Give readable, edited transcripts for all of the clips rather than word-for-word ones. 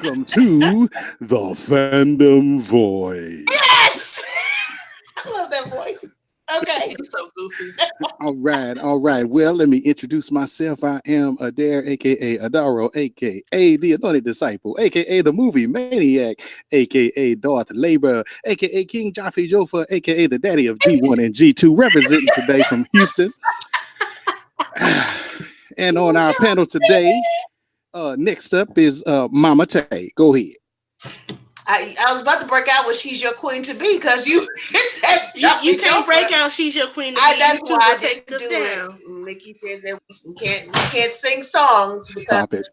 welcome to the Fandom Void. Yes! I love that voice. Okay. It's so goofy. All right. Well, let me introduce myself. I am Adair, aka Adair, aka the Anointed Disciple, aka the Movie Maniac, aka Darth Labor, aka King Jaffe Joffa, aka the Daddy of G1 and G2, representing today from Houston. And on our panel today, next up is Momma Tay. Go ahead. I was about to break out with "She's Your Queen to Be" because you You can't break out "She's Your Queen to Be." That's why I take didn't us do down. it. Nikki said that we can't sing songs because Stop it.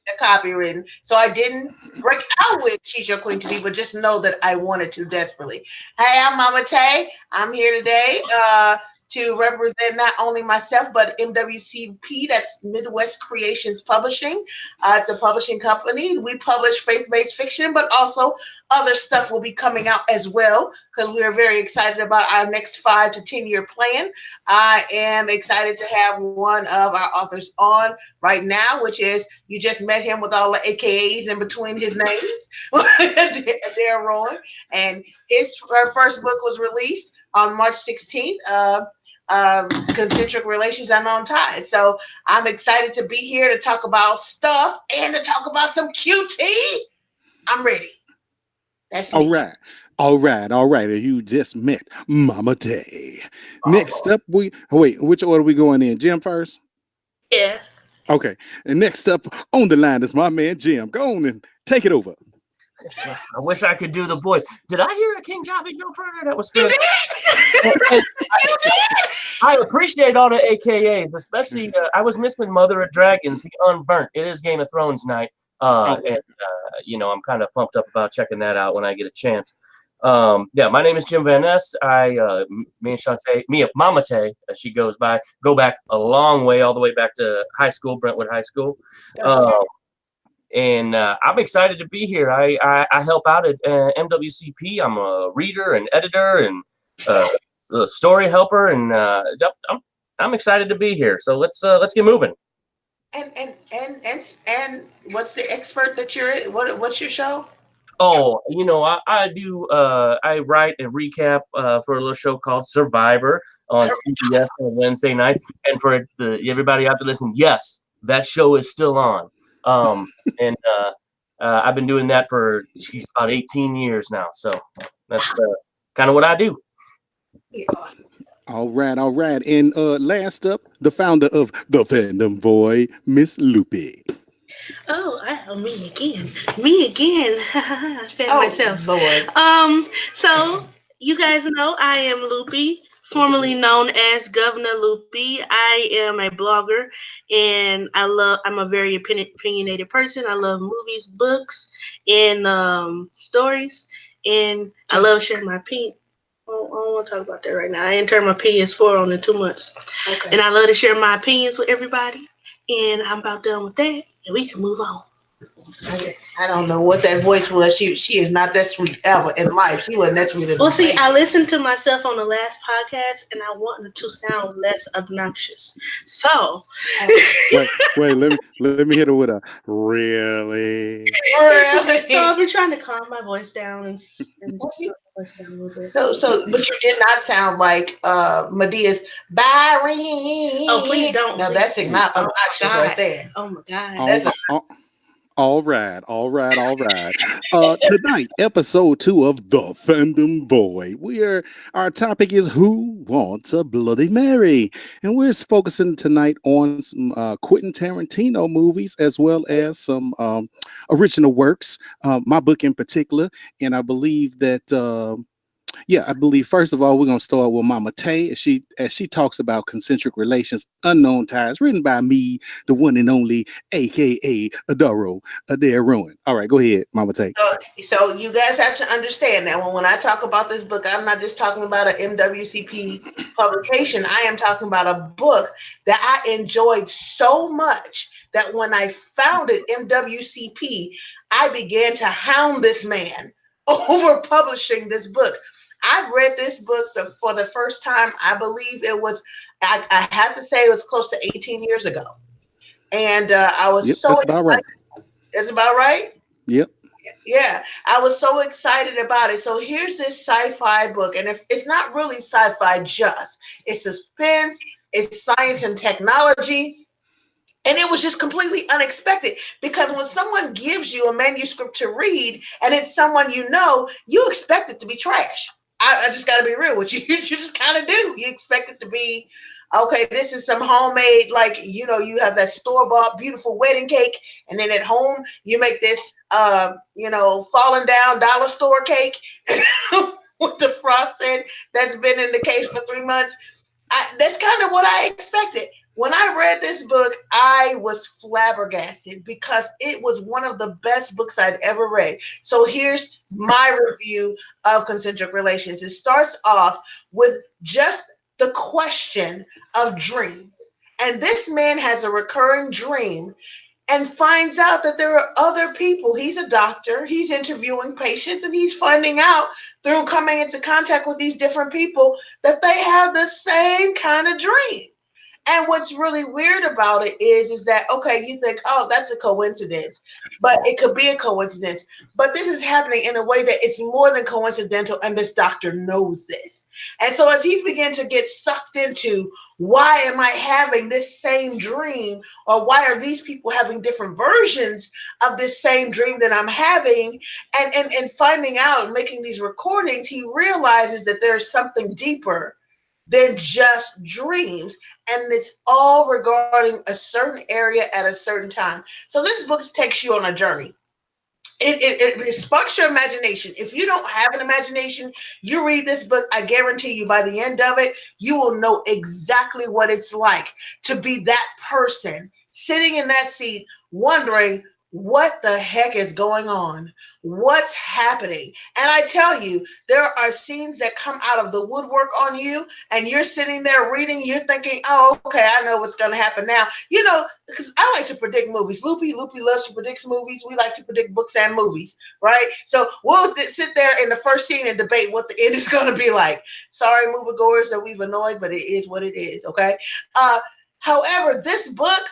they're copywritten. So I didn't break out with "She's Your Queen to Be," but just know that I wanted to desperately. Hey, I'm Momma Tay. I'm here today to represent not only myself but MWCP. That's Midwest Creations Publishing. It's a publishing company. We publish faith-based fiction, but also other stuff will be coming out as well because we are very excited about our next 5 to 10 year plan. I am excited to have one of our authors on right now, which is, you just met him with all the AKAs in between his names, Adair Rowan. And her first book was released on March 16th. Concentric Relations Unknown Ties. So I'm excited to be here to talk about stuff and to talk about some QT. I'm ready. That's me. All right. You just met Momma Tay. Next up, wait, which order we going in? Jim first? Yeah. Okay. And next up on the line is my man Jim. Go on and take it over. I wish I could do the voice. Did I hear a King Jaffe Joe Furner? That was fantastic. I appreciate all the AKAs, especially I was missing Mother of Dragons, the Unburnt. It is Game of Thrones night, and I'm kind of pumped up about checking that out when I get a chance. My name is Jim Van Nest. Me and Shantae, Momma Tay, as she goes by, go back a long way, all the way back to high school, Brentwood High School. And I'm excited to be here. I help out at MWCP. I'm a reader and editor and a story helper, and I'm excited to be here. So let's get moving. And what's the expert that you're in? What's your show? Oh, I do. I write a recap for a little show called Survivor on CBS on Wednesday nights. And for everybody out there listening, yes, that show is still on. And I've been doing that for about 18 years now. So that's kind of what I do. Yeah. All right. And last up, the founder of ThePhandomVoid, Miss LoOpy. Oh, me again. I found myself. Lord. So you guys know I am LoOpy, formerly known as Governor LoOpy. I am a blogger, and I'm a very opinionated person. I love movies, books, and stories, and I love sharing my opinion. I don't want to talk about that right now. I ain't turned my PS4 on in 2 months. Okay. And I love to share my opinions with everybody. And I'm about done with that, and we can move on. I don't know what that voice was. She is not that sweet ever in life. She wasn't that sweet. Well, see, I listened to myself on the last podcast, and I wanted to sound less obnoxious. So, wait, let me hit her with a really. So I've been trying to calm my voice down and voice down a little bit. So, but you did not sound like Medea's Barry. Oh, please don't. No, that's not obnoxious right there. Oh my God. All right. Tonight, episode 2 of The Fandom Void. Our topic is Who Wants a Bloody Mary? And we're focusing tonight on some Quentin Tarantino movies as well as some original works, my book in particular. And I believe that first of all, we're gonna start with Momma Tay as she talks about Concentric Relations, Unknown Ties, written by me, the one and only, aka Adair Rowan. All right, go ahead, Momma Tay. So you guys have to understand that when I talk about this book, I'm not just talking about an MWCP publication. I am talking about a book that I enjoyed so much that when I founded MWCP, I began to hound this man over publishing this book. I read this book for the first time. I believe it was, I have to say it was close to 18 years ago. And I was so excited. About right. It's about right? Yep. Yeah, I was so excited about it. So here's this sci-fi book, and if it's not really sci-fi, just it's suspense, it's science and technology, and it was just completely unexpected because when someone gives you a manuscript to read and it's someone you expect it to be trash. I just got to be real with you. You just kind of do. You expect it to be, okay, this is some homemade, like, you have that store-bought beautiful wedding cake, and then at home you make this, falling down dollar store cake with the frosting that's been in the case for 3 months. That's kind of what I expected. When I read this book, I was flabbergasted because it was one of the best books I'd ever read. So here's my review of Concentric Relations. It starts off with just the question of dreams. And this man has a recurring dream and finds out that there are other people. He's a doctor, he's interviewing patients, and he's finding out through coming into contact with these different people that they have the same kind of dream. And what's really weird about it is that, okay, you think, oh, that's a coincidence, but it could be a coincidence. But this is happening in a way that it's more than coincidental, and this doctor knows this. And so as he's beginning to get sucked into, why am I having this same dream, or why are these people having different versions of this same dream that I'm having, and finding out, making these recordings, he realizes that there's something deeper than just dreams, and it's all regarding a certain area at a certain time. So this book takes you on a journey. It sparks your imagination. If you don't have an imagination, you read this book, I guarantee you by the end of it, you will know exactly what it's like to be that person sitting in that seat wondering, what the heck is going on? What's happening? And I tell you, there are scenes that come out of the woodwork on you, and you're sitting there reading, you're thinking, oh, okay, I know what's going to happen now. Because I like to predict movies. LoOpy loves to predict movies. We like to predict books and movies, right? So we'll sit there in the first scene and debate what the end is going to be like. Sorry, moviegoers that we've annoyed, but it is what it is, okay? However, this book,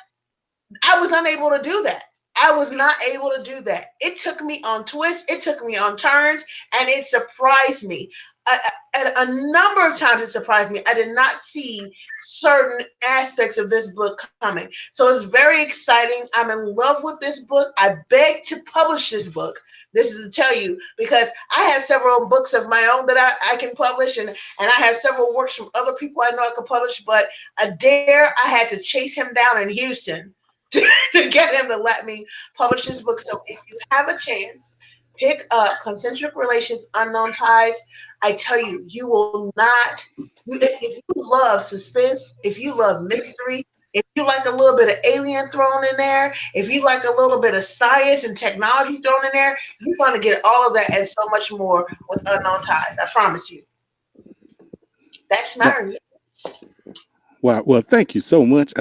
I was unable to do that. I was not able to do that. It took me on twists, it took me on turns, and it surprised me. A number of times it surprised me. I did not see certain aspects of this book coming. So it's very exciting. I'm in love with this book. I beg to publish this book. This is to tell you, because I have several books of my own that I can publish, and I have several works from other people I know I can publish, but Adair, I had to chase him down in Houston to get him to let me publish his book. So if you have a chance, pick up Concentric Relations, Unknown Ties. I tell you, you will not, if you love suspense, if you love mystery, if you like a little bit of alien thrown in there, if you like a little bit of science and technology thrown in there, you're going to get all of that and so much more with Unknown Ties. I promise you. That's my review. Well, thank you so much.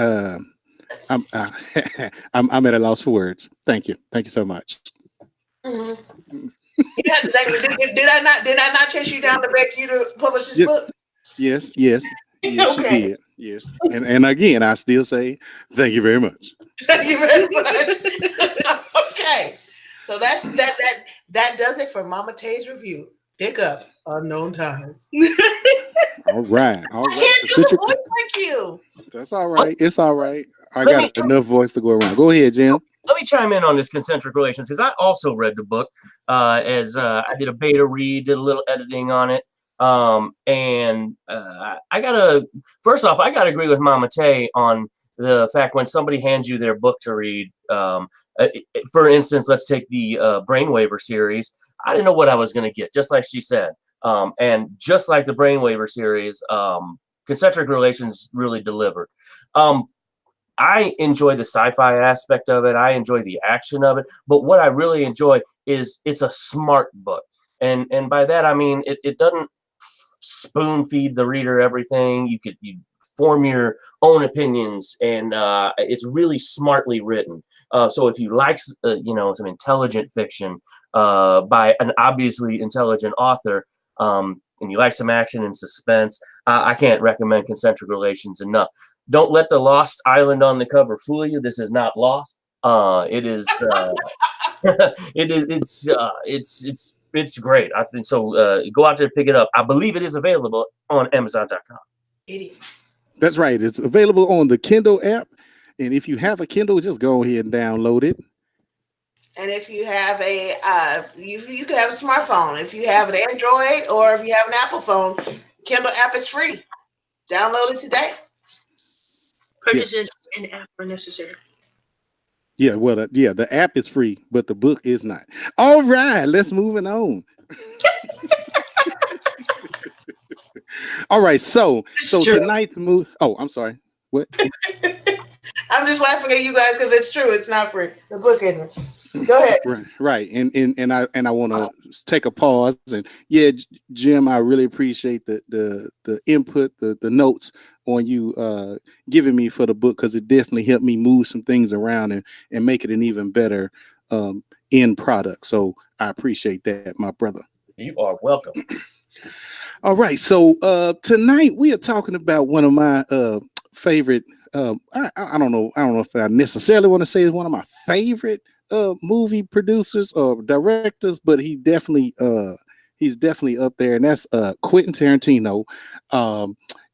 I'm I'm at a loss for words. Thank you so much. Mm-hmm. Yeah, did I not chase you down to beg you to publish this book? Yes, okay. you did. Yes, and again, I still say thank you very much. Thank you very much. Okay, so that does it for Momma Tay's review. Pick up Unknown Ties. All right. I can't do the voice like you. That's all right. It's all right. I got enough voice to go around. Go ahead, Jim. Let me chime in on this Concentric Relations, because I also read the book as I did a beta read, did a little editing on it. First off, I gotta agree with Momma Tay on the fact when somebody hands you their book to read. For instance, let's take the Brainwaver series. I didn't know what I was gonna get, just like she said. And just like the Brainwaver series, Concentric Relations really delivered. I enjoy the sci-fi aspect of it. I enjoy the action of it. But what I really enjoy is it's a smart book. And by that, I mean, it doesn't spoon feed the reader everything. You form your own opinions, and it's really smartly written. So if you like, some intelligent fiction by an obviously intelligent author, and you like some action and suspense, I can't recommend Concentric Relations enough. Don't let the Lost Island on the cover fool you. This is not Lost. It is It's great. I think so. Go out there and pick it up. I believe it is available on Amazon.com. That's right. It's available on the Kindle app. And if you have a Kindle, just go ahead and download it. And if you have you can have a smartphone. If you have an Android or if you have an Apple phone, Kindle app is free. Download it today. Purchases an app are necessary. Yeah, well, the app is free, but the book is not. All right, let's move on. All right, so tonight's movie. Oh, I'm sorry. What? I'm just laughing at you guys because it's true. It's not free. The book isn't. Go ahead. Right. And I want to take a pause and Jim, I really appreciate the input, the notes on you giving me for the book, because it definitely helped me move some things around and make it an even better end product. So I appreciate that, my brother. You are welcome. All right, so tonight we are talking about one of my favorite. I don't know if I necessarily want to say it's one of my favorite movie producers or directors, but he's definitely up there, and that's Quentin Tarantino.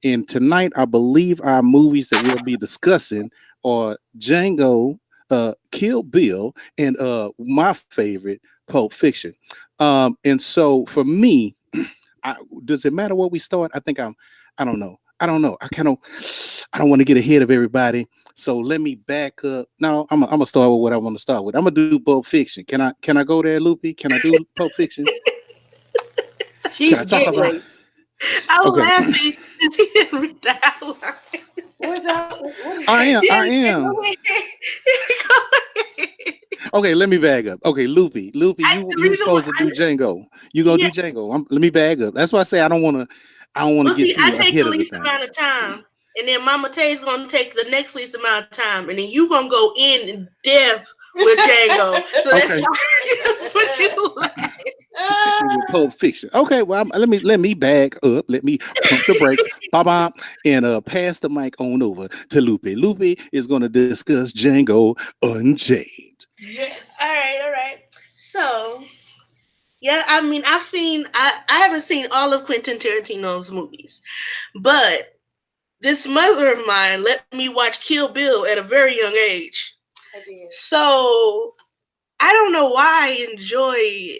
And tonight, I believe our movies that we'll be discussing are Django, Kill Bill, and my favorite, Pulp Fiction. And so for me, does it matter where we start? I don't know. I don't want to get ahead of everybody. So let me back up. No, I'm gonna start with what I want to start with. I'm gonna do Pulp Fiction. Can I go there, Loopy? Can I do Pulp Fiction? Can I talk about? I was laughing because he didn't read the outline. What's that? I am. Okay, let me bag up. Okay, Loopy, you supposed to do Django. You gonna do Django? Let me bag up. That's why I say I don't want to get too I take ahead the of least amount of time, and then Momma Tay is gonna take the next least amount of time, and then you gonna go in depth with Django. So that's what you like. With Pulp Fiction. Okay, well, let me bag up. Let me pump the brakes, and pass the mic on over to Loopy. Loopy is going to discuss Django Unchained. Yes. All right. So, yeah, I mean, I haven't seen all of Quentin Tarantino's movies, but this mother of mine let me watch Kill Bill at a very young age. I did. So I don't know why I enjoy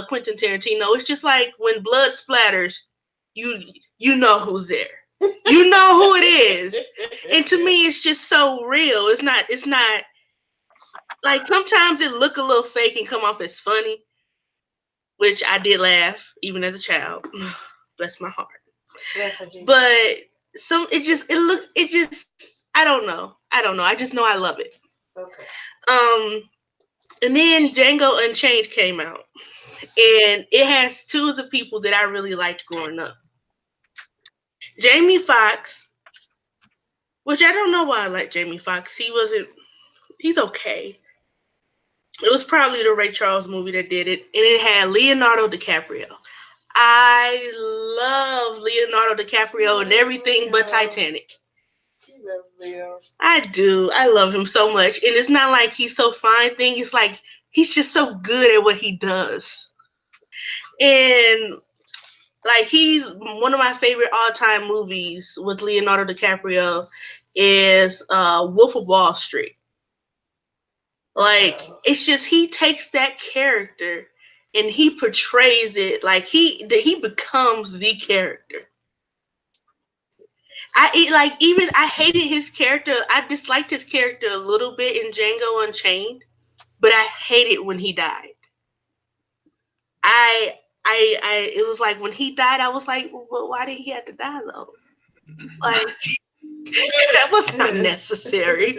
Quentin Tarantino. It's just like when blood splatters, you know who's there. You know who it is. And to me, it's just so real. It's not like sometimes it look a little fake and come off as funny, which I did laugh even as a child. Bless my heart. But it just I don't know. I just know I love it. Okay. And then Django Unchained came out, and it has two of the people that I really liked growing up. Jamie Foxx, which I don't know why I like Jamie Foxx. He's okay. It was probably the Ray Charles movie that did it, and it had Leonardo DiCaprio. I love Leonardo DiCaprio and everything but Titanic. I do. I love him so much. And it's not like he's so fine thing. It's like he's just so good at what he does. And like he's one of my favorite all-time movies with Leonardo DiCaprio is Wolf of Wall Street. Like it's just he takes that character and he portrays it like he becomes the character. I hated his character. I disliked his character a little bit in Django Unchained, but I hated when he died. It was like when he died, I was like, well, why did he have to die though? Like that was not necessary.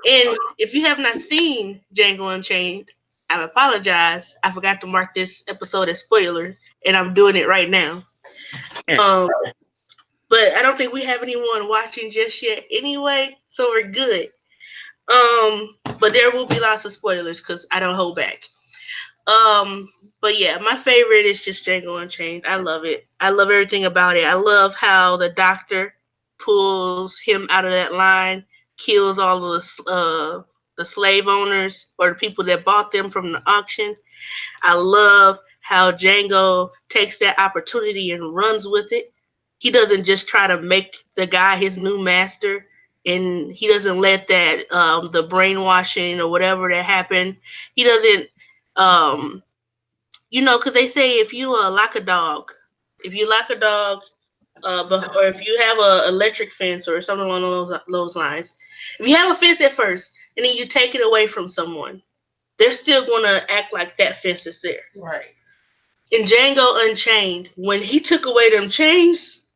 And if you have not seen Django Unchained, I apologize. I forgot to mark this episode as spoiler, and I'm doing it right now. But I don't think we have anyone watching just yet anyway, so we're good. But there will be lots of spoilers because I don't hold back. But yeah, my favorite is just Django Unchained. I love it. I love everything about it. I love how the doctor pulls him out of that line, kills all of the slave owners or the people that bought them from the auction. I love how Django takes that opportunity and runs with it. He doesn't just try to make the guy his new master, and he doesn't let that the brainwashing or whatever that happened. He doesn't, because they say if you lock a dog, or if you have a electric fence or something along those lines, if you have a fence at first and then you take it away from someone, they're still going to act like that fence is there. Right. In Django Unchained, when he took away them chains,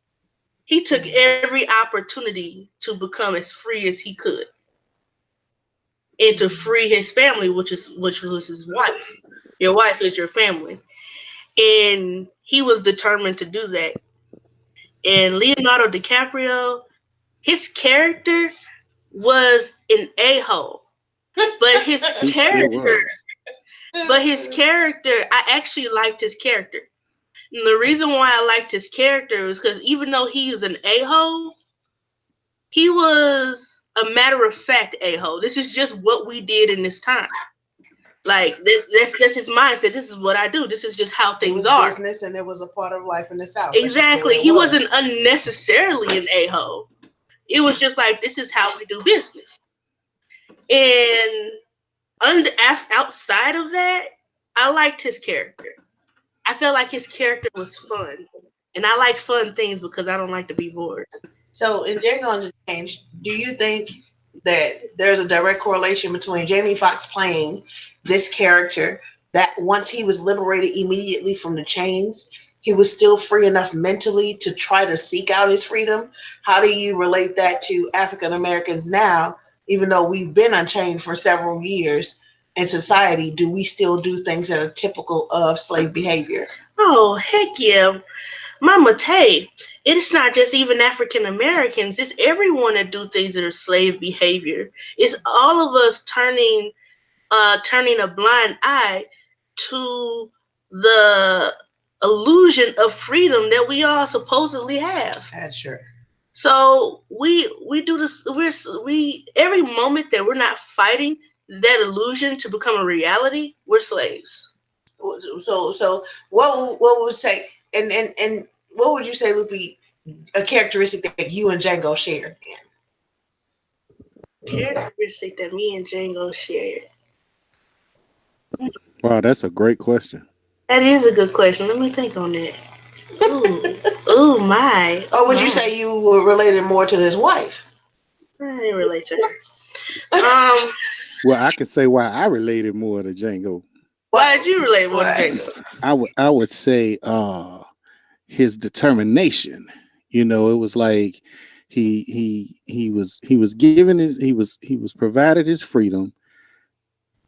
he took every opportunity to become as free as he could and to free his family, which was his wife. Your wife is your family. And he was determined to do that. And Leonardo DiCaprio, his character was an a-hole. But his character, I actually liked his character. And the reason why I liked his character is because even though he is an a-hole, he was a matter-of-fact a-hole. This is just what we did in this time. Like, that's his mindset. This is what I do. This is just how things are. Business, and it was a part of life in the South. Exactly. He wasn't unnecessarily an a-hole. It was just like, this is how we do business. And outside of that, I liked his character. I felt like his character was fun. And I like fun things because I don't like to be bored. So in Django Unchained, do you think that there's a direct correlation between Jamie Foxx playing this character, that once he was liberated immediately from the chains, he was still free enough mentally to try to seek out his freedom? How do you relate that to African Americans now, even though we've been unchained for several years in society? Do we still do things that are typical of slave behavior? Oh, heck yeah. Momma Tay, it's not just even African Americans. It's everyone that do things that are slave behavior. It's all of us turning a blind eye to the illusion of freedom that we all supposedly have. That's sure. So we do this. We every moment that we're not fighting that illusion to become a reality, we're slaves. So what would say and what would you say would be a characteristic that you and Django shared? Characteristic that me and Django shared. Wow, that's a great question. That is a good question. Let me think on that. Ooh, my. Or would you say you were related more to his wife? I didn't relate to her. Well, I could say why I related more to Django. Why did you relate more to Django? I would say his determination. You know, it was like he was given he was provided his freedom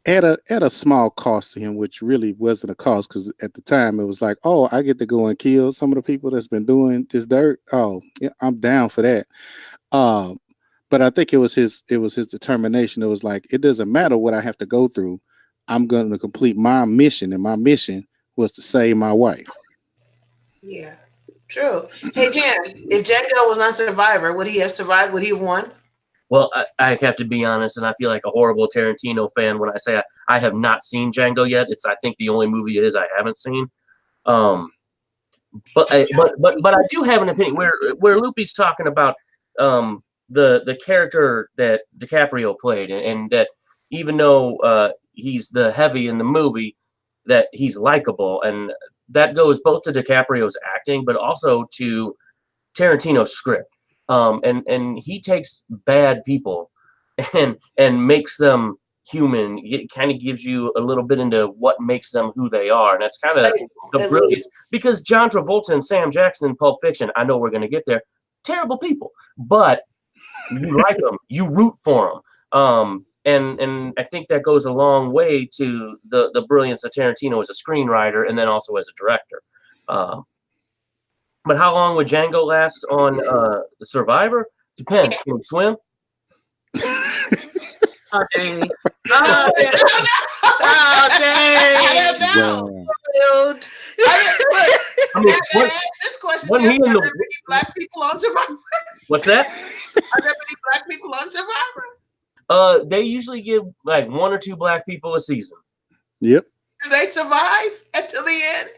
at a small cost to him, which really wasn't a cost, because at the time it was like, oh, I get to go and kill some of the people that's been doing this dirt. Oh, yeah, I'm down for that. But I think it was his determination. It was like, it doesn't matter what I have to go through. I'm going to complete my mission, and my mission was to save my wife. Yeah, true. Hey, Jen, if Django was on Survivor, would he have survived? Would he have won? Well, I have to be honest, and I feel like a horrible Tarantino fan when I say I have not seen Django yet. It's, I think, the only movie it is I haven't seen. But I do have an opinion where LoOpy's talking about the character that DiCaprio played, and that even though he's the heavy in the movie, that he's likable, and that goes both to DiCaprio's acting, but also to Tarantino's script. And he takes bad people and makes them human. It kind of gives you a little bit into what makes them who they are, and that's kind of the brilliance. Because John Travolta and Sam Jackson in Pulp Fiction, I know we're going to get there, terrible people, but you like them, you root for them. And I think that goes a long way to the brilliance of Tarantino as a screenwriter and then also as a director. But how long would Django last on Survivor? Depends. Can he swim? Oh, dang. Oh, dang. I don't know. I mean, This question. Are there many black people on Survivor? What's that? Are there many black people on Survivor? They usually give like 1 or 2 black people a season. Yep. Do they survive until the end?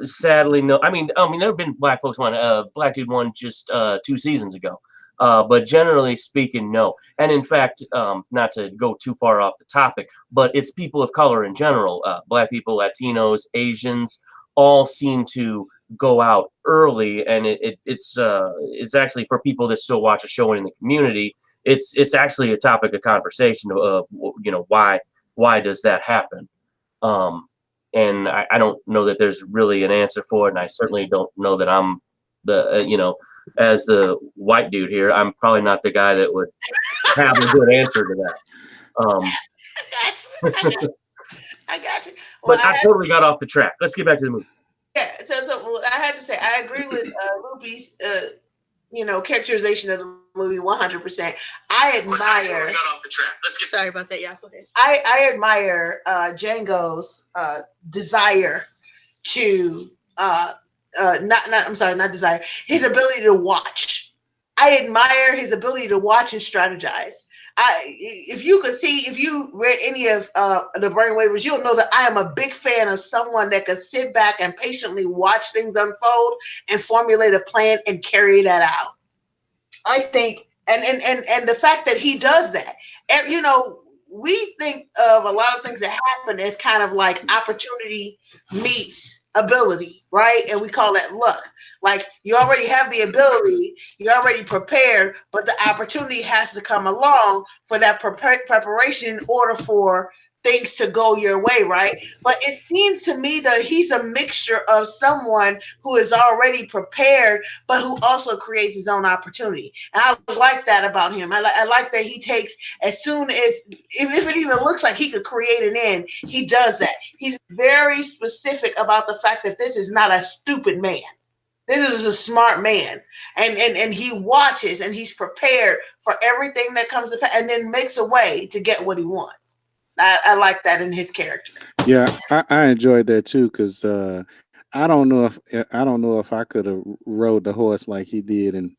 Sadly, no. I mean, there have been black folks won. Black dude won just 2 seasons ago. But generally speaking, no. And in fact, not to go too far off the topic, but it's people of color in general. Black people, Latinos, Asians, all seem to go out early, and it's actually for people that still watch a show in the community. It's actually a topic of conversation of why does that happen. And I don't know that there's really an answer for it, and I certainly don't know that I'm the as the white dude here, I'm probably not the guy that would have a good answer to that. I got you. Well, But I totally got off the track. Let's get back to the movie. Yeah, so I have to say I agree with LoOpy's characterization of the movie 100%. I admire. Got off the track. Let's get. Sorry about that. Yeah, go ahead. I admire Django's desire to not desire, his ability to watch. I admire his ability to watch and strategize. If you read any of the brainwavers, you'll know that I am a big fan of someone that can sit back and patiently watch things unfold and formulate a plan and carry that out. I think, and the fact that he does that, and we think of a lot of things that happen as kind of like opportunity meets ability, right? And we call that luck. Like you already have the ability, you're already prepared, but the opportunity has to come along for that preparation in order for things to go your way, right? But it seems to me that he's a mixture of someone who is already prepared, but who also creates his own opportunity. And I like that about him. I like that he takes, as soon as, if it even looks like he could create an end, he does that. He's very specific about the fact that this is not a stupid man. This is a smart man, and he watches and he's prepared for everything that comes to pass, and then makes a way to get what he wants. I like that in his character. Yeah, I enjoyed that too because I don't know if I could have rode the horse like he did and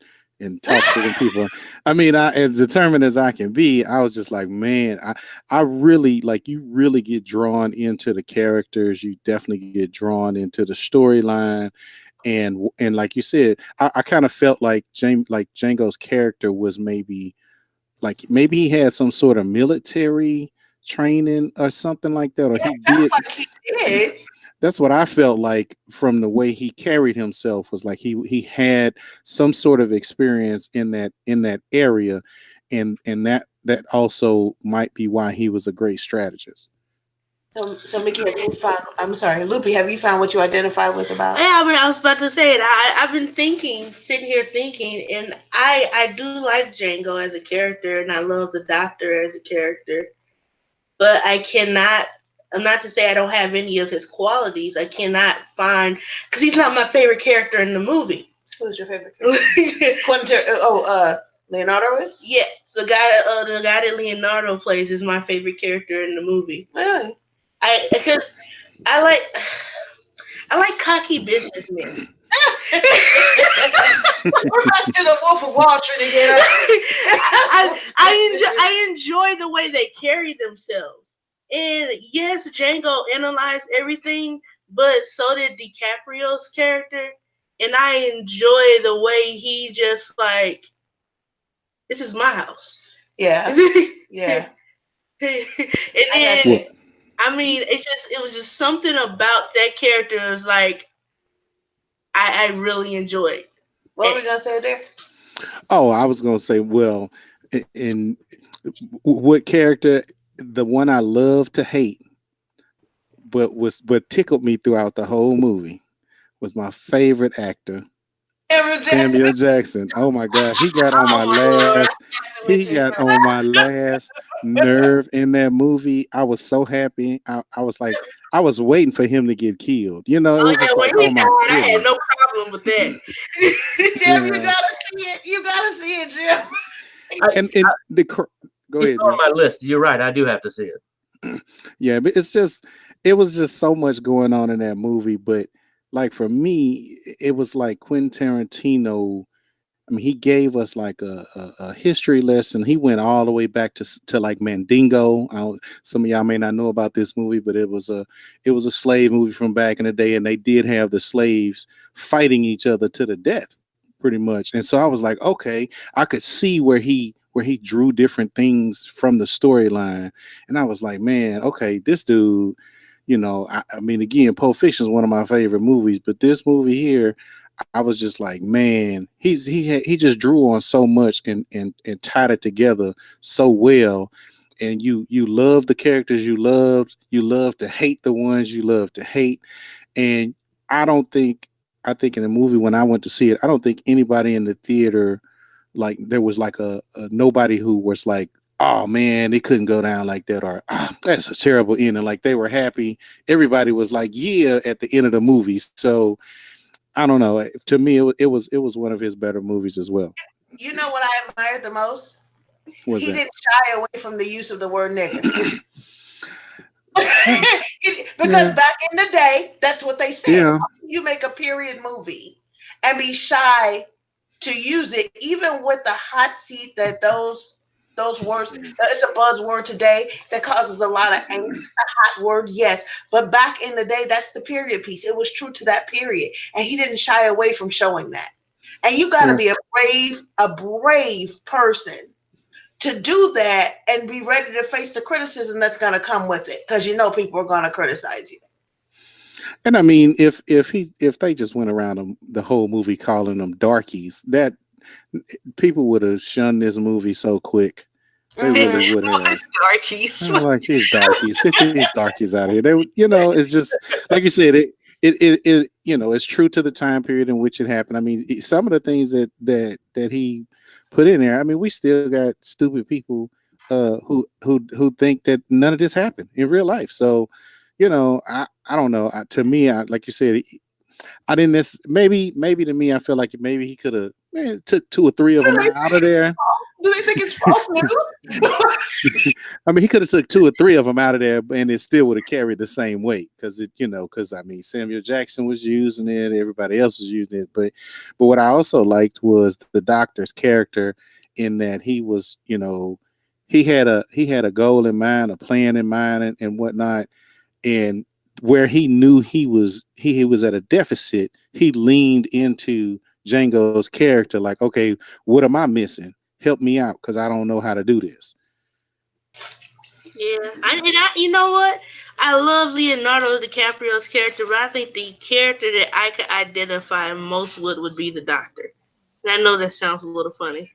talked to the people. I mean, as determined as I can be, I was just like, man, I really like you really get drawn into the characters. You definitely get drawn into the storyline. And like you said, I kind of felt like Django's character was maybe he had some sort of military training or something like that, or he did. Like he did. That's what I felt like from the way he carried himself, was like he had some sort of experience in that area, and that also might be why he was a great strategist. So Mickey, LoOpy, have you found what you identify with about? Yeah, I was about to say it. I've been sitting here thinking, and I do like Django as a character, and I love the Doctor as a character. But I'm not to say I don't have any of his qualities. I cannot find, because he's not my favorite character in the movie. Who's your favorite character? Quentin, Leonardo is? Yeah, the guy that Leonardo plays is my favorite character in the movie. Really? Because I like cocky businessmen. We're back to the Wolf of Wall Street again. I enjoy the way they carry themselves. And yes, Django analyzed everything, but so did DiCaprio's character. And I enjoy the way he just like, this is my house. Yeah. Yeah. And then, I mean, it was just something about that character. It was like, I really enjoyed. What were we gonna say there? Oh, I was gonna say, well, in what character, the one I love to hate, but tickled me throughout the whole movie, was my favorite actor, Samuel Jackson. Oh my God, he got on my last nerve in that movie. I was so happy. I was like, I was waiting for him to get killed. It was just like, oh my God. I had no problem with that. Jim, you gotta see it. You gotta see it, Jim. Go ahead. It's on my list. You're right. I do have to see it. Yeah, but it was just so much going on in that movie. But like for me, it was like Quentin Tarantino I mean, he gave us like a history lesson. He went all the way back to like Mandingo. Some of y'all may not know about this movie, but it was a slave movie from back in the day, and they did have the slaves fighting each other to the death, pretty much. And so I was like, okay, I could see where he drew different things from the storyline, and I was like, man, okay, this dude. I mean, again, Pulp Fiction is one of my favorite movies, but this movie here, I was just like, man, he just drew on so much and tied it together so well. And you love the characters you love to hate the ones you love to hate. And I think in the movie when I went to see it, I don't think anybody in the theater, like, there was like a nobody who was like, oh man, it couldn't go down like that, or that's a terrible ending. Like, they were happy. Everybody was like, yeah, at the end of the movie. So I don't know. To me, it was one of his better movies as well. You know what I admired the most? Was He that? didn't shy away from the use of the word nigger. Because Yeah. back in the day, that's what they said. Yeah. You make a period movie and be shy to use it, even with the hot seat that those words. It's a buzzword today that causes a lot of angst. It's a hot word, yes, but back in the day, that's the period piece. It was true to that period, and he didn't shy away from showing that. And you got to Yeah. be a brave person to do that and be ready to face the criticism that's going to come with it, because people are going to criticize you. And I mean, if they just went around the whole movie calling them darkies, that people would have shunned this movie so quick. They really would have. Darkies. I like these darkies. Sit these darkies out here. It's just like you said. It's true to the time period in which it happened. I mean, some of the things that he put in there. I mean, we still got stupid people who think that none of this happened in real life. So, I don't know. To me, like you said, I didn't. Maybe to me, I feel like maybe he could have took two or three of them out of there. Do they think it's false news? I mean, he could have took two or three of them out of there, and it still would have carried the same weight because I mean, Samuel Jackson was using it, everybody else was using it, but what I also liked was the doctor's character, in that he was, he had a goal in mind, a plan in mind, and whatnot, and where he knew he was at a deficit, he leaned into Django's character, like, okay, what am I missing? Help me out, because I don't know how to do this. Yeah, you know what? I love Leonardo DiCaprio's character, but I think the character that I could identify most with would be the Doctor. And I know that sounds a little funny.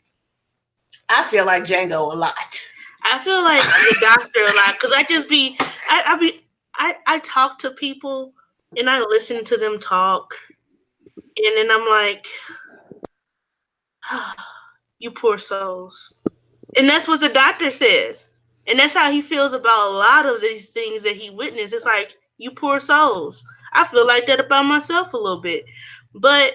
I feel like Django a lot. I feel like the Doctor a lot because I talk to people and I listen to them talk, and then I'm like, you poor souls. And that's what the Doctor says. And that's how he feels about a lot of these things that he witnessed. It's like, you poor souls. I feel like that about myself a little bit. But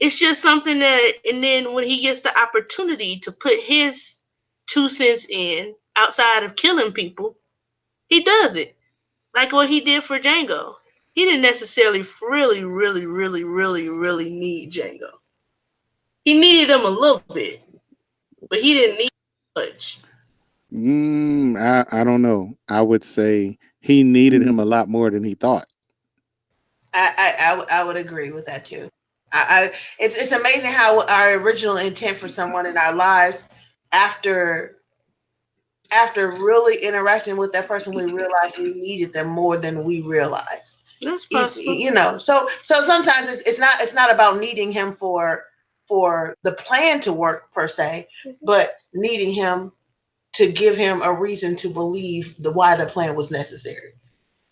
it's just something that, and then when he gets the opportunity to put his 2 cents in outside of killing people, he does it. Like what he did for Django. He didn't necessarily really, really, really, really, really need Django. He needed him a little bit, but he didn't need much. I don't know. I would say he needed him a lot more than he thought. I would agree with that too. It's amazing how our original intent for someone in our lives, after really interacting with that person, we realized we needed them more than we realized. That's possible. So sometimes it's not about needing him for the plan to work per se, but needing him to give him a reason to believe why the plan was necessary.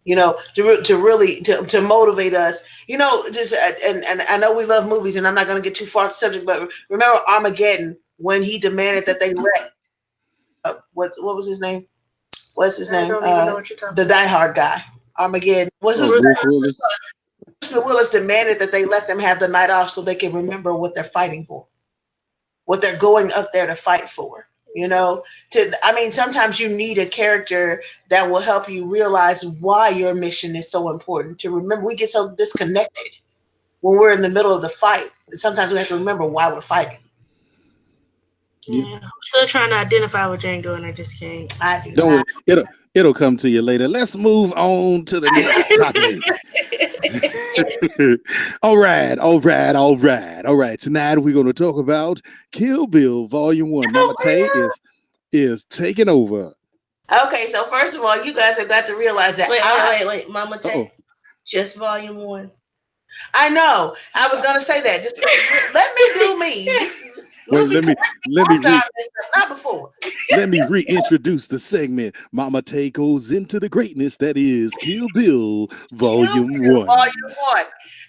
To really motivate us. Just and I know we love movies, and I'm not going to get too far off the subject, but remember Armageddon, when he demanded that they let what was his name? What's his name? I don't even know what you're talking The Die Hard guy. Armageddon. Bruce Willis. Bruce Willis demanded that they let them have the night off so they can remember what they're fighting for, what they're going up there to fight for. Sometimes you need a character that will help you realize why your mission is so important. To remember, we get so disconnected when we're in the middle of the fight. Sometimes we have to remember why we're fighting. Yeah, I'm still trying to identify with Django, and I just can't. I do Don't not. worry, it'll come to you later. Let's move on to the next topic. All right. Tonight we're going to talk about Kill Bill Volume 1. Mama Tay is taking over. Okay, so first of all, you guys have got to realize that Wait, Mama Tay. Oh, Just volume 1. I know. I was gonna say that. Just let me do me. wait, let me after I messed up, not before. let me reintroduce the segment. Mama Tay goes into the greatness that is Kill Bill Volume 1. Volume 1.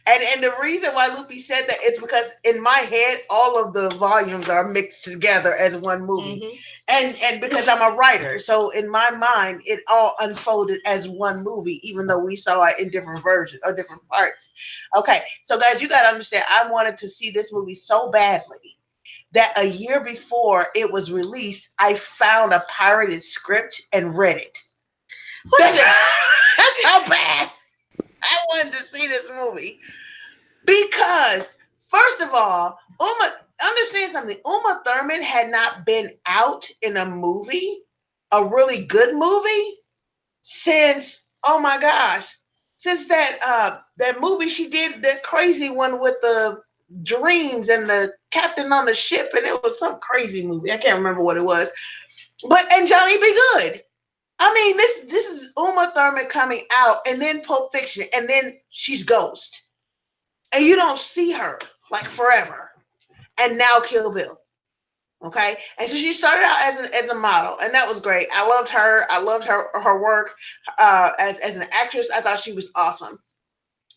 And the reason why Loopy said that is because in my head, all of the volumes are mixed together as one movie. And because I'm a writer, so in my mind, it all unfolded as one movie, even though we saw it in different versions or different parts. Okay, so guys, you got to understand, I wanted to see this movie so badly that a year before it was released, I found a pirated script and read it. That's how bad I wanted to see this movie. Because, first of all, understand something. Uma Thurman had not been out in a movie, a really good movie, since, oh my gosh, since that movie she did, that crazy one with the dreams and the captain on the ship, and it was some crazy movie. I can't remember what it was. And Johnny Be Good. I mean, this is Uma Thurman coming out, and then Pulp Fiction, and then she's Ghost. And you don't see her like forever. And now Kill Bill. Okay. And so she started out as a model, and that was great. I loved her. I loved her work as an actress. I thought she was awesome.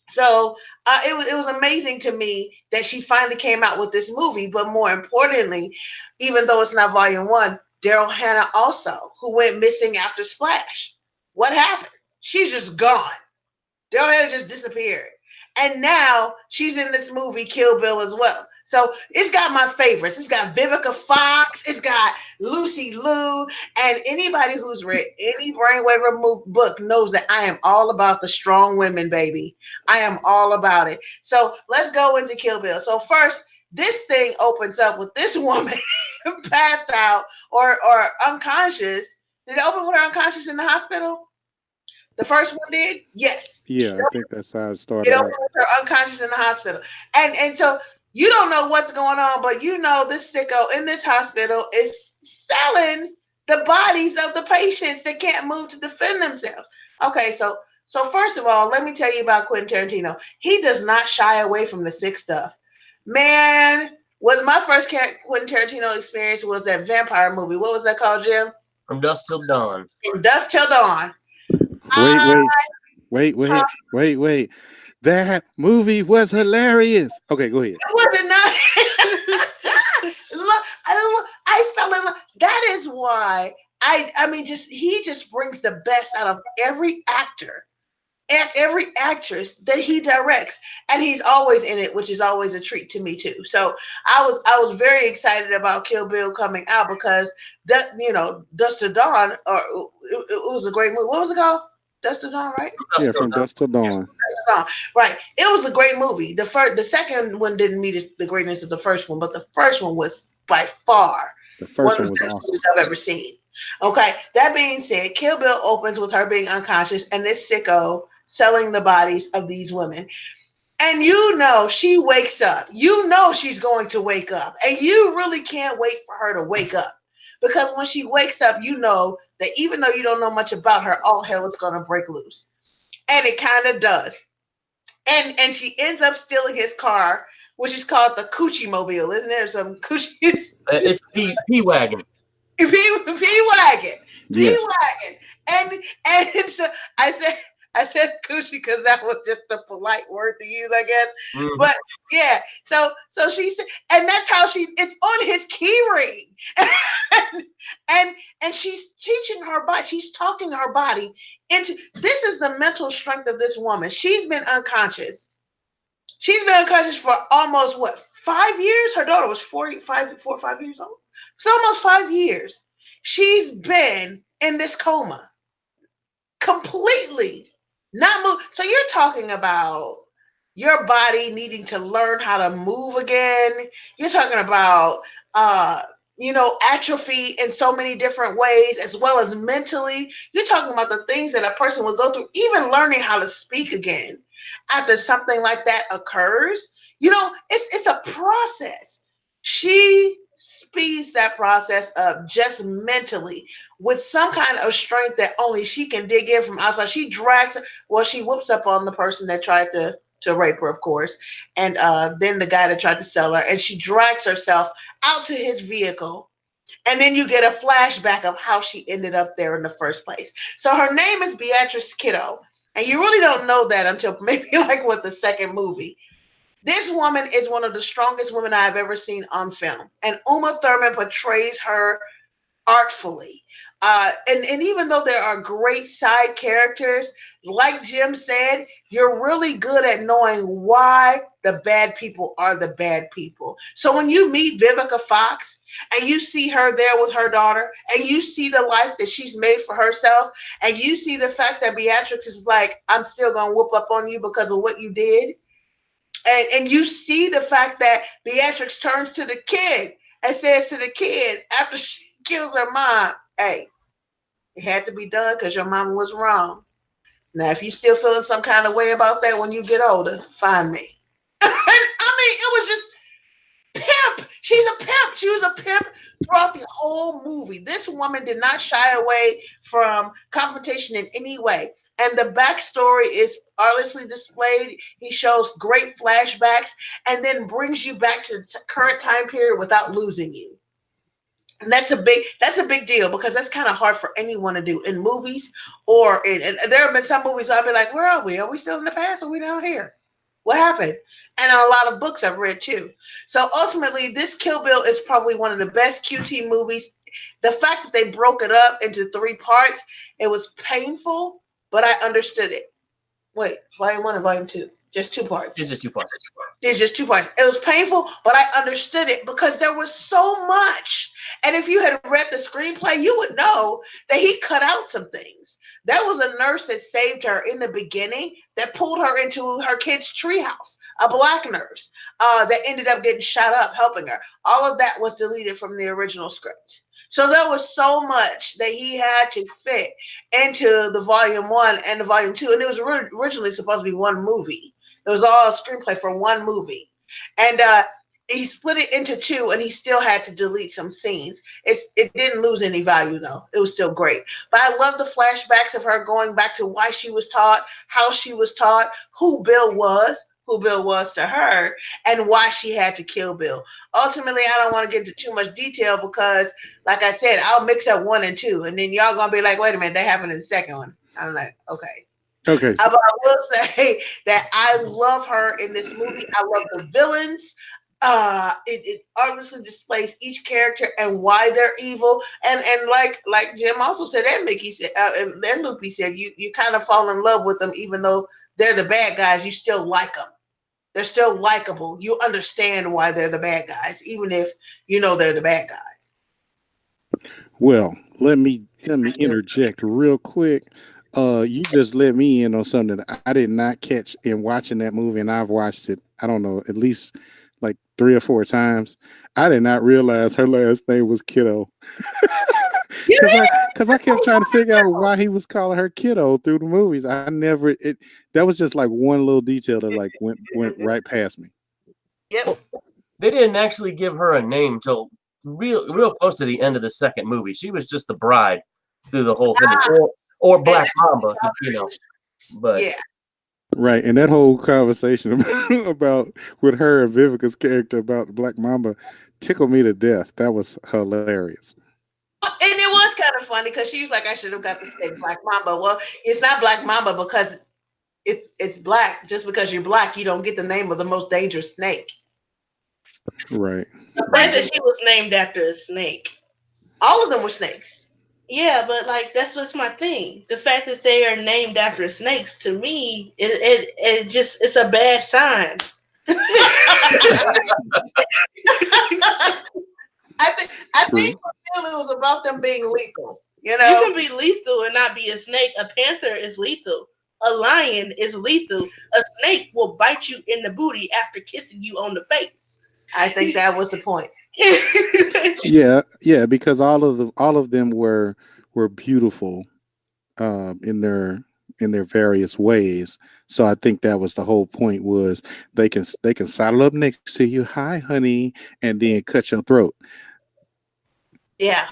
So it was amazing to me that she finally came out with this movie. But more importantly, even though it's not volume 1, Daryl Hannah also, who went missing after Splash. What happened? She's just gone. Daryl Hannah just disappeared. And now she's in this movie Kill Bill as well. So it's got my favorites. It's got Vivica Fox. It's got Lucy Liu. And anybody who's read any Brainwave book knows that I am all about the strong women, baby. I am all about it. So let's go into Kill Bill. So first, this thing opens up with this woman passed out or unconscious. Did it open with her unconscious in the hospital? The first one did? Yes. Yeah, I think that's how it started. It opened with her unconscious in the hospital. And so you don't know what's going on, but you know this sicko in this hospital is selling the bodies of the patients that can't move to defend themselves. Okay, so first of all, let me tell you about Quentin Tarantino. He does not shy away from the sick stuff. Man, was my first Quentin Tarantino experience was that vampire movie. What was that called, Jim? From Dusk Till Dawn. From Dusk Till Dawn. Wait. That movie was hilarious. Okay, go ahead. Was it not? I fell in love. That is why I mean, he just brings the best out of every actor and every actress that he directs, and he's always in it, which is always a treat to me too. So I was very excited about Kill Bill coming out because Dusk Till Dawn, or it was a great movie. What was it called? Dusk Till Dawn, right? Yeah, From Dusk Till Dawn. Right. It was a great movie. The second one didn't meet the greatness of the first one, but the first one was by far The first one one of the was best awesome. movies I've ever seen. Okay. That being said, Kill Bill opens with her being unconscious and this sicko selling the bodies of these women. And she wakes up. She's going to wake up. And you really can't wait for her to wake up. Because when she wakes up, you know that even though you don't know much about her, all hell is going to break loose. And it kind of does. And she ends up stealing his car, which is called the Coochie Mobile, isn't there? Some coochies. It's P-Wagon. P-Wagon. Yeah. P-Wagon. And so I said coochie because that was just a polite word to use, I guess. Mhm. But yeah, so she said, and that's how it's on his key ring. and she's teaching her body, she's talking her body into, this is the mental strength of this woman. She's been unconscious. She's been unconscious for almost 5 years? Her daughter was 4 or 5 years old. So almost 5 years. She's been in this coma. Completely not move. So you're talking about your body needing to learn how to move again. You're talking about atrophy in so many different ways, as well as mentally. You're talking about the things that a person will go through, even learning how to speak again after something like that occurs. It's a process. She speeds that process up just mentally with some kind of strength that only she can dig in from outside. She whoops up on the person that tried to rape her, of course, and then the guy that tried to sell her, and she drags herself out to his vehicle, and then you get a flashback of how she ended up there in the first place. So her name is Beatrice Kiddo, and you really don't know that until maybe like the second movie. This woman is one of the strongest women I've ever seen on film, and Uma Thurman portrays her artfully. And even though there are great side characters, like Jim said, you're really good at knowing why the bad people are the bad people. So when you meet Vivica Fox and you see her there with her daughter, and you see the life that she's made for herself, and you see the fact that Beatrix is like, I'm still going to whoop up on you because of what you did. And you see the fact that Beatrix turns to the kid and says to the kid after she kills her mom, hey, it had to be done because your mama was wrong. Now, if you still feeling some kind of way about that when you get older, find me. It was just pimp. She's a pimp. She was a pimp throughout the whole movie. This woman did not shy away from confrontation in any way. And the backstory is artfully displayed. He shows great flashbacks and then brings you back to the current time period without losing you. And that's a big deal, because that's kind of hard for anyone to do in movies, or and there have been some movies I'll be like, where are we? Are we still in the past? Or are we down here? What happened? And a lot of books I've read too. So ultimately, this Kill Bill is probably one of the best QT movies. The fact that they broke it up into 3 parts, it was painful, but I understood it. Wait, volume 1 and volume 2? Just 2 parts. It's just 2 parts. It's just 2 parts. It was painful, but I understood it because there was so much. And if you had read the screenplay, you would know that he cut out some things. There was a nurse that saved her in the beginning that pulled her into her kid's treehouse, a black nurse that ended up getting shot up helping her. All of that was deleted from the original script. So there was so much that he had to fit into the volume 1 and the volume 2. And it was originally supposed to be one movie. It was all a screenplay for one movie. And he split it into 2, and he still had to delete some scenes. It didn't lose any value, though. It was still great. But I love the flashbacks of her going back to why she was taught, how she was taught, who Bill was to her, and why she had to kill Bill. Ultimately, I don't want to get into too much detail because, like I said, I'll mix up 1 and 2, and then y'all going to be like, wait a minute, that happened in the second one. I'm like, okay. Okay. But I will say that I love her in this movie. I love the villains. It artfully displays each character and why they're evil. And like Jim also said, and Mickey said, and Loopy said, you kind of fall in love with them, even though they're the bad guys. You still like them. They're still likable. You understand why they're the bad guys, even if you know they're the bad guys. Well, let me interject real quick. You just let me in on something that I did not catch in watching that movie, and I've watched it, I don't know, at least like 3 or 4 times. I did not realize her last name was Kiddo. Because I kept trying to figure out why he was calling her Kiddo through the movies. That was just like one little detail that like went right past me. Yep. They didn't actually give her a name till real close to the end of the second movie. She was just the bride through the whole thing, or Black Mamba, But yeah. Right, and that whole conversation about with her and Vivica's character about the Black Mamba tickled me to death. That was hilarious. And it was kind of funny because she was like, I should have got to say Black Mamba. Well, it's not Black Mamba because it's black. Just because you're black, you don't get the name of the most dangerous snake. Right. The fact that she was named after a snake. All of them were snakes. Yeah, but like that's what's my thing. The fact that they are named after snakes, to me, it's a bad sign. I think for them it was about them being lethal. You know, you can be lethal and not be a snake. A panther is lethal. A lion is lethal. A snake will bite you in the booty after kissing you on the face. I think that was the point. Yeah, because all of them were beautiful in their various ways. So I think that was the whole point, was they can saddle up next to you, hi honey, and then cut your throat. Yeah.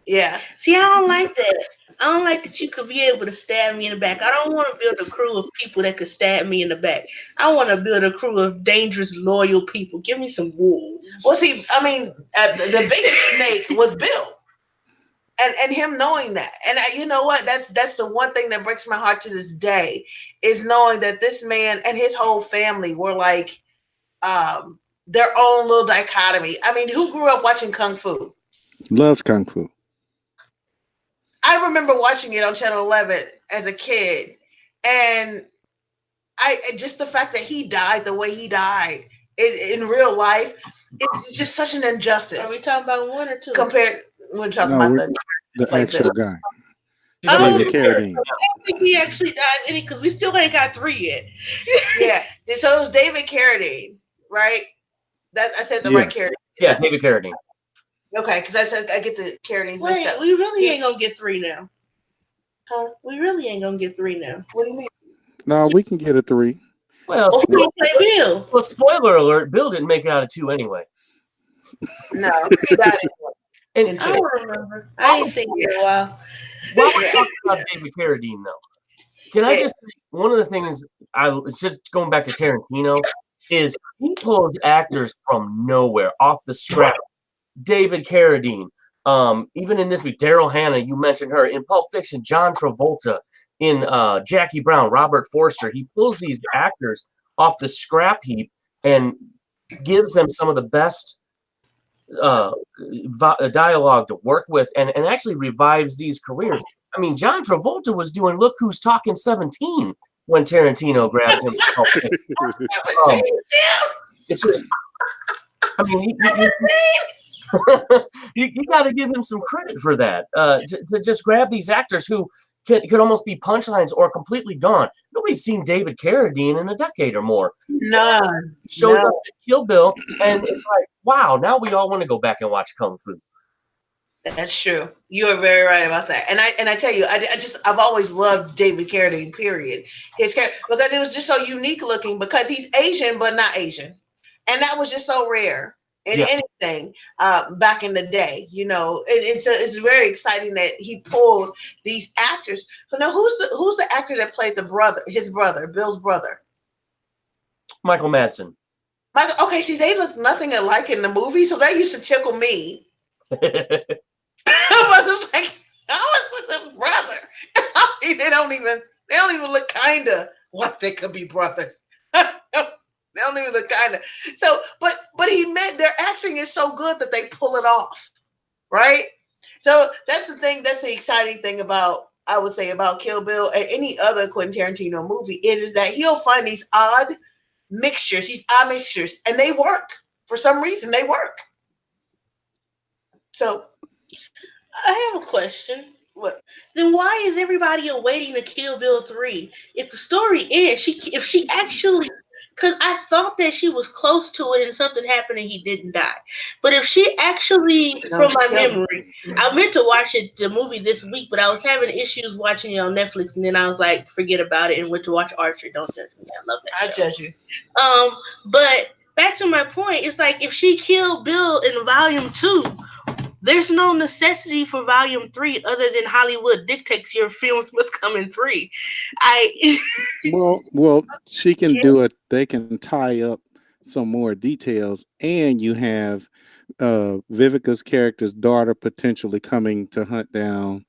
Yeah. See, I don't like that. I don't like that you could be able to stab me in the back. I don't want to build a crew of people that could stab me in the back. I want to build a crew of dangerous, loyal people. Give me some wolves. Well, see, I mean, the biggest snake was Bill, and him knowing that, and you know what? That's the one thing that breaks my heart to this day, is knowing that this man and his whole family were like their own little dichotomy. I mean, who grew up watching Kung Fu? Loves kung fu. I remember watching it on Channel 11 as a kid, and just the fact that he died the way he died in real life, it's just such an injustice. Are we talking about one or two? We're talking No, about the actual guy. Oh, David Carradine. I don't think he actually died any, because we still ain't got 3 yet. Yeah, so it was David Carradine, right? That I said the right Carradine. Yeah, David Carradine. Okay, because I get the Carradines Wait, mixed up. we really ain't gonna get 3 now. Huh? We really ain't gonna get 3 now. What do you mean? No, we can get a 3. Well, Who gonna play Bill? well, spoiler alert: Bill didn't make it out of 2 anyway. No, he died And in I 2. don't remember. I ain't seen it in a while. while we're talking about David Carradine, though, can I just say one of the things just going back to Tarantino is he pulls actors from nowhere, off the scrap. David Carradine, even in this week, Daryl Hannah, you mentioned her in Pulp Fiction, John Travolta in Jackie Brown, Robert Forster. He pulls these actors off the scrap heap and gives them some of the best dialogue to work with, and actually revives these careers. I mean, John Travolta was doing Look Who's Talking 17 when Tarantino grabbed him. It's just, I mean, you got to give him some credit for that. To just grab these actors who could almost be punchlines or completely gone. Nobody's seen David Carradine in a decade or more. None. Shows up at Kill Bill, and it's like, wow, now we all want to go back and watch Kung Fu. That's true. You are very right about that. And I tell you, I've always loved David Carradine. Period. His character, because it was just so unique looking, because he's Asian but not Asian, and that was just so rare in anything back in the day, you know. And so it's very exciting that he pulled these actors. So now, who's the actor that played his brother, Bill's brother? Michael Madsen. Michael. Okay, see, they look nothing alike in the movie, so that used to tickle me. I was like, how is this his brother? I mean, they don't even look kind of like they could be brothers. They don't even look kind of. So, but their acting is so good that they pull it off, right? So that's the thing. That's the exciting thing about, I would say, about Kill Bill and any other Quentin Tarantino movie is that he'll find these odd mixtures, and they work. For some reason, they work. So, I have a question. What? Then why is everybody awaiting to Kill Bill 3? If the story ends, if she actually, because I thought that she was close to it and something happened and he didn't die. But if she actually, from my memory, I meant to watch the movie this week, but I was having issues watching it on Netflix, and then I was like, forget about it, and went to watch Archer. Don't judge me. I love that show. I judge you. But back to my point, it's like if she killed Bill in Volume 2, there's no necessity for Volume 3 other than Hollywood dictates your films must come in 3. Well, she can do it. They can tie up some more details, and you have Vivica's character's daughter potentially coming to hunt down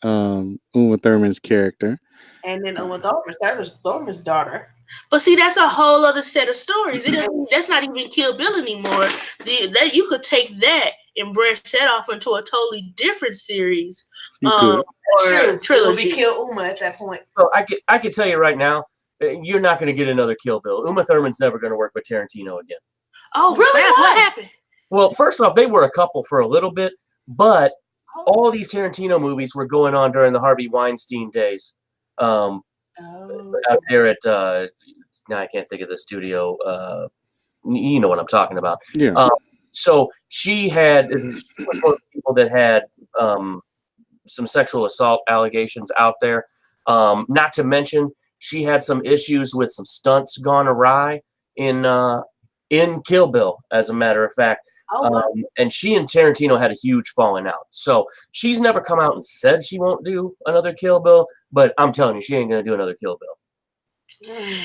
Uma Thurman's character. And then Uma Thurman's daughter. But see, that's a whole other set of stories. That's not even Kill Bill anymore. That you could take that and branch that off into a totally different series. Or trilogy. Kill Uma at that point. So I can tell you right now, you're not going to get another Kill Bill. Uma Thurman's never going to work with Tarantino again. Oh, really? What happened? Well, first off, they were a couple for a little bit, but all these Tarantino movies were going on during the Harvey Weinstein days. Out there at now I can't think of the studio. You know what I'm talking about. Yeah. So she was one of the people that had some sexual assault allegations out there. Not to mention, she had some issues with some stunts gone awry in Kill Bill, as a matter of fact. And she and Tarantino had a huge falling out. So she's never come out and said she won't do another Kill Bill, but I'm telling you, she ain't gonna do another Kill Bill.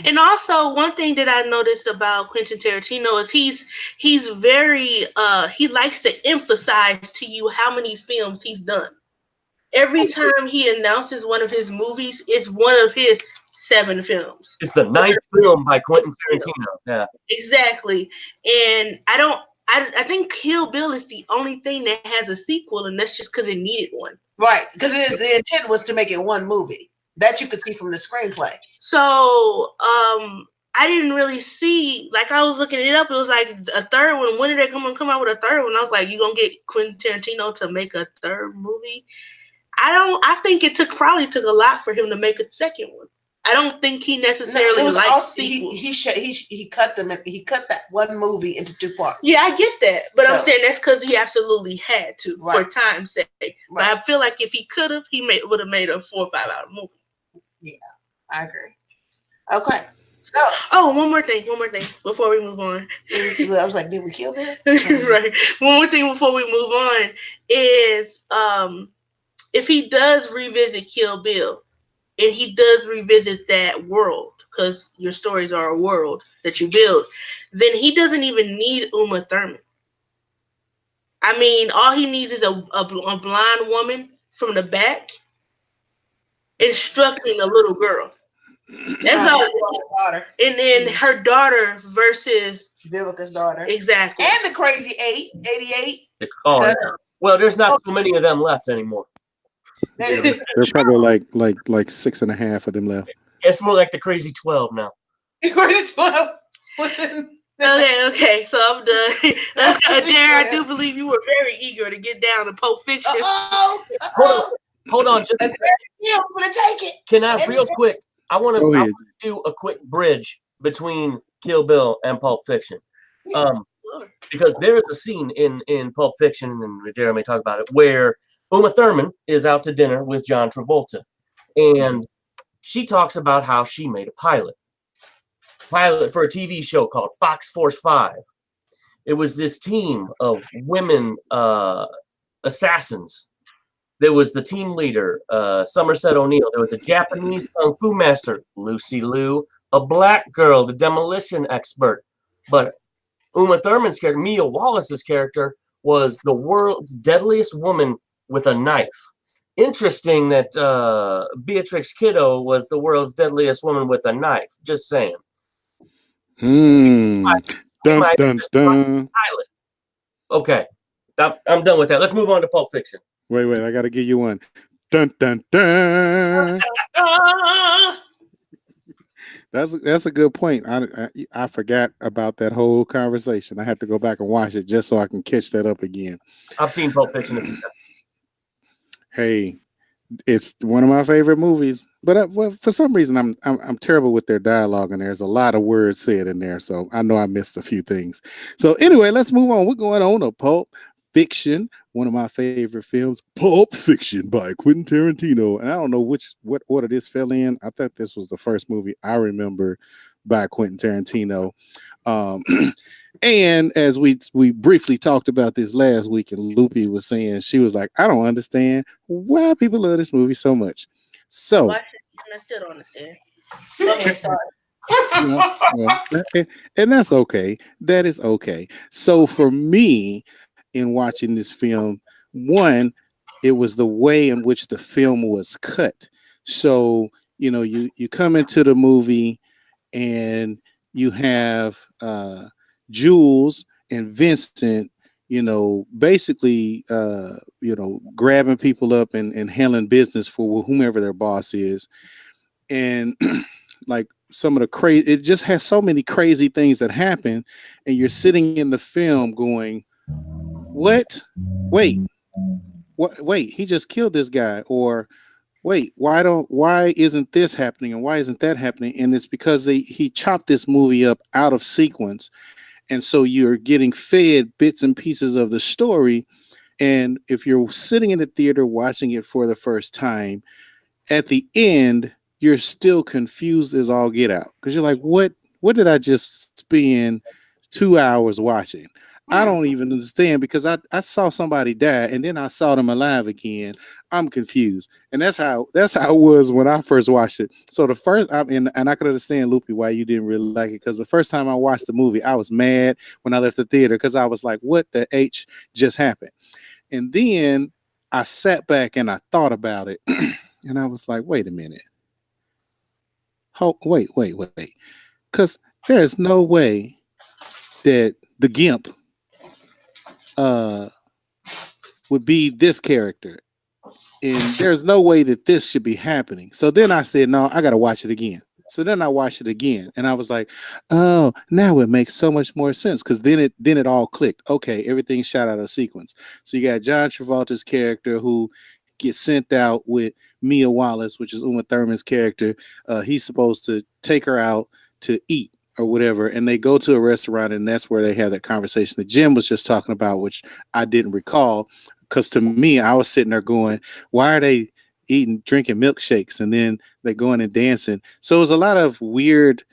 And also, one thing that I noticed about Quentin Tarantino is he's very he likes to emphasize to you how many films he's done. Every time he announces one of his movies, it's one of his 7 films. It's the 9th film by Quentin Tarantino. Yeah, exactly. And I think Kill Bill is the only thing that has a sequel, and that's just because it needed one. Right, because the intent was to make it one movie. That you could see from the screenplay. So, I didn't really see, like, I was looking it up. It was like a third one. When did they come out with a third one? I was like, you gonna get Quentin Tarantino to make a third movie? I think it probably took a lot for him to make a second one. I don't think he necessarily likes sequels. He cut that one movie into 2 parts. Yeah, I get that, but I'm saying that's because he absolutely had to for time's sake. Right. But I feel like if he could have, would have made a 4 or 5 hour movie. Yeah, I agree. Okay. One more thing before we move on. I was like, did we kill him? Right. One more thing before we move on is if he does revisit Kill Bill and he does revisit that world, because your stories are a world that you build, then he doesn't even need Uma Thurman. I mean, all he needs is a blind woman from the back instructing a little girl. That's all. Daughter. And then her daughter versus Vivica's daughter. Exactly. And the Crazy 88. Oh, well, there's not so many of them left anymore. There's probably like 6.5 of them left. It's more like the Crazy 12 now. Crazy 12. Okay, so I'm done. Adair, I do believe you were very eager to get down to Pulp Fiction. Hold on, just I'm gonna take it. Can I real quick? I want to do a quick bridge between Kill Bill and Pulp Fiction, because there is a scene in Pulp Fiction, and Adair may talk about it, where Uma Thurman is out to dinner with John Travolta, and she talks about how she made a pilot for a TV show called Fox Force 5. It was this team of women assassins. There was the team leader, Somerset O'Neill. There was a Japanese kung fu master, Lucy Liu, a black girl, the demolition expert. But Uma Thurman's character, Mia Wallace's character, was the world's deadliest woman with a knife. Interesting that Beatrix Kiddo was the world's deadliest woman with a knife. Just saying. Dun, dun, dun. Okay, I'm done with that. Let's move on to Pulp Fiction. Wait, I gotta give you one. Dun dun dun. That's a good point. I forgot about that whole conversation. I have to go back and watch it just so I can catch that up again. I've seen Pulp Fiction a few times. Hey, it's one of my favorite movies, but for some reason I'm terrible with their dialogue, and there's a lot of words said in there, so I know I missed a few things. So anyway, let's move on. We're going on to Pulp Fiction, one of my favorite films, Pulp Fiction by Quentin Tarantino. And I don't know what order this fell in. I thought this was the first movie I remember by Quentin Tarantino. And as we briefly talked about this last week, and LoOpy was saying, she was like, I don't understand why people love this movie so much. So I still don't understand. Okay, sorry. And that's okay. That is okay. So for me, in watching this film, one, it was the way in which the film was cut. So, you come into the movie and you have Jules and Vincent, basically, grabbing people up and handling business for whomever their boss is. And like some of the crazy, it just has so many crazy things that happen. And you're sitting in the film going, what? Wait, he just killed this guy. Or wait, why isn't this happening? And why isn't that happening? And it's because he chopped this movie up out of sequence. And so you're getting fed bits and pieces of the story. And if you're sitting in the theater watching it for the first time, at the end, you're still confused as all get out. Because you're like, what did I just spend 2 hours watching? I don't even understand because I saw somebody die and then I saw them alive again. I'm confused. And that's how it was when I first watched it. So the first and I can understand, Loopy, why you didn't really like it. Because the first time I watched the movie, I was mad when I left the theater because I was like, what the H just happened? And then I sat back and I thought about it. And I was like, wait a minute. Wait. Because there's no way that the Gimp would be this character. And there's no way that this should be happening. So then I said, no, I got to watch it again. So then I watched it again and I was like, oh, now it makes so much more sense. Because then it all clicked. Okay, everything shot out of sequence. So you got John Travolta's character who gets sent out with Mia Wallace, which is Uma Thurman's character. He's supposed to take her out to eat or whatever. And they go to a restaurant and that's where they have that conversation that Jim was just talking about, which I didn't recall. Because to me, I was sitting there going, why are they drinking milkshakes? And then they going and dancing. So it was a lot of weird,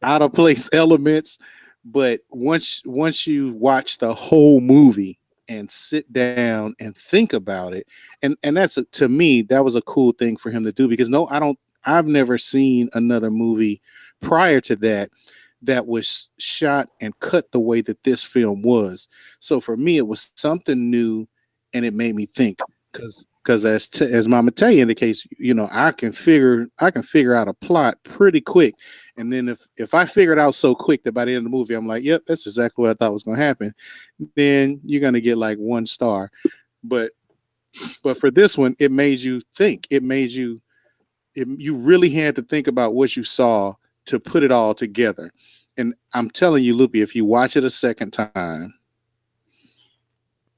out of place elements. But once you watch the whole movie and sit down and think about it, and that's to me, that was a cool thing for him to do because I've never seen another movie prior to that was shot and cut the way that this film was. So for me, it was something new. And it made me think because as Momma Tay indicates, I can figure out a plot pretty quick. And then if I figure it out so quick that by the end of the movie, I'm like, yep, that's exactly what I thought was going to happen. Then you're going to get like 1 star. But for this one, it made you think. You really had to think about what you saw to put it all together. And I'm telling you, Loopy, if you watch it a second time,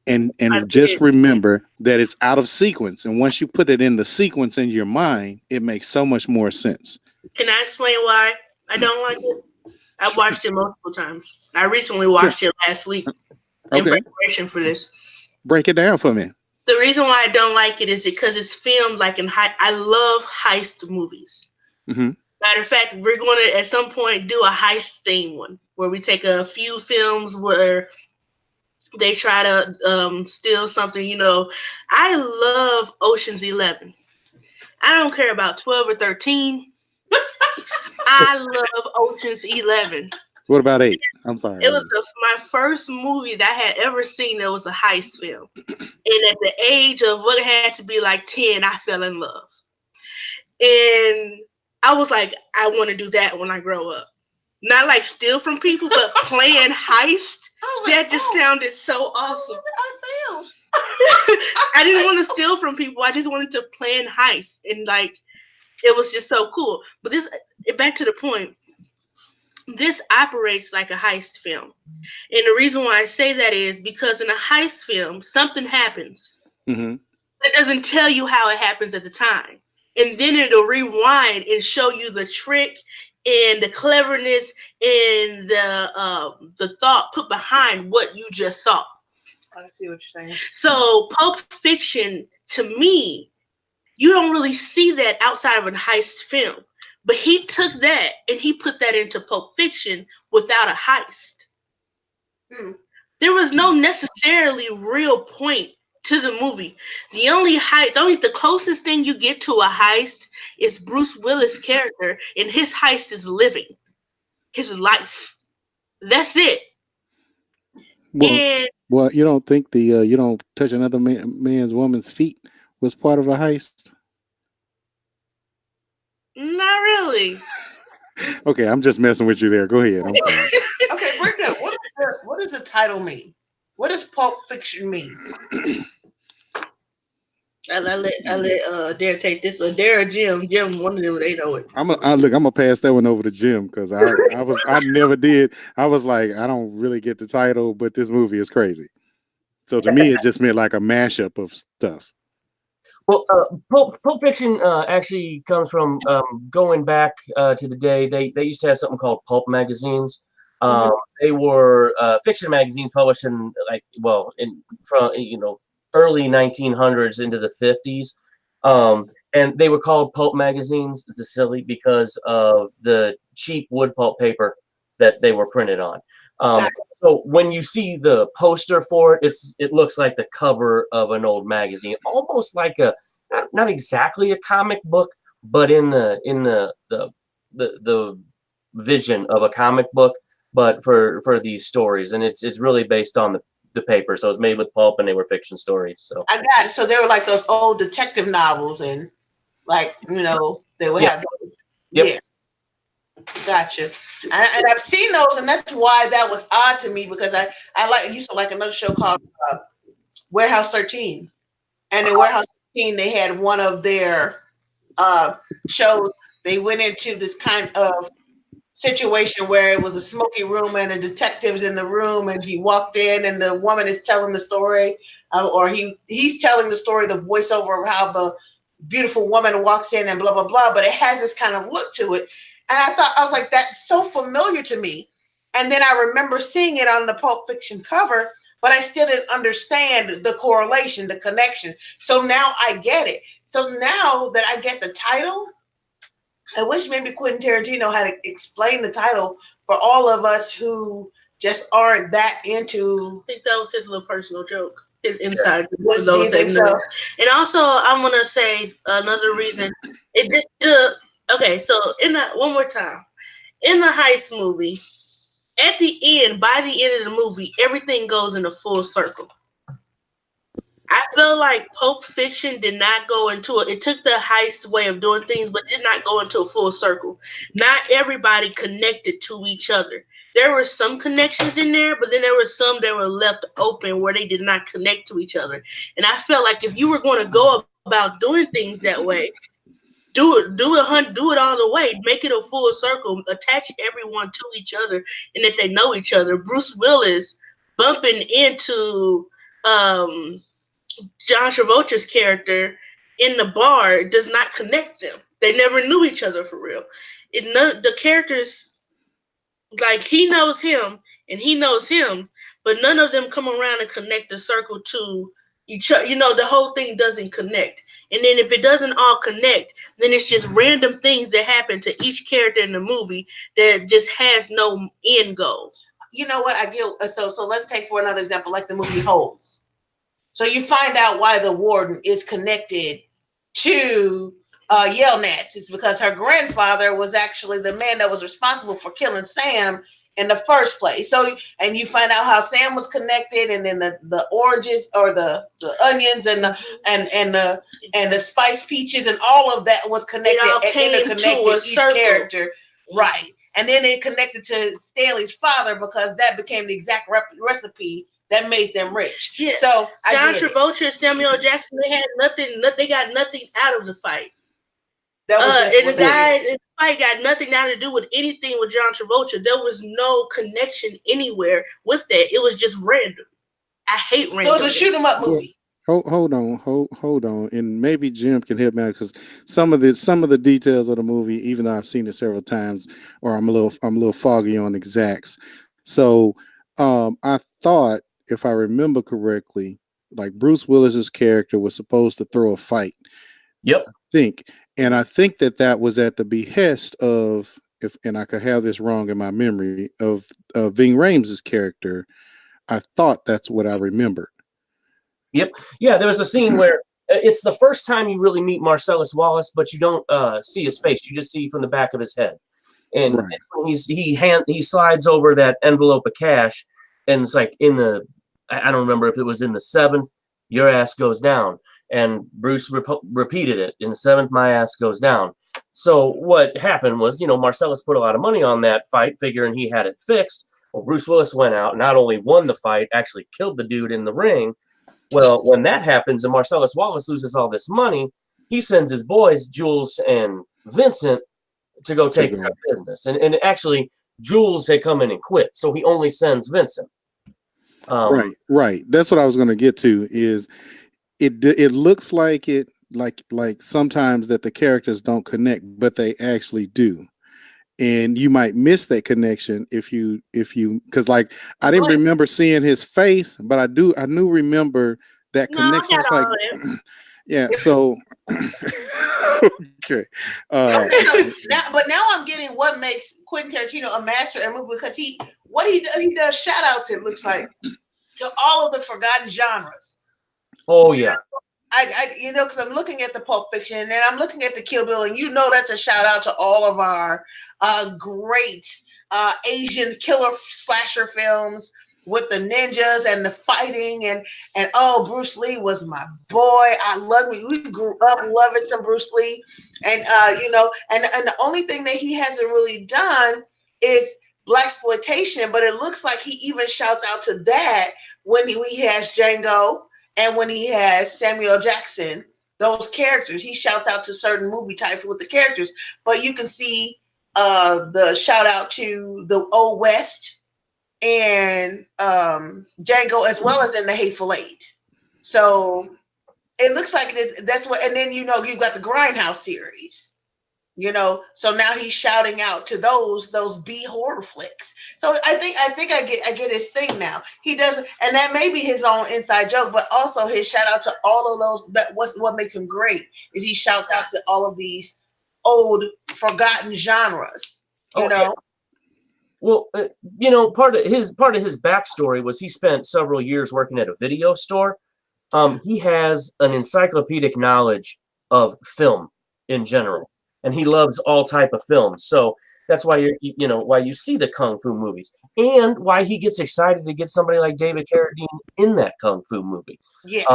and just remember that it's out of sequence. And once you put it in the sequence in your mind, it makes so much more sense. Can I explain why I don't like it? I've watched it multiple times. I recently watched it last week in preparation for this. Break it down for me. The reason why I don't like it is because it's filmed like I love heist movies. Mm-hmm. Matter of fact, we're going to at some point do a heist theme one where we take a few films where they try to steal something. I love Ocean's 11. I don't care about 12 or 13. I love Ocean's 11. What about 8? I'm sorry. It was my first movie that I had ever seen that was a heist film. And at the age of what it had to be like 10, I fell in love. And I was like, I want to do that when I grow up. Not like steal from people, but playing heist. That just sounded so awesome. I failed. I didn't want to steal from people. I just wanted to plan heist. And it was just so cool. But back to the point, this operates like a heist film. And the reason why I say that is because in a heist film, something happens. Mm-hmm. That doesn't tell you how it happens at the time. And then it'll rewind and show you the trick and the cleverness and the thought put behind what you just saw. I see what you're saying. So Pulp Fiction, to me, you don't really see that outside of a heist film. But he took that and he put that into Pulp Fiction without a heist. There was no necessarily real point to the movie. The closest thing you get to a heist is Bruce Willis' character, and his heist is living his life. That's it. Well, you don't think you don't touch another woman's feet was part of a heist? Not really. Okay, I'm just messing with you there. Go ahead. I'm sorry. Okay, break down. What does the title mean? What does Pulp Fiction mean? I let Adair take this. Adair or Jim, one of them, they know it. I'm gonna pass that one over to Jim because I never did. I was like, I don't really get the title, but this movie is crazy. So to me, it just meant like a mashup of stuff. Well, Pulp Fiction actually comes from going back to the day they used to have something called pulp magazines, They were fiction magazines published in early 1900s into the 50s. And they were called pulp magazines, silly, because of the cheap wood pulp paper that they were printed on. So when you see the poster for it, it looks like the cover of an old magazine, almost like not exactly a comic book, but in the vision of a comic book, but for these stories, and it's really based on the paper. So it's made with pulp, and they were fiction stories. So I got it. So they were like those old detective novels, and like they would have those. Yep. Yeah. Gotcha. And I've seen those, and that's why that was odd to me, because I used to like another show called Warehouse 13. And in Warehouse 13, they had one of their shows. They went into this kind of situation where it was a smoky room and the detective's in the room, and he walked in and the woman is telling the story, or he's telling the story, the voiceover of how the beautiful woman walks in and blah, blah, blah. But it has this kind of look to it. And I was like, that's so familiar to me. And then I remember seeing it on the Pulp Fiction cover, but I still didn't understand the correlation, the connection. So now I get it. So now that I get the title, I wish maybe Quentin Tarantino had explained the title for all of us who just aren't that into. I think that was his little personal joke. His inside. Do you think so? And also, I'm gonna say another reason. Okay, so one more time, in the heist movie, at the end, by the end of the movie, everything goes in a full circle. I feel like Pulp Fiction did not go into it. It took the heist way of doing things, but did not go into a full circle. Not everybody connected to each other. There were some connections in there, but then there were some that were left open where they did not connect to each other. And I felt like if you were going to go about doing things that way, do it all the way. Make it a full circle. Attach everyone to each other, and that they know each other. Bruce Willis bumping into John Travolta's character in the bar does not connect them. They never knew each other for real. The characters, like, he knows him and he knows him, but none of them come around and connect the circle to each other. The whole thing doesn't connect. And then if it doesn't all connect, then it's just random things that happen to each character in the movie that just has no end goal. You know what? I get so let's take for another example, like the movie Holes. So you find out why the warden is connected to Yale Nats. It's because her grandfather was actually the man that was responsible for killing Sam in the first place. So, and you find out how Sam was connected, and then the oranges or the onions and the spiced peaches and all of that was connected and interconnected each character, right? And then it connected to Stanley's father, because that became the exact recipe that made them rich. Yeah. So John Travolta, Samuel Jackson, they had nothing. They got nothing out of the fight. That was and the fight got nothing now to do with anything with John Travolta. There was no connection anywhere with that. It was just random. I hate random. So it's a shoot 'em up movie. Hold on, and maybe Jim can help me out, because some of the details of the movie, even though I've seen it several times, or I'm a little foggy on exacts. So I thought, if I remember correctly, like Bruce Willis's character was supposed to throw a fight. Yep. I think that was at the behest of, and I could have this wrong in my memory, of Ving Rhames' character. I thought that's what I remembered. Yep. Yeah, there was a scene where it's the first time you really meet Marcellus Wallace, but you don't see his face. You just see from the back of his head. And right. He slides over that envelope of cash, and it's like I don't remember if it was in the 7th, your ass goes down. And Bruce repeated it. In the 7th, my ass goes down. So what happened was, Marcellus put a lot of money on that fight, figuring he had it fixed. Well, Bruce Willis went out, not only won the fight, actually killed the dude in the ring. Well, when that happens and Marcellus Wallace loses all this money, he sends his boys, Jules and Vincent, to go take care of business. And actually, Jules had come in and quit, so he only sends Vincent. Right. That's what I was going to get to. Is it looks like like sometimes that the characters don't connect, but they actually do. and you might miss that connection if you because like I didn't remember seeing his face, but I knew remember that No, I connection. got It's all like that. yeah, so okay. But now I'm getting what makes Quentin Tarantino a master at movie, because he does shout outs, it looks like, to all of the forgotten genres. Oh yeah. I because I'm looking at the Pulp Fiction, and then I'm looking at the Kill Bill, and that's a shout out to all of our great Asian killer slasher films with the ninjas and the fighting, and oh, Bruce Lee was my boy. I love me. We grew up loving some Bruce Lee, and and the only thing that he hasn't really done is blaxploitation, but it looks like he even shouts out to that when he has Django. And when he has Samuel Jackson, those characters, he shouts out to certain movie types with the characters. But you can see the shout out to the Old West and Django, as well as in the Hateful Eight. So it looks like that's what. And then you've got the Grindhouse series. So now he's shouting out to those B horror flicks. So I think I get his thing now. He does, and that may be his own inside joke, but also his shout out to all of those. That what makes him great is he shouts out to all of these old forgotten genres. You know. Well, part of his backstory was he spent several years working at a video store. He has an encyclopedic knowledge of film in general. And he loves all type of films, so that's why why you see the kung fu movies, and why he gets excited to get somebody like David Carradine in that kung fu movie. Yes.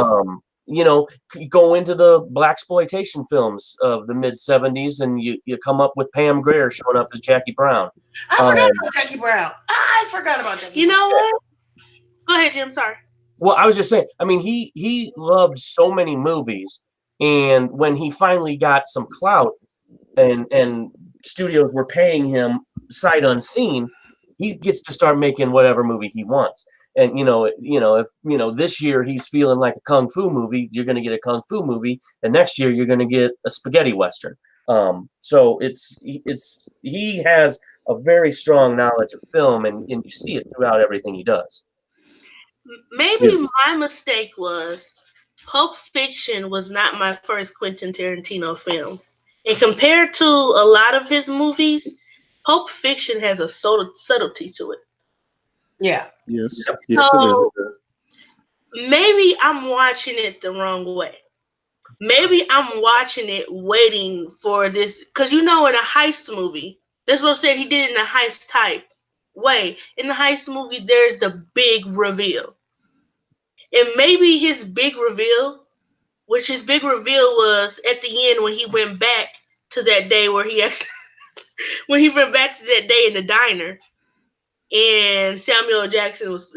You go into the blaxploitation films of the mid '70s, and you come up with Pam Grier showing up as Jackie Brown. I forgot about Jackie Brown. I forgot about Jackie. You know what? Go ahead, Jim. Sorry. Well, I was just saying. I mean, he loved so many movies, and when he finally got some clout, and studios were paying him sight unseen, he gets to start making whatever movie he wants. And if this year he's feeling like a kung fu movie, you're going to get a kung fu movie, and next year you're going to get a spaghetti western. So he has a very strong knowledge of film, and you see it throughout everything he does. Maybe my mistake was Pulp Fiction was not my first Quentin Tarantino film. And compared to a lot of his movies, Pulp Fiction has a subtlety to it. Yeah. Yes. So maybe I'm watching it the wrong way. Maybe I'm watching it waiting for this, because in a heist movie, that's what I'm saying. He did it in a heist type way. In the heist movie, there's a big reveal. And maybe his big reveal was at the end when he went back to that day where when he went back to that day in the diner, and Samuel Jackson's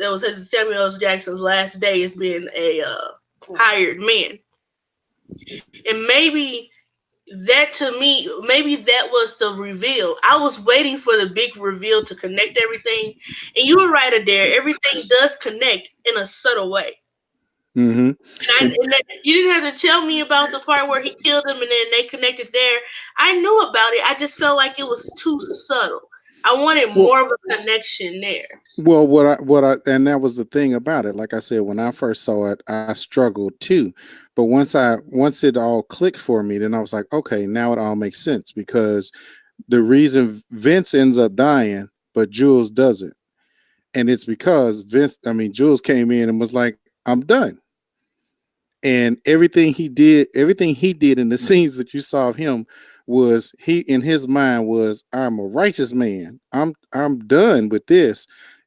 last day as being a hired man. And maybe that was the reveal. I was waiting for the big reveal to connect everything. And you were right, Adair. Everything does connect in a subtle way. Mm-hmm. And you didn't have to tell me about the part where he killed him and then they connected there. I knew about it. I just felt like it was too subtle. I wanted more of a connection there. Well, and that was the thing about it. Like I said, when I first saw it, I struggled too. But once it all clicked for me, then I was like, okay, now it all makes sense, because the reason Vince ends up dying, but Jules doesn't. And it's because Jules came in and was like, I'm done. And everything he did in the scenes that you saw of him was, he in his mind was, I'm a righteous man. I'm done with this.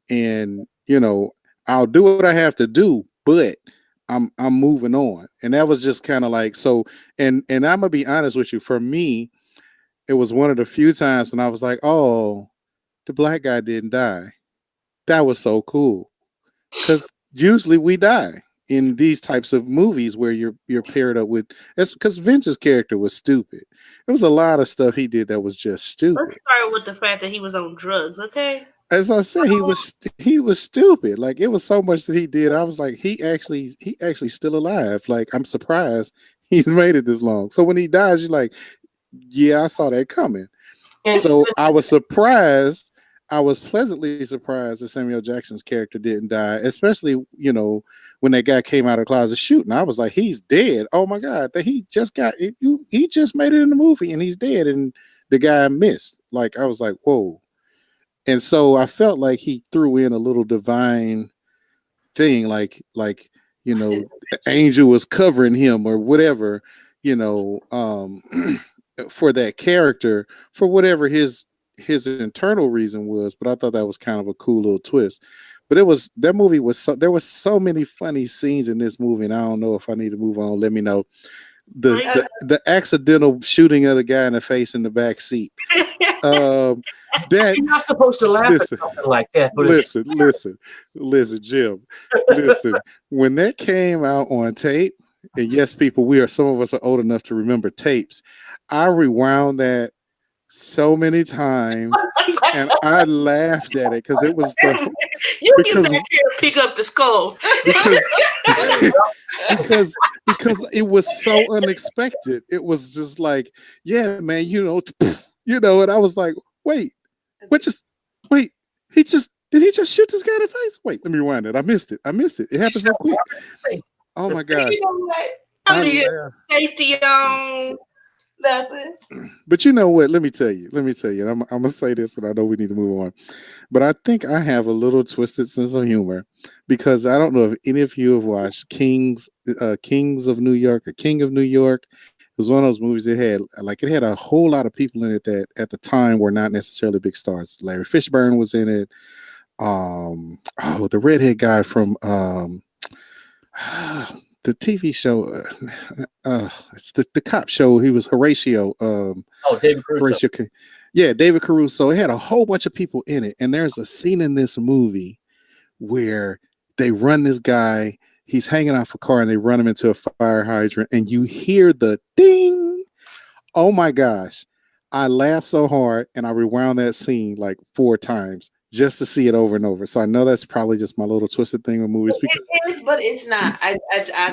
And I'll do what I have to do, but I'm moving on. And that was just kind of like, so, and I'm gonna be honest with you, for me, it was one of the few times when I was like, oh, the black guy didn't die. That was so cool. Because usually we die in these types of movies where you're paired up with, that's because Vince's character was stupid. There was a lot of stuff he did that was just stupid. Let's start with the fact that he was on drugs, okay? As I said, he was stupid. Like, it was so much that he did. I was like, he actually still alive. Like, I'm surprised he's made it this long. So when he dies, you're like, yeah, I saw that coming. So I was surprised. I was pleasantly surprised that Samuel Jackson's character didn't die, especially, when that guy came out of the closet shooting. I was like, he's dead. Oh my God. He just he just made it in the movie and he's dead. And the guy missed. Like, I was like, whoa. And so I felt like he threw in a little divine thing, like angel was covering him or whatever, for that character, for whatever his internal reason was. But I thought that was kind of a cool little twist. But that movie was there was so many funny scenes in this movie, and I don't know if I need to move on. Let me know. The accidental shooting of the guy in the face in the back seat. That You're not supposed to laugh at something like that. But listen, Jim. Listen, when that came out on tape, and yes, people, some of us are old enough to remember tapes. I rewound that so many times, and I laughed at it because it was you can pick up the skull because it was so unexpected. It was just like, yeah, man, and I was like, wait, did he just shoot this guy in the face? Wait, let me rewind it. I missed it. It happened so quick. Oh my gosh. You know what? I mean, safety on. Nothing. But you know what? Let me tell you. And I'm gonna say this, and I know we need to move on. But I think I have a little twisted sense of humor because I don't know if any of you have watched Kings of New York or King of New York. It was one of those movies that had a whole lot of people in it that at the time were not necessarily big stars. Larry Fishburne was in it. The redhead guy from the TV show, it's the cop show. He was Horatio. David Caruso. Horatio, yeah, David Caruso. It had a whole bunch of people in it, and there's a scene in this movie where they run this guy. He's hanging off a car, and they run him into a fire hydrant, and you hear the ding. Oh my gosh! I laughed so hard, and I rewound that scene like 4 times. Just to see it over and over. So I know that's probably just my little twisted thing with movies. Because it is, but it's not. I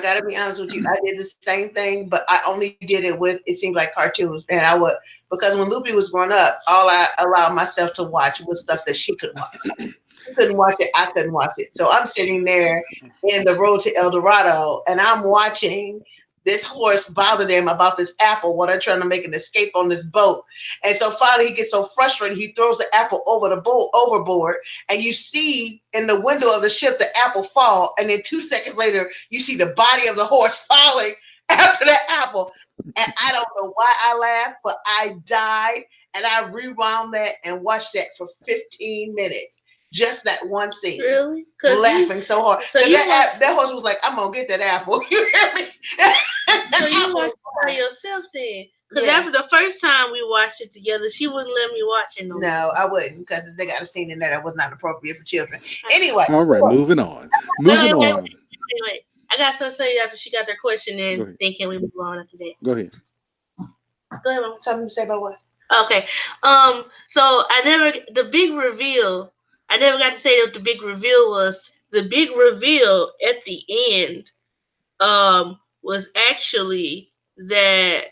gotta be honest with you. I did the same thing, but I only did it with, it seemed like cartoons. And I would, because when LoOpy was growing up, all I allowed myself to watch was stuff that she could watch. She couldn't watch it, I couldn't watch it. So I'm sitting there in the road to El Dorado and I'm watching this horse bother them about this apple while they're trying to make an escape on this boat. And so finally he gets so frustrated, he throws the apple over the boat overboard. And you see in the window of the ship, the apple fall. And then 2 seconds later, you see the body of the horse falling after that apple. And I don't know why I laughed, but I died. And I rewound that and watched that for 15 minutes. Just that one scene. Really? Laughing so hard. So that horse was like, I'm going to get that apple. You hear me? So you watched it by yourself then? Because after the first time we watched it together, she wouldn't let me watch it no more. No, I wouldn't, because they got a scene in there that was not appropriate for children. Anyway. All right, moving on. Wait. I got something to say after she got their question, and then can we move on after that? Go ahead. Go ahead, Mom. Something to say about what? Okay. So the big reveal. I never got to say what the big reveal was. The big reveal at the end was actually that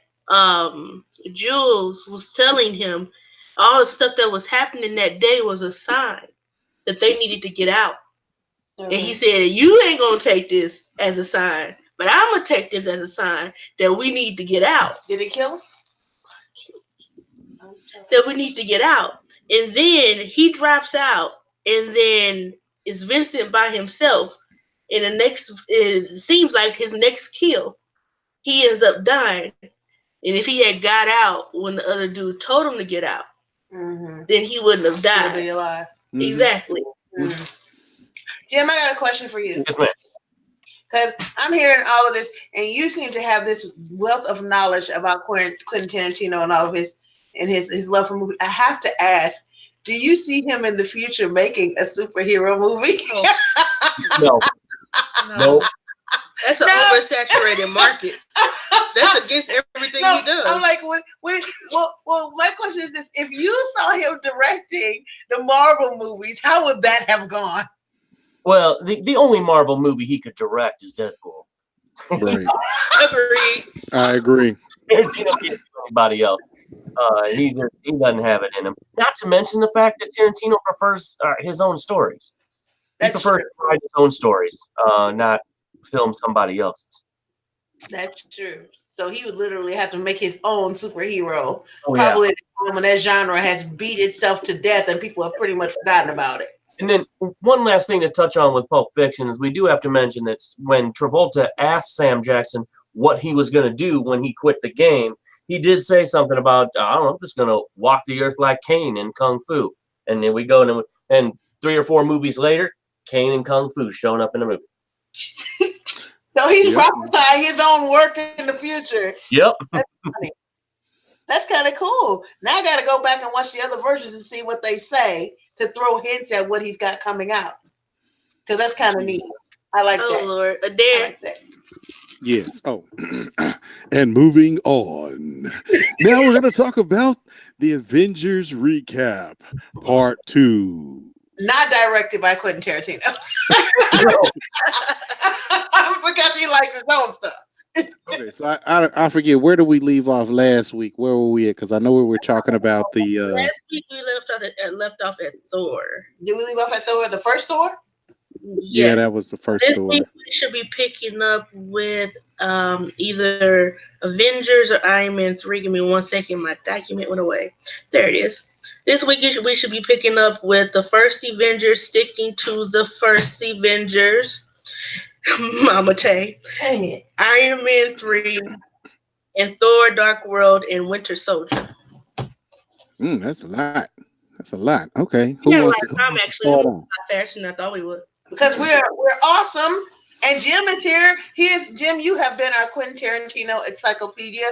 Jules was telling him all the stuff that was happening that day was a sign that they needed to get out. Mm-hmm. And he said, you ain't going to take this as a sign, but I'm going to take this as a sign that we need to get out. Did it kill him? That we need to get out. And then he drops out. And then it's Vincent by himself. And it seems like his next kill, he ends up dying. And if he had got out when the other dude told him to get out, then he wouldn't have died. He'll be alive. Exactly. Jim, I got a question for you. Yes, ma'am. Because I'm hearing all of this, and you seem to have this wealth of knowledge about Quentin Tarantino and all of his love for movies. I have to ask, do you see him in the future making a superhero movie? No. That's an oversaturated market. That's against everything he does. I'm like, well, my question is this: if you saw him directing the Marvel movies, how would that have gone? Well, the only Marvel movie he could direct is Deadpool. Right. Agreed. I agree. Tarantino can't do anybody else. He doesn't have it in him. Not to mention the fact that Tarantino prefers his own stories. He prefers to write his own stories, not film somebody else's. That's true. So he would literally have to make his own superhero. Oh, Probably when that genre has beat itself to death and people have pretty much forgotten about it. And then one last thing to touch on with Pulp Fiction is we do have to mention that when Travolta asked Sam Jackson what he was going to do when he quit the game, he did say something about, I don't know, I'm just going to walk the earth like Kane in Kung Fu. And then we go and 3 or 4 movies later, Kane and Kung Fu showing up in the movie. So he's prophesying his own work in the future. Yep. That's funny. That's kind of cool. Now I got to go back and watch the other versions and see what they say to throw hints at what he's got coming out. Because that's kind of neat. I like that. Oh, Lord. Adair. I like that. Yes. Oh, and moving on. Now we're going to talk about the Avengers Recap, Part 2. Not directed by Quentin Tarantino. Because he likes his own stuff. Okay, so I forget, where did we leave off last week? Where were we at? Because I know we were talking about the... Last week we left off at Thor. Did we leave off at Thor, the first Thor? Yeah, that was the first this Thor. Week we should be picking up with either Avengers or Iron Man 3. Give me 1 second. My document went away. There it is. This week we should be picking up with the first Avengers, sticking to the first Avengers. Momma Tay. Dang it. Iron Man 3 and Thor Dark World and Winter Soldier. That's a lot. That's a lot. Okay. I'm actually a lot faster than I thought we would. Because we're awesome. And Jim is here. Jim, you have been our Quentin Tarantino encyclopedia.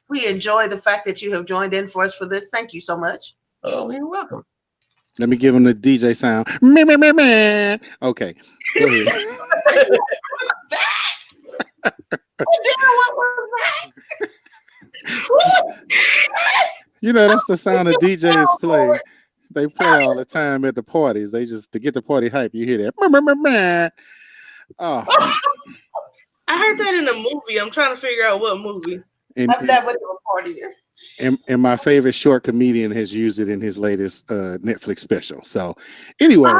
We enjoy the fact that you have joined in for us for this. Thank you so much. Oh, you're welcome. Let me give him the DJ sound. Okay. Go ahead. What was that? You know, that's the sound of DJs play. They play all the time at the parties. They just, to get the party hype, you hear that. Oh. I heard that in a movie. I'm trying to figure out what movie. I've never been to a party there. And my favorite short comedian has used it in his latest Netflix special. So anyway.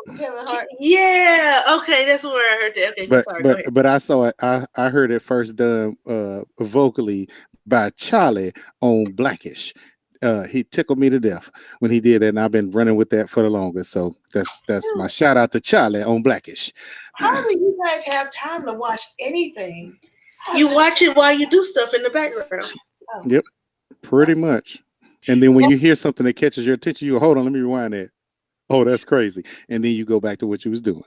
Kevin Hart. Yeah. Okay, that's where I heard that. Okay, sorry. But I saw it. I heard it first done vocally by Charlie on Blackish. He tickled me to death when he did it, and I've been running with that for the longest. So that's my shout out to Charlie on Blackish. How do you guys have time to watch anything? You watch it while you do stuff in the background. Oh. Yep, pretty much. And then when you hear something that catches your attention, you go, hold on, let me rewind that. Oh, that's crazy. And then you go back to what you was doing.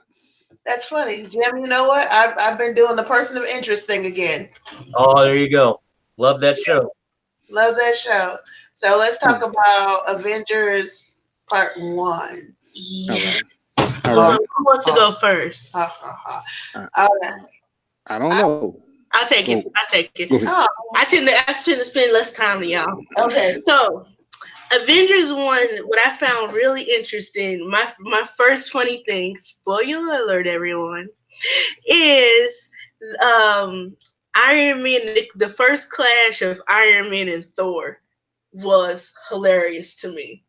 That's funny. Jim, you know what? I've been doing the person of interest thing again. Oh, there you go. Love that show. Love that show. So let's talk about Avengers Part 1. Yeah. All right. Who wants to go first? All right. I don't know. I'll take it. Oh, I tend to spend less time than y'all. okay. So, Avengers 1, what I found really interesting, my first funny thing, spoiler alert, everyone, is Iron Man, the first clash of Iron Man and Thor was hilarious to me.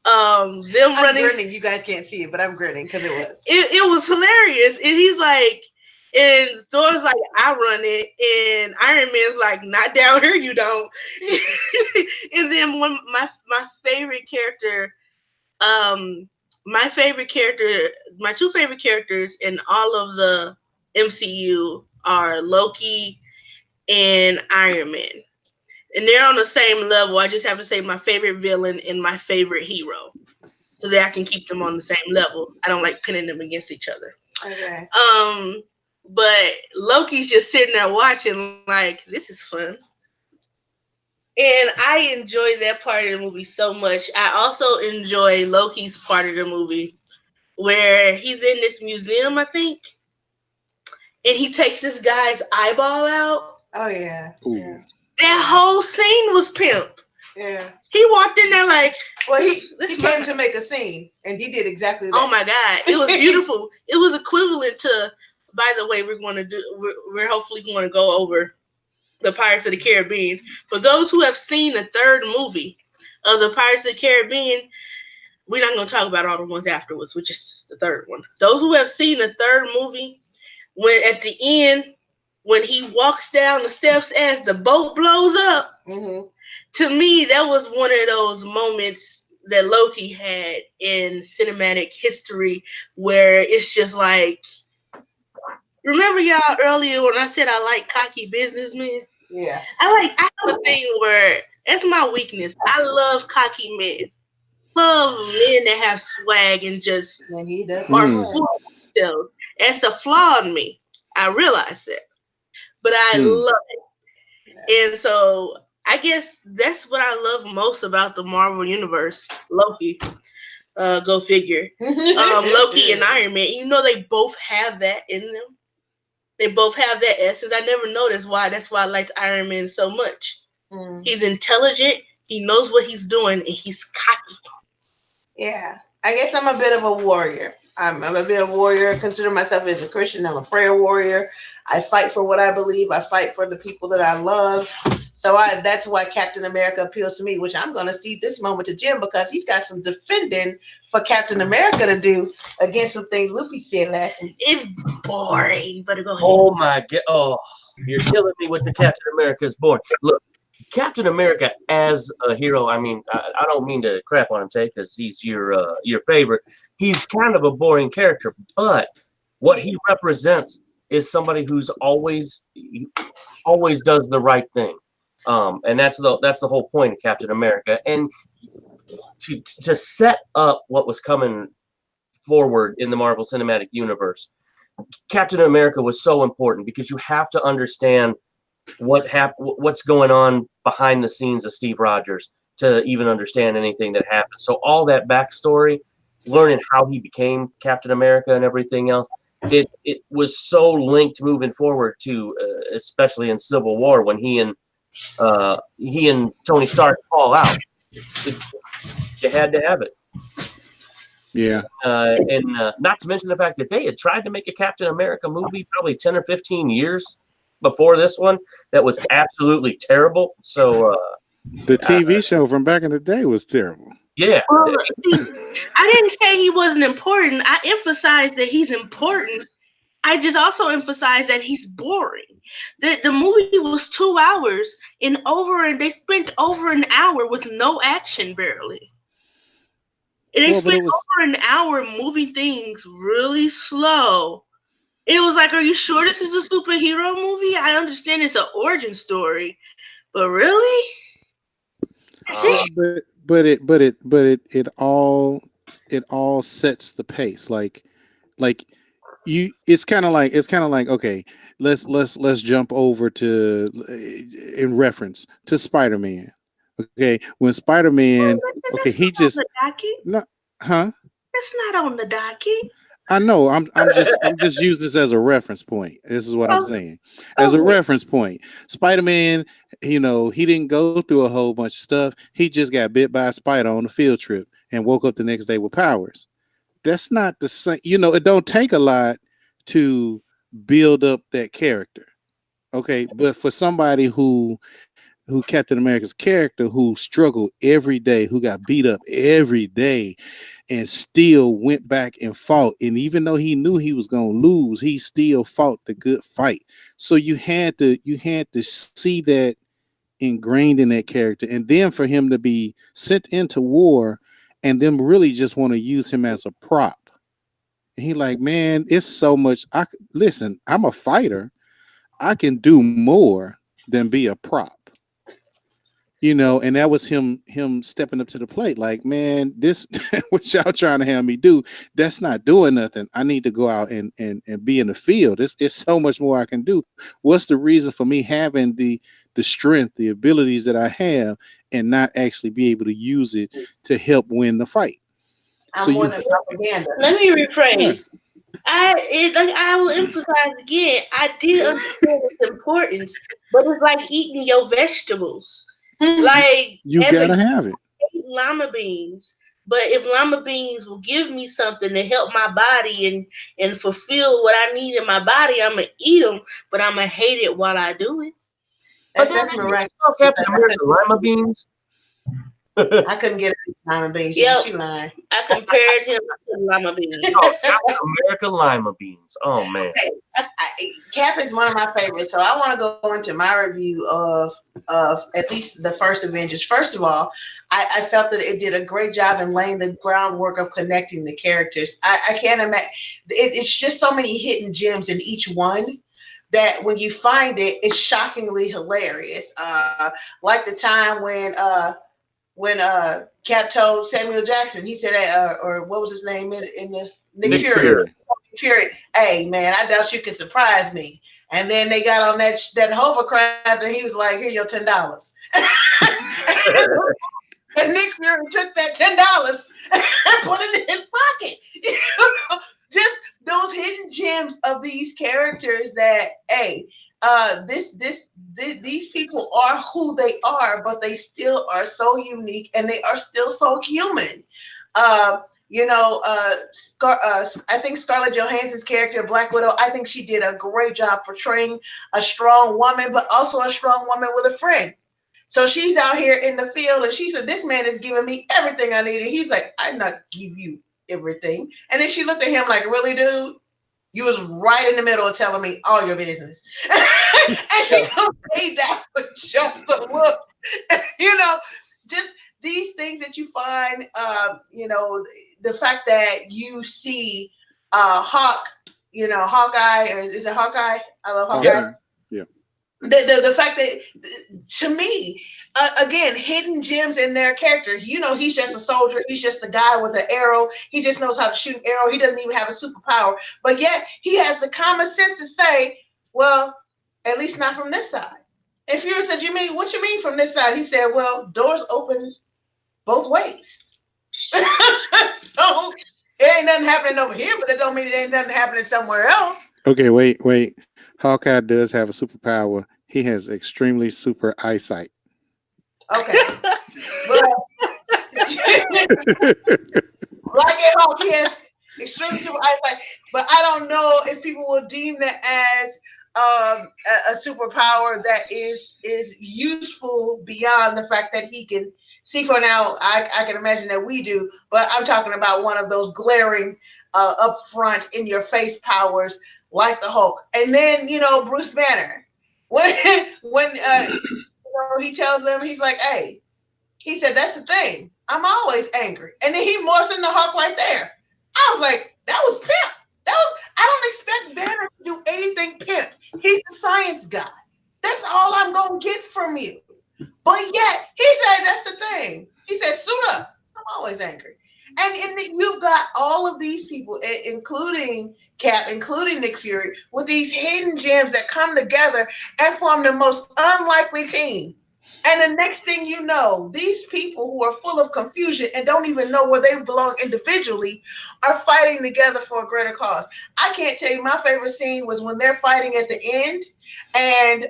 I'm grinning. You guys can't see it, but I'm grinning because it was. It was hilarious. And he's like, and Thor's like, I run it, and Iron Man's like, not down here, you don't. And then my favorite character, my two favorite characters in all of the MCU are Loki and Iron Man. And they're on the same level. I just have to say my favorite villain and my favorite hero, so that I can keep them on the same level. I don't like pinning them against each other. Okay. But Loki's just sitting there watching, like, this is fun. And I enjoy that part of the movie so much. I also enjoy Loki's part of the movie where he's in this museum, I think, and he takes this guy's eyeball out. Oh, yeah. Yeah. That whole scene was pimp. Yeah. He walked in there like, well, he came to make a scene, and he did exactly that. Oh my God, it was beautiful. It was equivalent to. By the way, we're hopefully going to go over the Pirates of the Caribbean. For those who have seen the third movie of the Pirates of the Caribbean, we're not going to talk about all the ones afterwards, which is the third one. Those who have seen the third movie, when at the end, when he walks down the steps as the boat blows up, to me, that was one of those moments that Loki had in cinematic history where it's just like, remember y'all earlier when I said I like cocky businessmen? Yeah. I have a thing where that's my weakness. I love cocky men. Love men that have swag and just And he does. are full of themselves. It's a flaw in me. I realize it. But I love it. And so I guess that's what I love most about the Marvel Universe. Loki. Go figure. Loki and Iron Man. You know they both have that in them. They both have that essence. I never noticed why. That's why I liked Iron Man so much. He's intelligent. He knows what he's doing, and he's cocky. Yeah. I guess I'm a bit of a warrior. I'm a bit of a warrior. I consider myself as a Christian. I'm a prayer warrior. I fight for what I believe. I fight for the people that I love. So that's why Captain America appeals to me, which I'm going to cede this moment to Jim because he's got some defending for Captain America to do against some things LoOpy said last week. It's boring, but go ahead. Oh my God! Oh, you're killing me with the Captain America is boring. Look, Captain America as a hero. I mean, I don't mean to crap on him, Tay, because he's your favorite. He's kind of a boring character, but what he represents is somebody who's always does the right thing. And that's the whole point of Captain America. And to set up what was coming forward in the Marvel Cinematic Universe, Captain America was so important because you have to understand what's going on behind the scenes of Steve Rogers to even understand anything that happened. So all that backstory, learning how he became Captain America and everything else, it was so linked moving forward to, especially in Civil War when he and Tony Stark fall out. You had to have it. Yeah. And not to mention the fact that they had tried to make a Captain America movie probably 10 or 15 years before this one that was absolutely terrible. So the TV show from back in the day was terrible. Yeah. See, I didn't say he wasn't important. I emphasized that he's important. I just also emphasized that he's boring. The movie was 2 hours and they spent over an hour with no action barely. And they spent over an hour moving things really slow. And it was like, are you sure this is a superhero movie? I understand it's an origin story, but really? It all sets the pace. Like it's kind of like okay, let's jump over to in reference to Spider-Man. Okay, when Spider-Man, okay, he just no, huh? It's not on the docket. I know. I'm just using this as a reference point. This is what I'm saying. As a reference point, Spider-Man, he didn't go through a whole bunch of stuff. He just got bit by a spider on a field trip and woke up the next day with powers. That's not the same. It don't take a lot to build up that character. Okay, but for somebody who Captain America's character, who struggled every day, who got beat up every day, and still went back and fought. And even though he knew he was going to lose, he still fought the good fight. So you had to see that ingrained in that character. And then for him to be sent into war and them really just want to use him as a prop. And he like, man, it's so much. Listen, I'm a fighter. I can do more than be a prop. And that was him stepping up to the plate. Like, man, this what y'all trying to have me do, that's not doing nothing. I need to go out and be in the field. It's so much more I can do. What's the reason for me having the strength, the abilities that I have, and not actually be able to use it to help win the fight? I'm more than propaganda. Let me rephrase. I will emphasize again, I did understand its importance, but it's like eating your vegetables. Like, you gotta have it. I hate lima beans, but if lima beans will give me something to help my body and fulfill what I need in my body, I'm gonna eat them, but I'm gonna hate it while I do it. That's did you miraculous. spell Captain America lima beans? I couldn't get a lima beans. Yep. She lying. I compared him to lima beans. Oh, Captain America lima beans. Oh man. Cap is one of my favorites, so I want to go into my review of at least the first Avengers. First of all, I felt that it did a great job in laying the groundwork of connecting the characters. I can't imagine. It's just so many hidden gems in each one that when you find it, it's shockingly hilarious. Like the time when Cap told Samuel Jackson, he said, or what was his name in the Nick Fury. Fury, hey man, I doubt you could surprise me. And then they got on that hovercraft, and he was like, "Here, your $10." And Nick Fury took that $10 and put it in his pocket. You know? Just those hidden gems of these characters that, hey, these people are who they are, but they still are so unique and they are still so human. I think Scarlett Johansson's character, Black Widow, I think she did a great job portraying a strong woman, but also a strong woman with a friend. So she's out here in the field and she said, "This man is giving me everything I need." And he's like, "I not give you everything." And then she looked at him like, "Really, dude? You was right in the middle of telling me all your business." And she made that for just a look. Just these things that you find, the fact that you see Hawkeye, or is it Hawkeye? I love Hawkeye. Yeah. The fact that, to me, again, hidden gems in their characters. He's just a soldier. He's just the guy with an arrow. He just knows how to shoot an arrow. He doesn't even have a superpower. But yet, he has the common sense to say, well, at least not from this side. And Fury said, what you mean from this side? He said, well, doors open both ways. So it ain't nothing happening over here, but it don't mean it ain't nothing happening somewhere else. Okay, wait. Hawkeye does have a superpower. He has extremely super eyesight. Okay. Well, like Hawk, he has extremely super eyesight, but I don't know if people will deem that as a superpower that is useful beyond the fact that he can see. For now, I can imagine that we do, but I'm talking about one of those glaring, upfront, in your face powers like the Hulk. And then Bruce Banner, when he tells them, he's like, "Hey," he said, "that's the thing. I'm always angry." And then he morphs into Hulk right there. I was like, that was pimp. I don't expect Banner to do anything pimp. He's the science guy. That's all I'm going to get from you. But yet, he said, that's the thing. He said, "Suit up. I'm always angry." And you've got all of these people, including Cap, including Nick Fury, with these hidden gems that come together and form the most unlikely team. And the next thing you know, these people who are full of confusion and don't even know where they belong individually are fighting together for a greater cause. I can't tell you, my favorite scene was when they're fighting at the end, and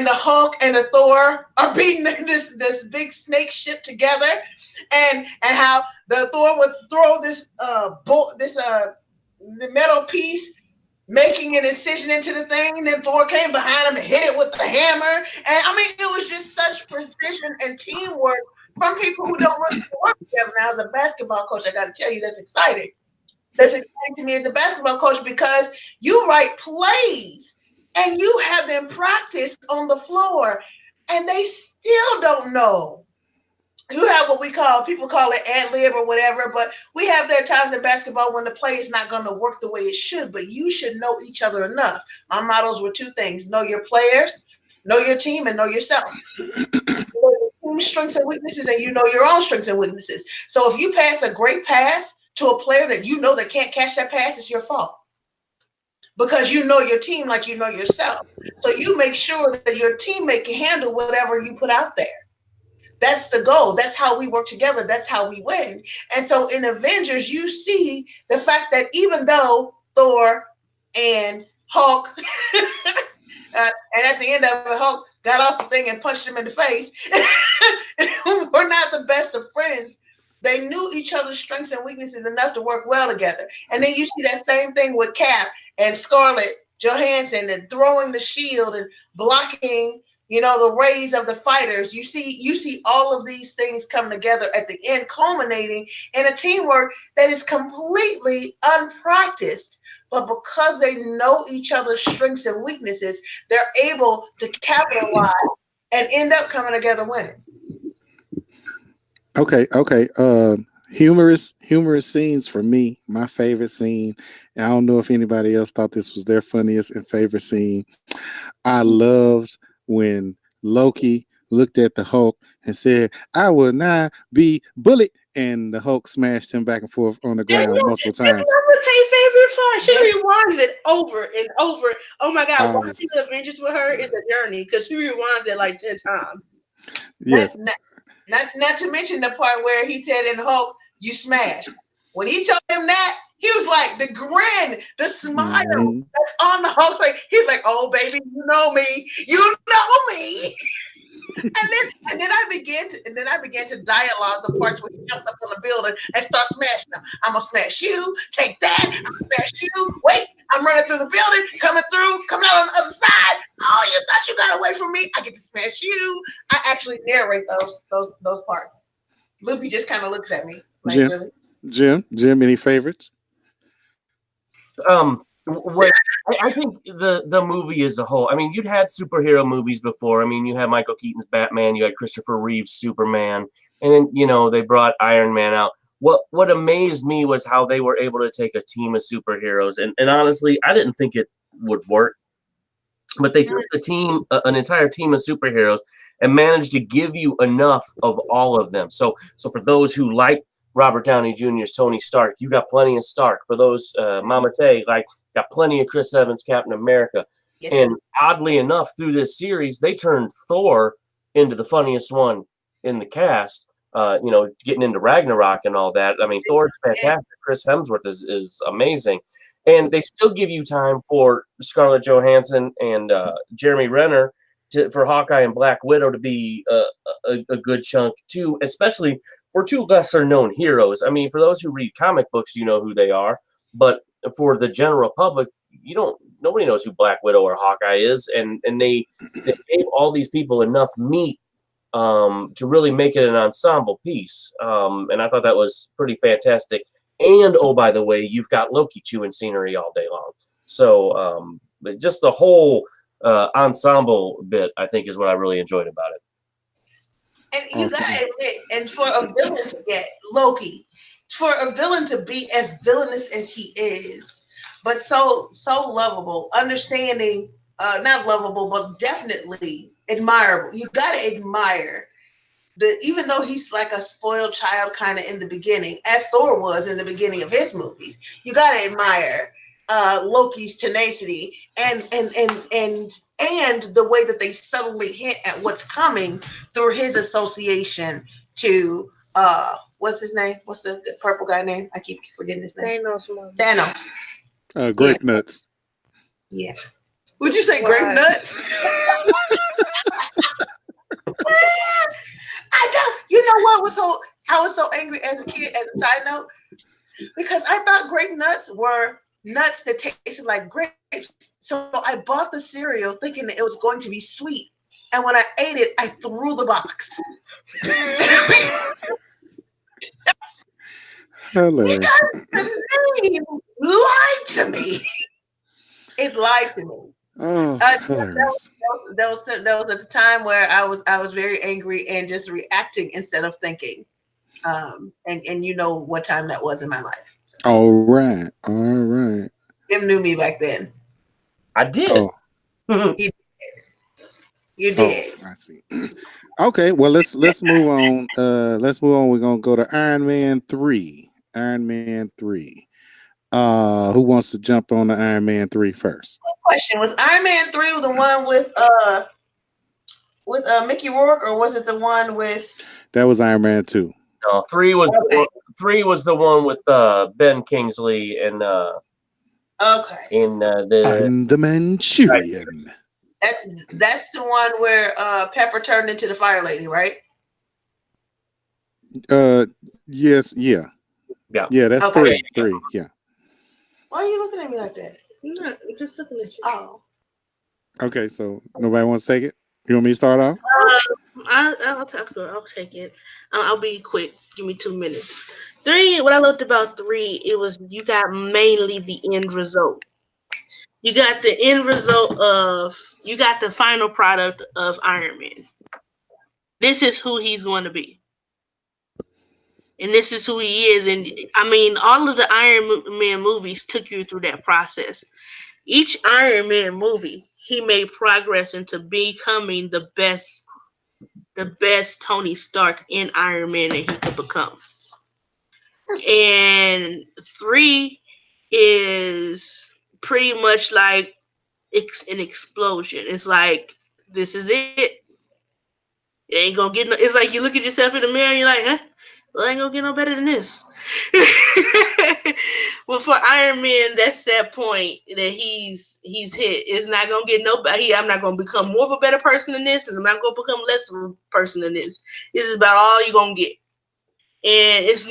the Hulk and the Thor are beating this big snake ship together, and how the Thor would throw the metal piece, making an incision into the thing, and then Thor came behind him and hit it with the hammer. And I mean, it was just such precision and teamwork from people who don't really work together. Now, as a basketball coach, I got to tell you, that's exciting. That's exciting to me as a basketball coach, because you write plays and you have them practice on the floor, and they still don't know. You have what people call it ad lib or whatever, but we have there times in basketball when the play is not going to work the way it should, but you should know each other enough. My mottos were two things: know your players, know your team, and know yourself. You know your team's strengths and weaknesses, and you know your own strengths and weaknesses. So if you pass a great pass to a player that you know that can't catch that pass, it's your fault. Because you know your team like you know yourself. So you make sure that your teammate can handle whatever you put out there. That's the goal. That's how we work together. That's how we win. And so in Avengers, you see the fact that even though Thor and Hulk, and at the end of it, Hulk got off the thing and punched him in the face, we're not the best of friends. They knew each other's strengths and weaknesses enough to work well together. And then you see that same thing with Cap and Scarlett Johansson, and throwing the shield and blocking you know, the rays of the fighters. You see all of these things come together at the end, culminating in a teamwork that is completely unpracticed. But because they know each other's strengths and weaknesses, they're able to capitalize and end up coming together winning. Okay. Humorous scenes for me. My favorite scene. And I don't know if anybody else thought this was their funniest and favorite scene. I loved when Loki looked at the Hulk and said, "I will not be bullied," and the Hulk smashed him back and forth on the ground multiple times. That's Momma Tay's favorite part. She rewinds it over and over. Oh my God, watching the Avengers with her is a journey because she rewinds it like 10 times. Yes. Not to mention the part where he said in Hulk, "You smashed." When he told him that, he was like, the grin, the smile that's on the Hulk face. He's like, "Oh baby, you know me, you know me." and then I began to dialogue the parts where he jumps up on the building and starts smashing them. "I'm gonna smash you, take that, I'm gonna smash you, wait, I'm running through the building, coming out on the other side. Oh, you thought you got away from me? I get to smash you." I actually narrate those parts. Loopy just kind of looks at me like, Jim, really? Jim, any favorites? What I think the movie as a whole. I mean, you'd had superhero movies before. I mean, you had Michael Keaton's Batman, you had Christopher Reeve's Superman, and then they brought Iron Man out. What amazed me was how they were able to take a team of superheroes, and honestly, I didn't think it would work, but they took the team, an entire team of superheroes, and managed to give you enough of all of them. So for those who like Robert Downey Jr.'s Tony Stark, you got plenty of Stark. For those Momma Tay, got plenty of Chris Evans, Captain America. Yes. And oddly enough, through this series, they turned Thor into the funniest one in the cast. Getting into Ragnarok and all that. I mean, Thor's fantastic. Chris Hemsworth is amazing. And they still give you time for Scarlett Johansson and Jeremy Renner for Hawkeye and Black Widow to be a good chunk too, especially for two lesser known heroes. I mean, for those who read comic books, you know who they are, but for the general public, nobody knows who Black Widow or Hawkeye is, and they gave all these people enough meat to really make it an ensemble piece. And I thought that was pretty fantastic. And oh, by the way, you've got Loki chewing scenery all day long. So just the whole ensemble bit, I think, is what I really enjoyed about it. And you gotta admit, and for a villain to get Loki, for a villain to be as villainous as he is, but so lovable, understanding, not lovable, but definitely admirable. You gotta admire even though he's like a spoiled child kind of in the beginning, as Thor was in the beginning of his movies, you gotta admire Loki's tenacity and the way that they subtly hint at what's coming through his association to what's his name? What's the purple guy name? I keep forgetting his name. Thanos. Grape nuts. Yeah. Would you say grape nuts? You know what was so? I was so angry as a kid. As a side note, because I thought grape nuts were nuts that tasted like grapes. So I bought the cereal thinking that it was going to be sweet, and when I ate it, I threw the box. Hilarious. Because the name lied to me. It lied to me. Oh, that was at the time where I was very angry and just reacting instead of thinking. And you know what time that was in my life. All right. Jim knew me back then. I did. Oh. You did. Oh, I see. Okay, well let's move on. We're gonna go to Iron Man 3. Who wants to jump on the Iron Man 3 first? Good question. Was Iron Man 3 the one with Mickey Rourke, or was it the one with? That was Iron Man 2. No, 3 was the one with Ben Kingsley and the Manchurian. That's the one where Pepper turned into the Fire Lady, right? Yes, yeah. That's okay. three. Yeah. Why are you looking at me like that? I'm just looking at you. Oh. Okay, so nobody wants to take it? You want me to start off? I'll take it. I'll be quick. Give me 2 minutes. Three. What I loved about three, it was you got mainly the end result. You got the end result of you got the final product of Iron Man. This is who he's going to be, and this is who he is. And I mean, all of the Iron Man movies took you through that process. Each Iron Man movie, he made progress into becoming the best Tony Stark in Iron Man that he could become. And three is pretty much like an explosion. It's like this is it. It ain't gonna get no. It's like you look at yourself in the mirror and you're like, huh? Well, I ain't gonna get no better than this. Well, for Iron Man, that's that point that he's hit. It's not gonna get no better. I'm not gonna become more of a better person than this, and I'm not gonna become less of a person than this. This is about all you're gonna get. And it's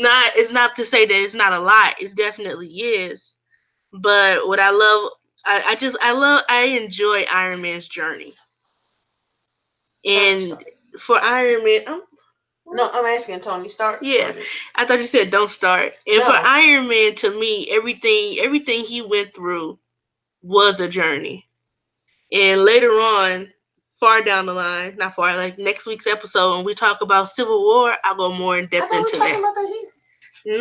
not to say that it's not a lot. It definitely is. But what I love, I enjoy Iron Man's journey. And for Iron Man, No, I'm asking Tony Stark. yeah, I thought you said don't start. And for Iron Man, to me, everything he went through was a journey. And later on, far down the line, not far, like next week's episode, when we talk about Civil War, I'll go more in depth into that. Talking about that here?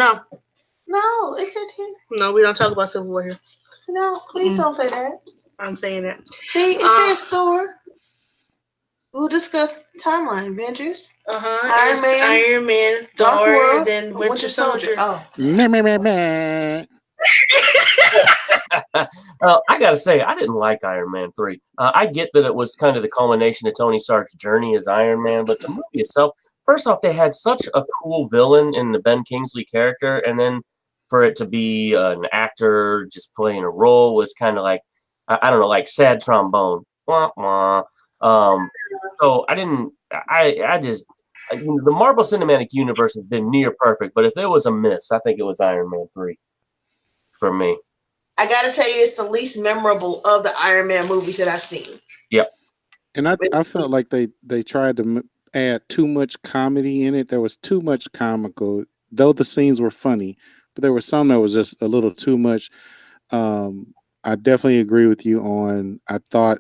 No, it says here. No, we don't talk about Civil War here. No, please don't say that. I'm saying that. See, it says Thor. We'll discuss timeline, Avengers. Iron Man, Dark Thor, World, then Winter Soldier. Oh. I gotta say, I didn't like Iron Man 3. I get that it was kind of the culmination of Tony Stark's journey as Iron Man, but the movie itself, first off, they had such a cool villain in the Ben Kingsley character, and then for it to be an actor just playing a role was kind of like, I don't know, like sad trombone. Wah, wah. So the Marvel Cinematic Universe has been near perfect, but if there was a miss, I think it was Iron Man 3 for me. I gotta tell you, it's the least memorable of the Iron Man movies that I've seen. Yep. And I felt like they tried to add too much comedy in it. There was too much comical, though the scenes were funny, but there was some that was just a little too much. I definitely agree with you on. I thought,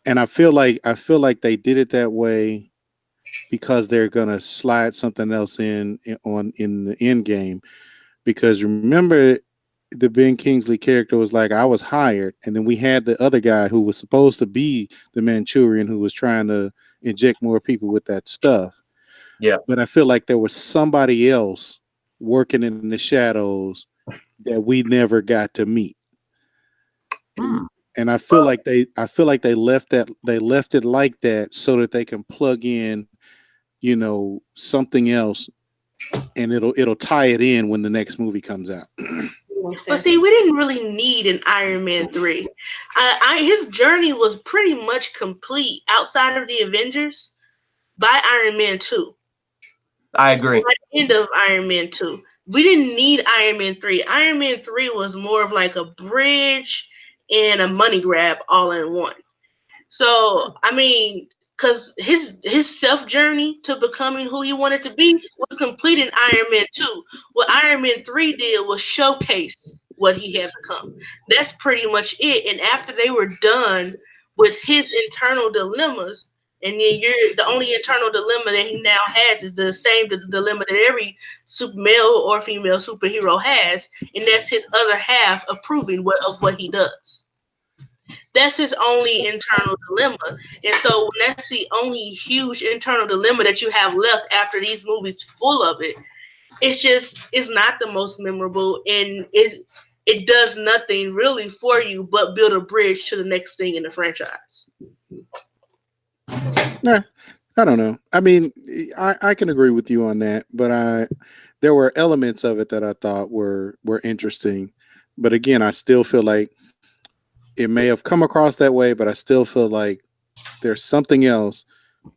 and I feel like they did it that way because they're gonna slide something else in the end game. Because remember, the Ben Kingsley character was like, I was hired, and then we had the other guy who was supposed to be the Manchurian who was trying to inject more people with that stuff. Yeah. But I feel like there was somebody else working in the shadows that we never got to meet. And I feel like they left it like that so that they can plug in, something else, and it'll tie it in when the next movie comes out. But see, we didn't really need an Iron Man 3. His journey was pretty much complete outside of the Avengers by Iron Man 2. I agree. By the end of Iron Man 2. We didn't need Iron Man 3. Iron Man 3 was more of like a bridge and a money grab all in one. So, I mean, because his self journey to becoming who he wanted to be was complete in Iron Man 2. What Iron Man 3 did was showcase what he had become. That's pretty much it. And after they were done with his internal dilemmas, and then the only internal dilemma that he now has is the same dilemma that every male or female superhero has, and that's his other half approving of what he does. That's his only internal dilemma. And so when that's the only huge internal dilemma that you have left after these movies full of it, it's not the most memorable, and it does nothing really for you but build a bridge to the next thing in the franchise. Nah, I don't know. I mean, I can agree with you on that, but there were elements of it that I thought were interesting. But again, I still feel like it may have come across that way, but I still feel like there's something else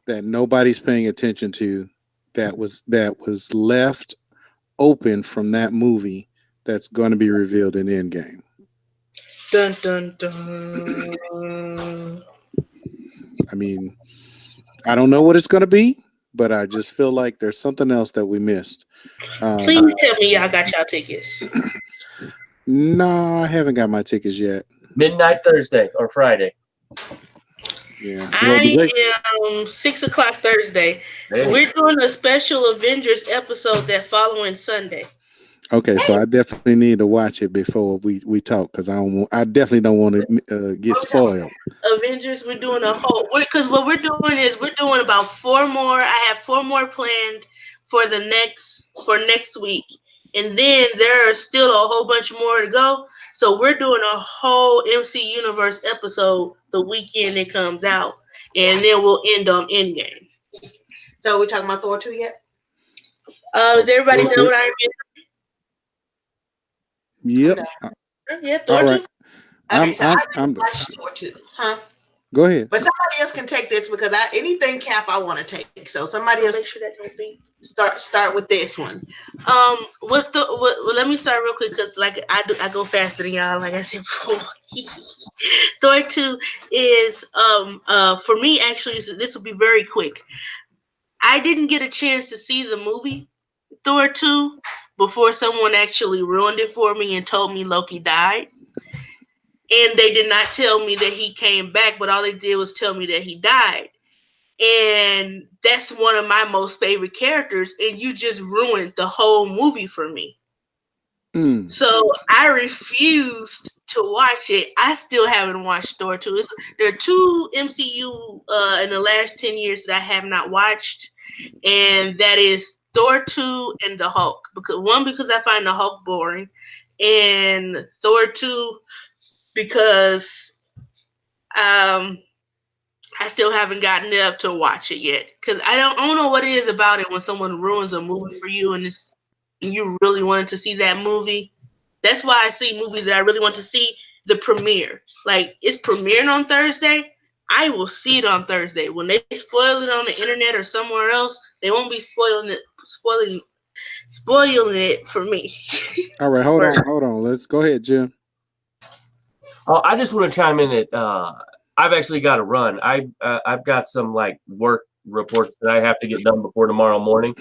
that nobody's paying attention to that was left open from that movie that's going to be revealed in Endgame. Dun dun dun. I mean, I don't know what it's going to be, but I just feel like there's something else that we missed. Please tell me y'all got y'all tickets. No, I haven't got my tickets yet. Midnight Thursday or Friday. Yeah. I am 6 o'clock Thursday. So we're doing a special Avengers episode that following Sunday. Okay, so I definitely need to watch it before we talk because I definitely don't want to get spoiled. Avengers, we're doing a whole because what we're doing is we're doing about 4 more. I have 4 more planned for next week, and then there are still a whole bunch more to go. So we're doing a whole MC Universe episode the weekend it comes out, and then we'll end on Endgame. So we're talking about Thor 2 yet? Is everybody done with Iron Man? Yep. Yeah, Thor 2. I'm watched Thor 2, huh? Go ahead. But somebody else can take this because anything Cap I want to take. So somebody else make sure that don't be. Start with this one. Let me start real quick because like I go faster than y'all. Like I said before, Thor 2 is for me actually. This will be very quick. I didn't get a chance to see the movie Thor 2 before someone actually ruined it for me and told me Loki died. And they did not tell me that he came back, but all they did was tell me that he died. And that's one of my most favorite characters, and you just ruined the whole movie for me. So I refused to watch it. I still haven't watched Thor 2. There are 2 MCU in the last 10 years that I have not watched, and that is Thor 2 and the Hulk. Because I find the Hulk boring, and Thor 2 because I still haven't gotten up to watch it yet. Because I don't know what it is about it when someone ruins a movie for you and you really wanted to see that movie. That's why I see movies that I really want to see the premiere. Like, it's premiering on Thursday. I will see it on Thursday. When they spoil it on the internet or somewhere else, they won't be spoiling it for me. All right, hold on. Let's go ahead, Jim. I just want to chime in that I've actually got to run. I've got some like work reports that I have to get done before tomorrow morning,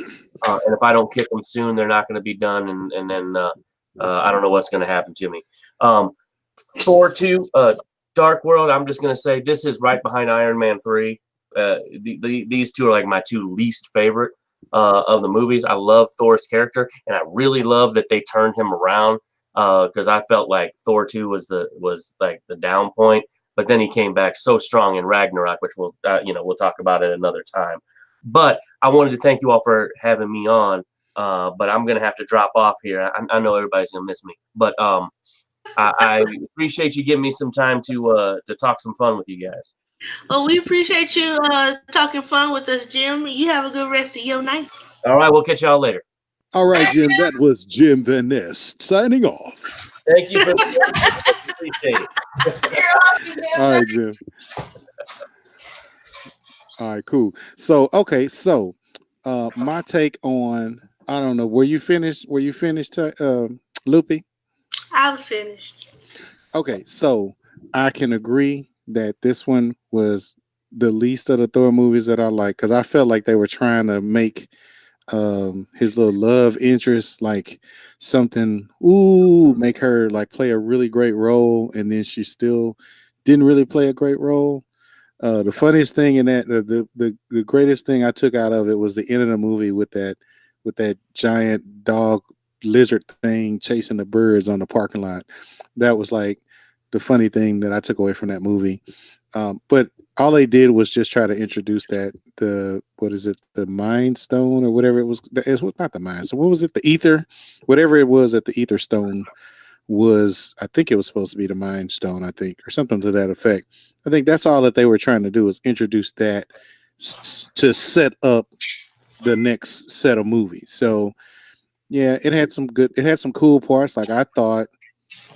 and if I don't kick them soon, they're not going to be done, and then I don't know what's going to happen to me. Thor 2, Dark World. I'm just going to say this is right behind Iron Man 3. These 2 are like my 2 least favorite of the movies. I love Thor's character, and I really love that they turned him around. Because I felt like Thor 2 was like the down point, but then he came back so strong in Ragnarok, which we'll talk about it another time. But I wanted to thank you all for having me on. But I'm gonna have to drop off here. I know everybody's gonna miss me, but I appreciate you giving me some time to talk some fun with you guys. Well, we appreciate you talking fun with us, Jim. You have a good rest of your night. All right, we'll catch y'all later. All right, Jim. That was Jim Van Ness signing off. Thank you for appreciate it. All right, Jim. All right, cool. So, okay, my take on I don't know. Were you finished? Loopy? I was finished. Okay, so I can agree that this one was the least of the Thor movies that I like because I felt like they were trying to make his little love interest like something make her like play a really great role, and then she still didn't really play a great role. The funniest thing in that the greatest thing I took out of it was the end of the movie with that giant dog lizard thing chasing the birds on the parking lot. That was like the funny thing that I took away from that movie. But all they did was just try to introduce the Mind Stone or whatever it was. It's not the Mind. So what was it? The Ether, whatever it was that the Ether Stone was. I think it was supposed to be the Mind Stone. I think, or something to that effect. I think that's all that they were trying to do was introduce that to set up the next set of movies. So yeah, it had some cool parts. Like I thought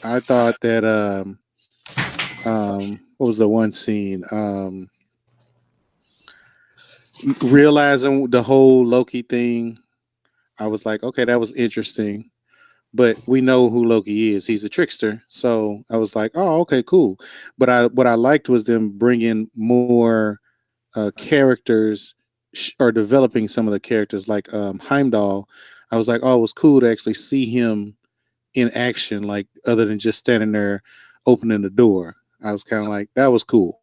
that what was the one scene? Realizing the whole Loki thing, I was like, okay, that was interesting. But we know who Loki is. He's a trickster. So I was like, oh, okay, cool. But what I liked was them bringing more characters are developing some of the characters, like Heimdall. I was like, oh, it was cool to actually see him in action, like other than just standing there opening the door. I was kind of like, that was cool.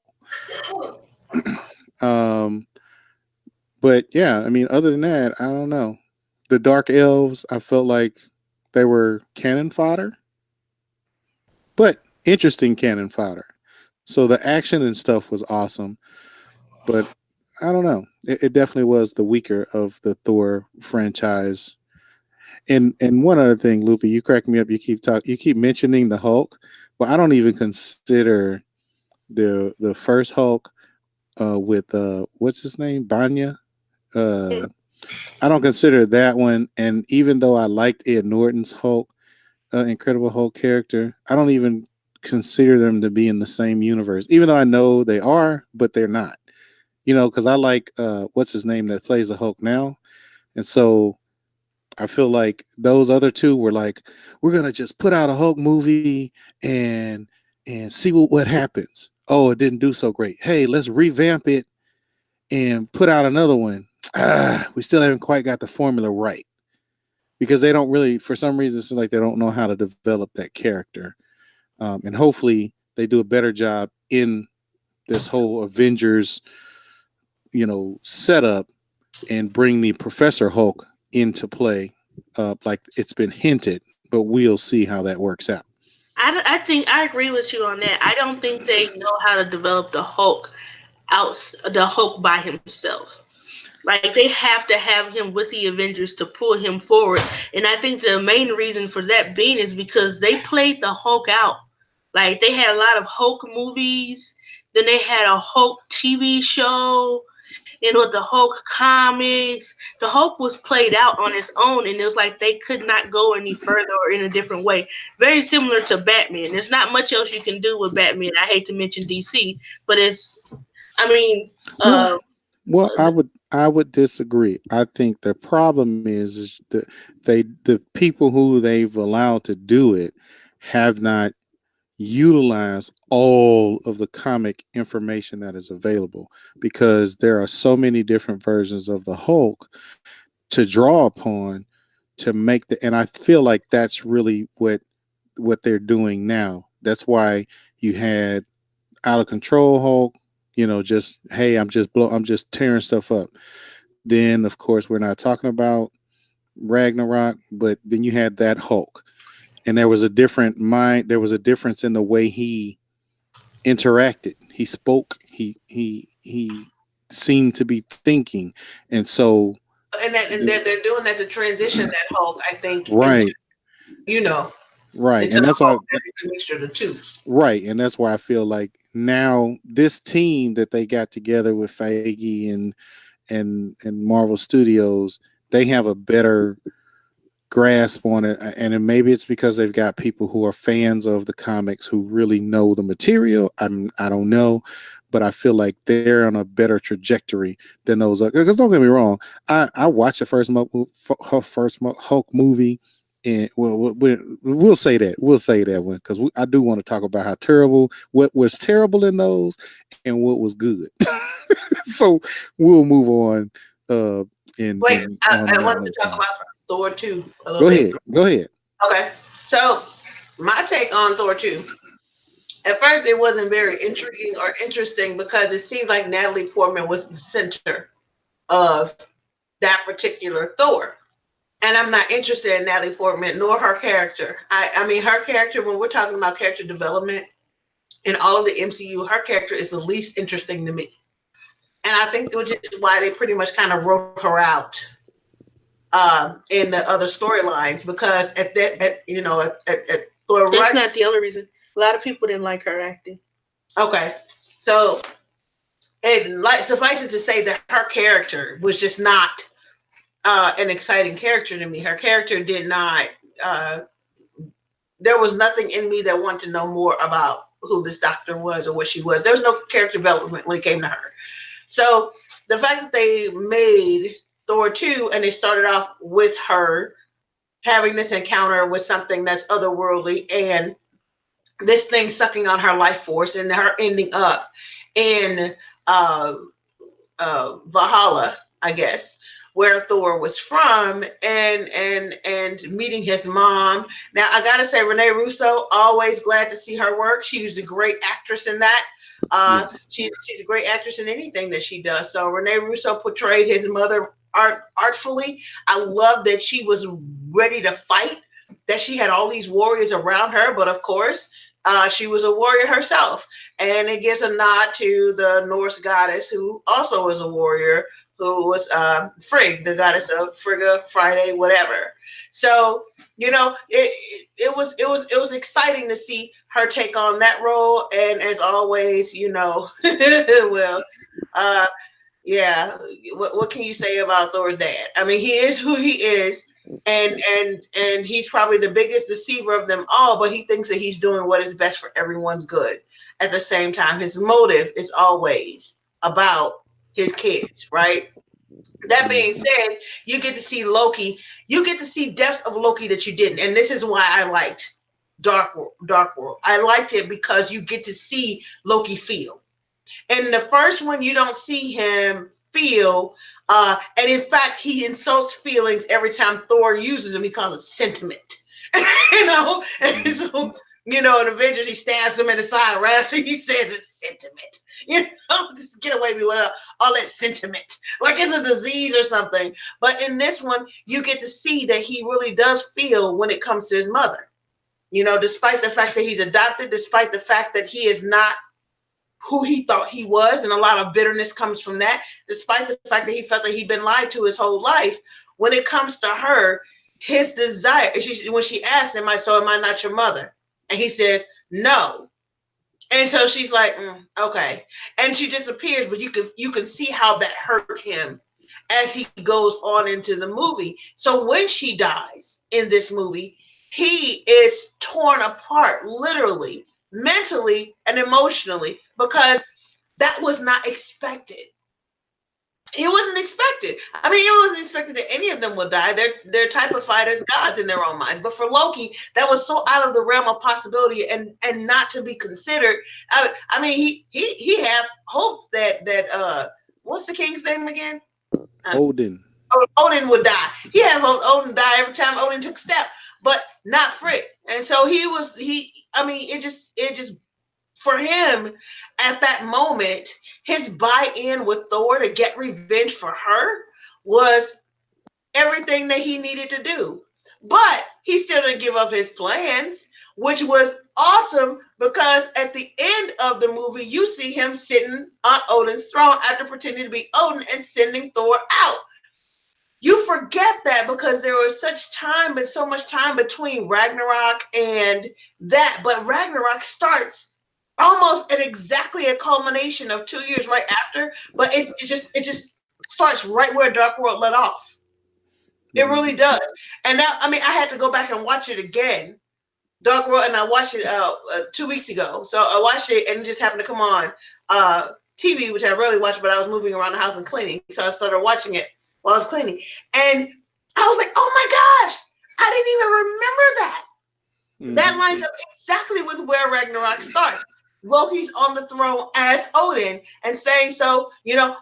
um, but yeah, I mean, other than that, I don't know. The Dark Elves, I felt like they were cannon fodder, but interesting cannon fodder. So the action and stuff was awesome, but I don't know. It definitely was the weaker of the Thor franchise. And one other thing, Loopy, you crack me up. You keep mentioning the Hulk, but I don't even consider the first Hulk with what's his name, Banya. I don't consider that one. And even though I liked Ed Norton's Hulk, Incredible Hulk character, I don't even consider them to be in the same universe. Even though I know they are, but they're not. You know, because I like what's his name that plays the Hulk now, and so I feel like those other two were like, we're gonna just put out a Hulk movie and see what happens. Oh, it didn't do so great. Hey, let's revamp it and put out another one. We still haven't quite got the formula right because they don't really, for some reason, it's like they don't know how to develop that character. And hopefully they do a better job in this whole Avengers, setup and bring the Professor Hulk into play, like it's been hinted, but we'll see how that works out. I think I agree with you on that. I don't think they know how to develop the Hulk by himself. Like they have to have him with the Avengers to pull him forward. And I think the main reason for that being is because they played the Hulk out. Like they had a lot of Hulk movies, then they had a Hulk TV show, with the Hulk comics. The Hulk was played out on its own, and it was like they could not go any further or in a different way. Very similar to Batman. There's not much else you can do with Batman. I hate to mention DC, but Well, well, I would disagree. I think the problem is the people who they've allowed to do it have not utilized all of the comic information that is available because there are so many different versions of the Hulk to draw upon to make and I feel like that's really what they're doing now. That's why you had out of control Hulk, just hey, I'm just tearing stuff up. Then of course we're not talking about Ragnarok, but then you had that Hulk. And there was a difference in the way he interacted. He spoke, he seemed to be thinking. And so and they're doing that to transition that Hulk, I think, right. Right. And that's why it's a mixture of the two. Right. And that's why I feel like now this team that they got together with Feige and Marvel Studios, they have a better grasp on it. And maybe it's because they've got people who are fans of the comics who really know the material. I don't know, but I feel like they're on a better trajectory than those. Because don't get me wrong, I watched the first Hulk movie. And we'll say that one because I do want to talk about how terrible what was terrible in those and what was good. So we'll move on. I want to talk about Thor 2 a little bit. Go ahead. Okay, so my take on Thor 2. At first, it wasn't very intriguing or interesting because it seemed like Natalie Portman was the center of that particular Thor. And I'm not interested in Natalie Portman nor her character. I mean, her character, when we're talking about character development in all of the MCU, her character is the least interesting to me. And I think which is why they pretty much kind of wrote her out in the other storylines because at Thor. That's not the only reason. A lot of people didn't like her acting. Okay, so suffice it to say that her character was just not an exciting character to me. Her character did not. There was nothing in me that wanted to know more about who this doctor was or what she was. There was no character development when it came to her. So the fact that they made Thor 2 and they started off with her having this encounter with something that's otherworldly and this thing sucking on her life force and her ending up in Valhalla, I guess, where Thor was from, and meeting his mom. Now I gotta say, Renee Russo, always glad to see her work. She was a great actress in that. Yes. She's a great actress in anything that she does. So Renee Russo portrayed his mother artfully. I love that she was ready to fight, that she had all these warriors around her, but of course, she was a warrior herself. And it gives a nod to the Norse goddess, who also was a warrior, who was Frigg, the goddess of Frigga, Friday, whatever. So it was exciting to see her take on that role. And as always, well, uh, yeah, what can you say about Thor's dad? I mean, he is who he is, and he's probably the biggest deceiver of them all, but he thinks that he's doing what is best for everyone's good. At the same time, his motive is always about his kids, right? That being said, you get to see Loki. You get to see depths of Loki that you didn't, and this is why I liked Dark World. I liked it because you get to see Loki feel. In the first one, you don't see him feel, and in fact, he insults feelings every time Thor uses them. He calls it sentiment, and so in Avengers, he stabs him in the side right after he says it's sentiment. Just get away with all that sentiment, like it's a disease or something. But in this one, you get to see that he really does feel when it comes to his mother. Despite the fact that he's adopted, despite the fact that he is not who he thought he was, and a lot of bitterness comes from that, despite the fact that he felt that he'd been lied to his whole life. When it comes to her, his desire, when she asks him, so am I not your mother? And he says, no. And so she's like, okay. And she disappears, but you can see how that hurt him as he goes on into the movie. So when she dies in this movie, he is torn apart, literally, mentally and emotionally, because that was not expected. It wasn't expected. I mean, it wasn't expected that any of them would die. They're typified as gods in their own minds. But for Loki, that was so out of the realm of possibility and not to be considered. I mean, he have hope that what's the king's name again? Odin. Odin would die. He had hope Odin die every time Odin took a step, but not Frigg. And so it just for him at that moment, his buy-in with Thor to get revenge for her was everything that he needed to do. But he still didn't give up his plans, which was awesome, because at the end of the movie, you see him sitting on Odin's throne after pretending to be Odin and sending Thor out. You forget that because there was so much time between Ragnarok and that. But Ragnarok starts almost at exactly a culmination of 2 years right after, but it just starts right where Dark World let off. It really does. And now, I mean, I had to go back and watch it again, Dark World, and I watched it 2 weeks ago. So I watched it, and it just happened to come on TV, which I rarely watch, but I was moving around the house and cleaning, so I started watching it while I was cleaning, and I was like, oh my gosh, I didn't even remember that. That lines up exactly with where Ragnarok starts. Loki's on the throne as Odin and saying so,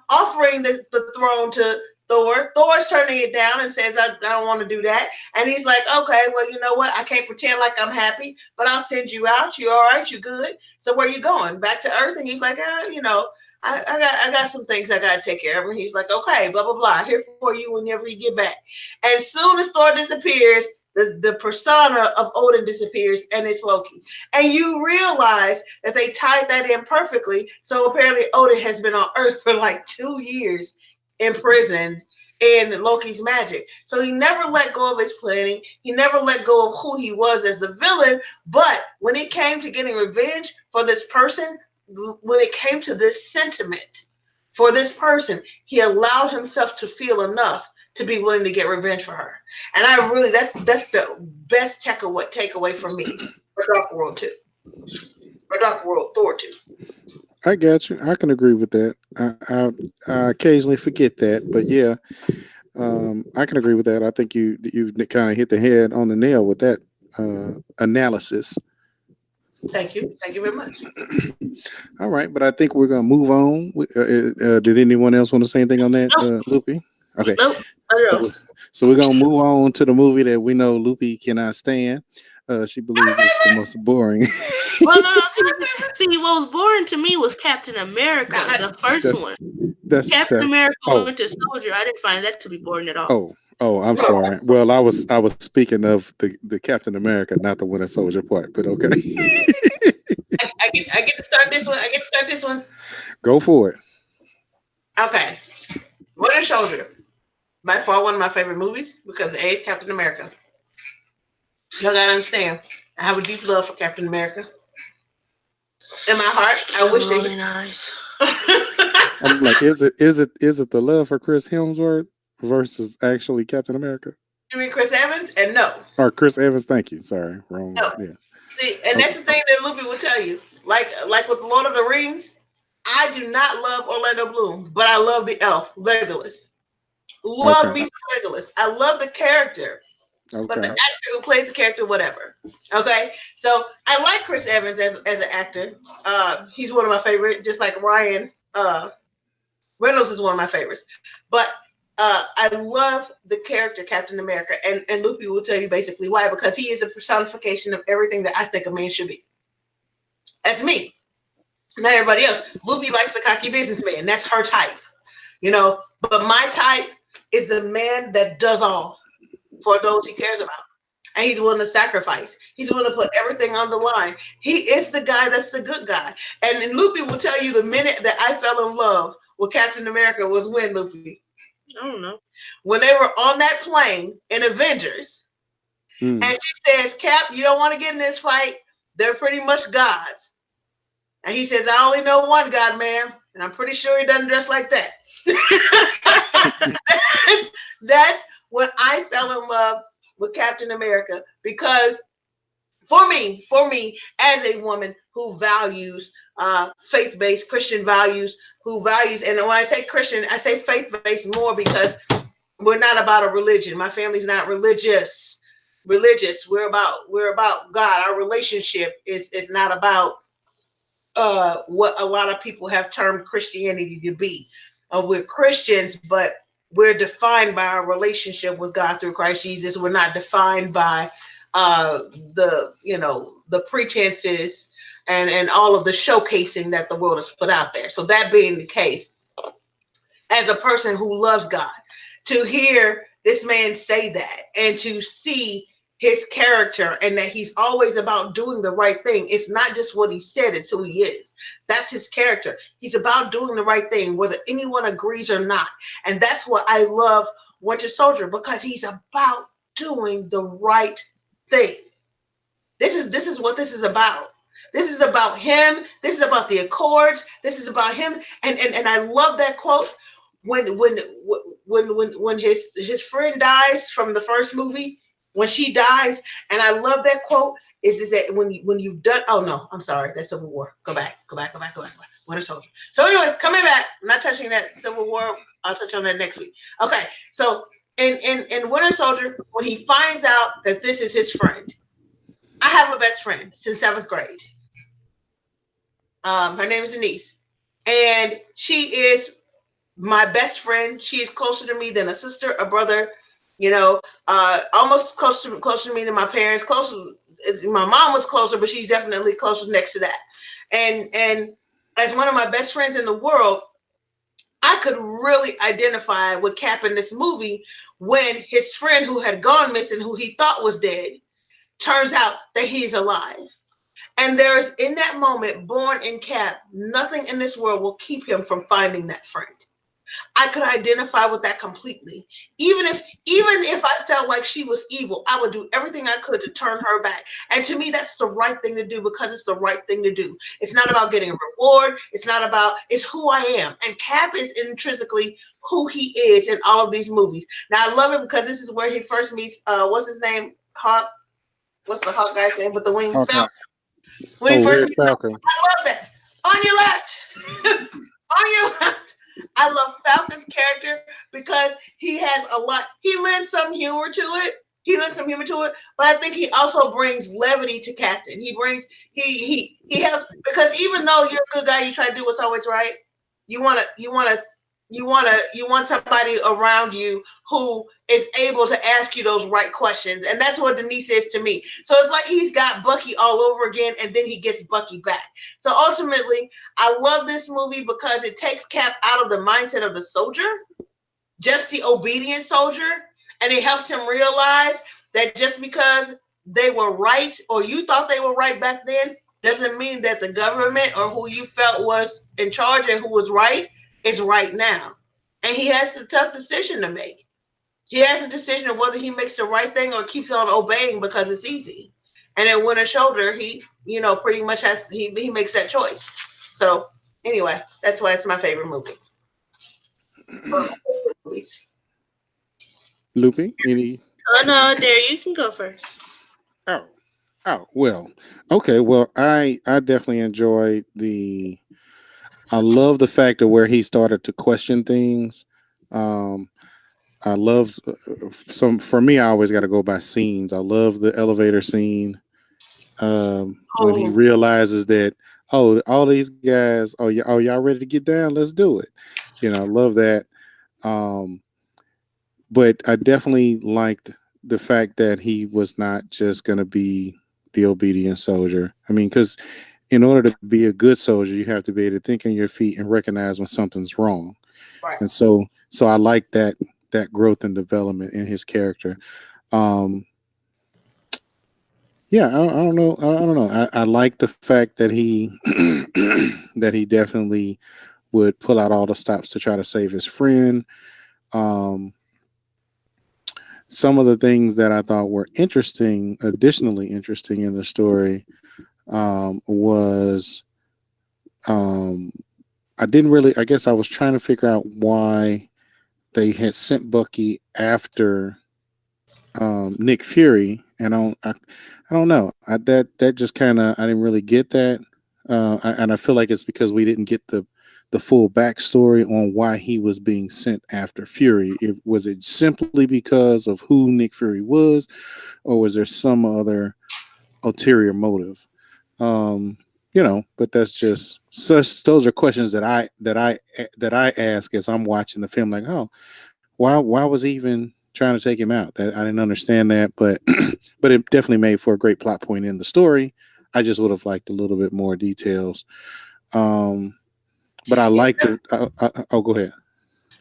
offering the throne to Thor. Thor's turning it down and says, I don't want to do that. And he's like, okay, well, you know what? I can't pretend like I'm happy, but I'll send you out. You all right? You good? So where you going? Back to Earth? And he's like, I got some things I got to take care of. And he's like, okay, blah, blah, blah. Here for you whenever you get back. And as soon as Thor disappears, the persona of Odin disappears, and it's Loki. And you realize that they tied that in perfectly. So apparently Odin has been on Earth for like 2 years, imprisoned in Loki's magic. So he never let go of his planning. He never let go of who he was as the villain. But when it came to getting revenge for this person, when it came to this sentiment for this person, he allowed himself to feel enough to be willing to get revenge for her. And I really, that's the best takeaway from me for Dark World 2. Or Dark World Thor 2. I got you. I can agree with that. I occasionally forget that, but yeah, I can agree with that. I think you kind of hit the head on the nail with that analysis. Thank you. Thank you very much. All right, but I think we're gonna move on. Did anyone else want to say anything on that, Loopy? Okay, Nope. so so we're gonna move on to the movie that we know Loopy cannot stand. She believes it's the most boring. Well, no. See, what was boring to me was Captain America, the first one. Captain America Winter Soldier. I didn't find that to be boring at all. Oh, I'm sorry. Well, I was speaking of the Captain America, not the Winter Soldier part. But okay, I get to start this one. I get to start this one. Go for it. Okay, Winter Soldier. By far one of my favorite movies because A is Captain America. Y'all gotta understand, I have a deep love for Captain America. In my heart, I wish really nice. I'm like, is it the love for Chris Hemsworth versus actually Captain America? You mean Chris Evans? And no. Or Chris Evans? Thank you. Sorry, wrong. No. Yeah. See, and that's the thing that Loopy will tell you. Like with Lord of the Rings, I do not love Orlando Bloom, but I love the elf Legolas. Love me some Legolas. I love the character. But the actor who plays the character, whatever. Okay, so I like Chris Evans as an actor. He's one of my favorite, just like Ryan Reynolds is one of my favorites. But I love the character Captain America, and Loopy will tell you basically why, because he is the personification of everything that I think a man should be. That's me, not everybody else. Loopy likes a cocky businessman. That's her type, But my type is the man that does all for those he cares about. And he's willing to sacrifice. He's willing to put everything on the line. He is the guy that's the good guy. And Loopy will tell you the minute that I fell in love with Captain America was when, Loopy? I don't know. When they were on that plane in Avengers. And she says, Cap, you don't want to get in this fight. They're pretty much gods. And he says, I only know one God, ma'am. And I'm pretty sure he doesn't dress like that. That's when I fell in love with Captain America, because for me, as a woman who values faith-based Christian values, and when I say Christian, I say faith-based more because we're not about a religion. My family's not religious. We're about God. Our relationship is not about what a lot of people have termed Christianity to be. We're Christians, but we're defined by our relationship with God through Christ Jesus. We're not defined by the pretenses and all of the showcasing that the world has put out there. So that being the case, as a person who loves God, to hear this man say that and to see his character and that he's always about doing the right thing. It's not just what he said, it's who he is. That's his character. He's about doing the right thing, whether anyone agrees or not. And that's what I love Winter Soldier, because he's about doing the right thing. This is what this is about. This is about him. This is about the Accords. This is about him. And I love that quote when his friend dies from the first movie. When she dies, and I love that quote, is that when you've done, oh no, I'm sorry, that's Civil War. Go back. Winter Soldier. So anyway, coming back, I'm not touching that Civil War. I'll touch on that next week. Okay, so in Winter Soldier, when he finds out that this is his friend, I have a best friend since 7th grade. Her name is Denise, and she is my best friend. She is closer to me than a sister, a brother. Almost closer to me than my parents. Closer, my mom was closer, but she's definitely closer next to that. And as one of my best friends in the world, I could really identify with Cap in this movie when his friend who had gone missing, who he thought was dead, turns out that he's alive. And there's, in that moment, born in Cap, nothing in this world will keep him from finding that friend. I could identify with that completely. Even if I felt like she was evil, I would do everything I could to turn her back. And to me, that's the right thing to do, because it's the right thing to do. It's not about getting a reward. It's who I am. And Cap is intrinsically who he is in all of these movies. Now, I love it because this is where he first meets, what's his name? Hawk. What's the Hawk guy's name with the wings? Falcon. When he first meets Falcon. I love that. On your left. On your left. I love Falcon's character because he has a lot. He lends some humor to it. He lends some humor to it, but I think he also brings levity to Captain. He helps, because even though you're a good guy, you try to do what's always right. You want somebody around you who is able to ask you those right questions, and that's what Denise is to me. So it's like he's got Bucky all over again, and then he gets Bucky back. So ultimately, I love this movie because it takes Cap out of the mindset of the soldier, just the obedient soldier, and it helps him realize that just because they were right, or you thought they were right back then, doesn't mean that the government or who you felt was in charge and who was right is right now. And he has a tough decision to make. He has a decision of whether he makes the right thing or keeps on obeying because it's easy. And in Winter Soldier, he, pretty much he makes that choice. So anyway, that's why it's my favorite movie. Loopy, any? Oh no, Adair, you can go first. Well, okay. Well, I definitely enjoyed I love the fact of where he started to question things. I love for me. I always got to go by scenes. I love the elevator scene when he realizes that all these guys, y'all ready to get down? Let's do it. I love that. But I definitely liked the fact that he was not just going to be the obedient soldier. I mean, because in order to be a good soldier, you have to be able to think on your feet and recognize when something's wrong. Right. And so I like that growth and development in his character. Yeah, I don't know. I don't know. I like the fact that he that he definitely would pull out all the stops to try to save his friend. Some of the things that I thought were additionally interesting in the story, was I didn't really. I guess I was trying to figure out why they had sent Bucky after Nick Fury, and I don't know. That just kind of, I didn't really get that, and I feel like it's because we didn't get the full backstory on why he was being sent after Fury. Was it simply because of who Nick Fury was, or was there some other ulterior motive? But that's just those are questions that I ask as I'm watching the film. Like, oh, why was he even trying to take him out? That I didn't understand that, but but it definitely made for a great plot point in the story. I just would have liked a little bit more details. But I liked it. Oh, go ahead.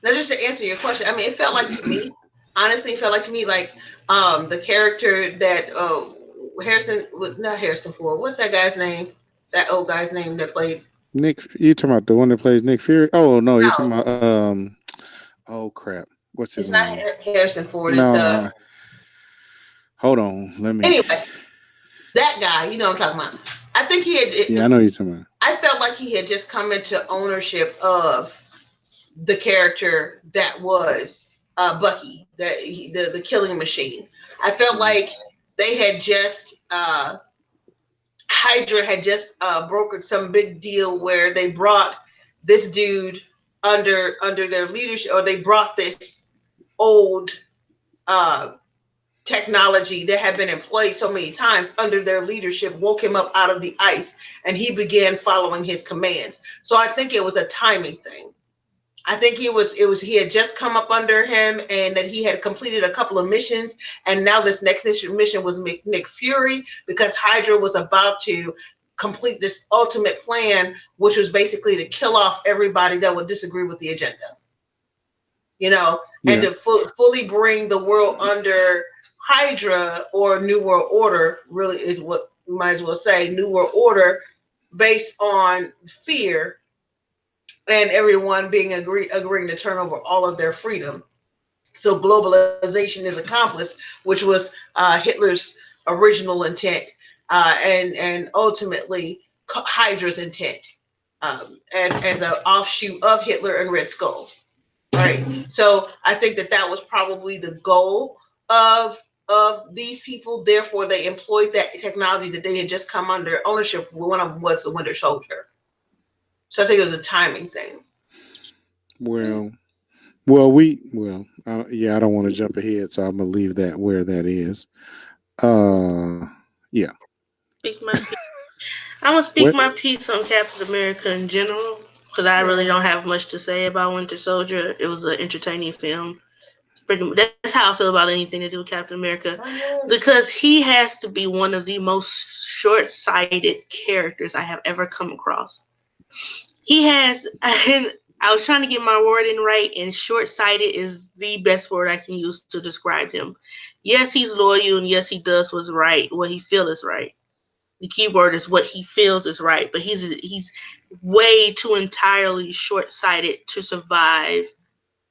Now, just to answer your question, I mean, it felt like to me, honestly, it felt like to me like the character that not Harrison Ford. What's that guy's name? That old guy's name that played Nick. You talking about the one that plays Nick Fury? Oh no, you're talking about oh crap. What's his name? It's not Harrison Ford. No. Hold on. Let me. Anyway, that guy, you know what I'm talking about. I think he had. Yeah, I know you're talking about. I felt like he had just come into ownership of the character that was Bucky, the killing machine. I felt like they had just Hydra had just brokered some big deal where they brought this dude under their leadership, or they brought this old technology that had been employed so many times under their leadership, woke him up out of the ice, and he began following his commands. So I think it was a timing thing. I think he had just come up under him, and that he had completed a couple of missions, and now this next mission was Nick Fury, because Hydra was about to complete this ultimate plan, which was basically to kill off everybody that would disagree with the agenda. And to fully bring the world under Hydra, or New World Order, really is what we might as well say, New World Order, based on fear and everyone being agreeing to turn over all of their freedom. So globalization is accomplished, which was Hitler's original intent, and ultimately Hydra's intent, as an offshoot of Hitler and Red Skull. Right. So I think that was probably the goal of these people. Therefore, they employed that technology that they had just come under ownership. One of them was the Winter Soldier. So I think it was a timing thing. Well, Yeah, I don't want to jump ahead, so I'm gonna leave that where that is. Yeah. Speak my piece. I'm gonna speak What? my piece on Captain America in general because I really don't have much to say about Winter Soldier. It was an entertaining film. That's how I feel about anything to do with Captain America because he has to be one of the most short-sighted characters I have ever come across. He has, and I was trying to get my wording right, and short-sighted is the best word I can use to describe him. Yes, he's loyal, and yes, he does what's right, what he feels is right. The key word is what he feels is right, but he's way too entirely short-sighted to survive,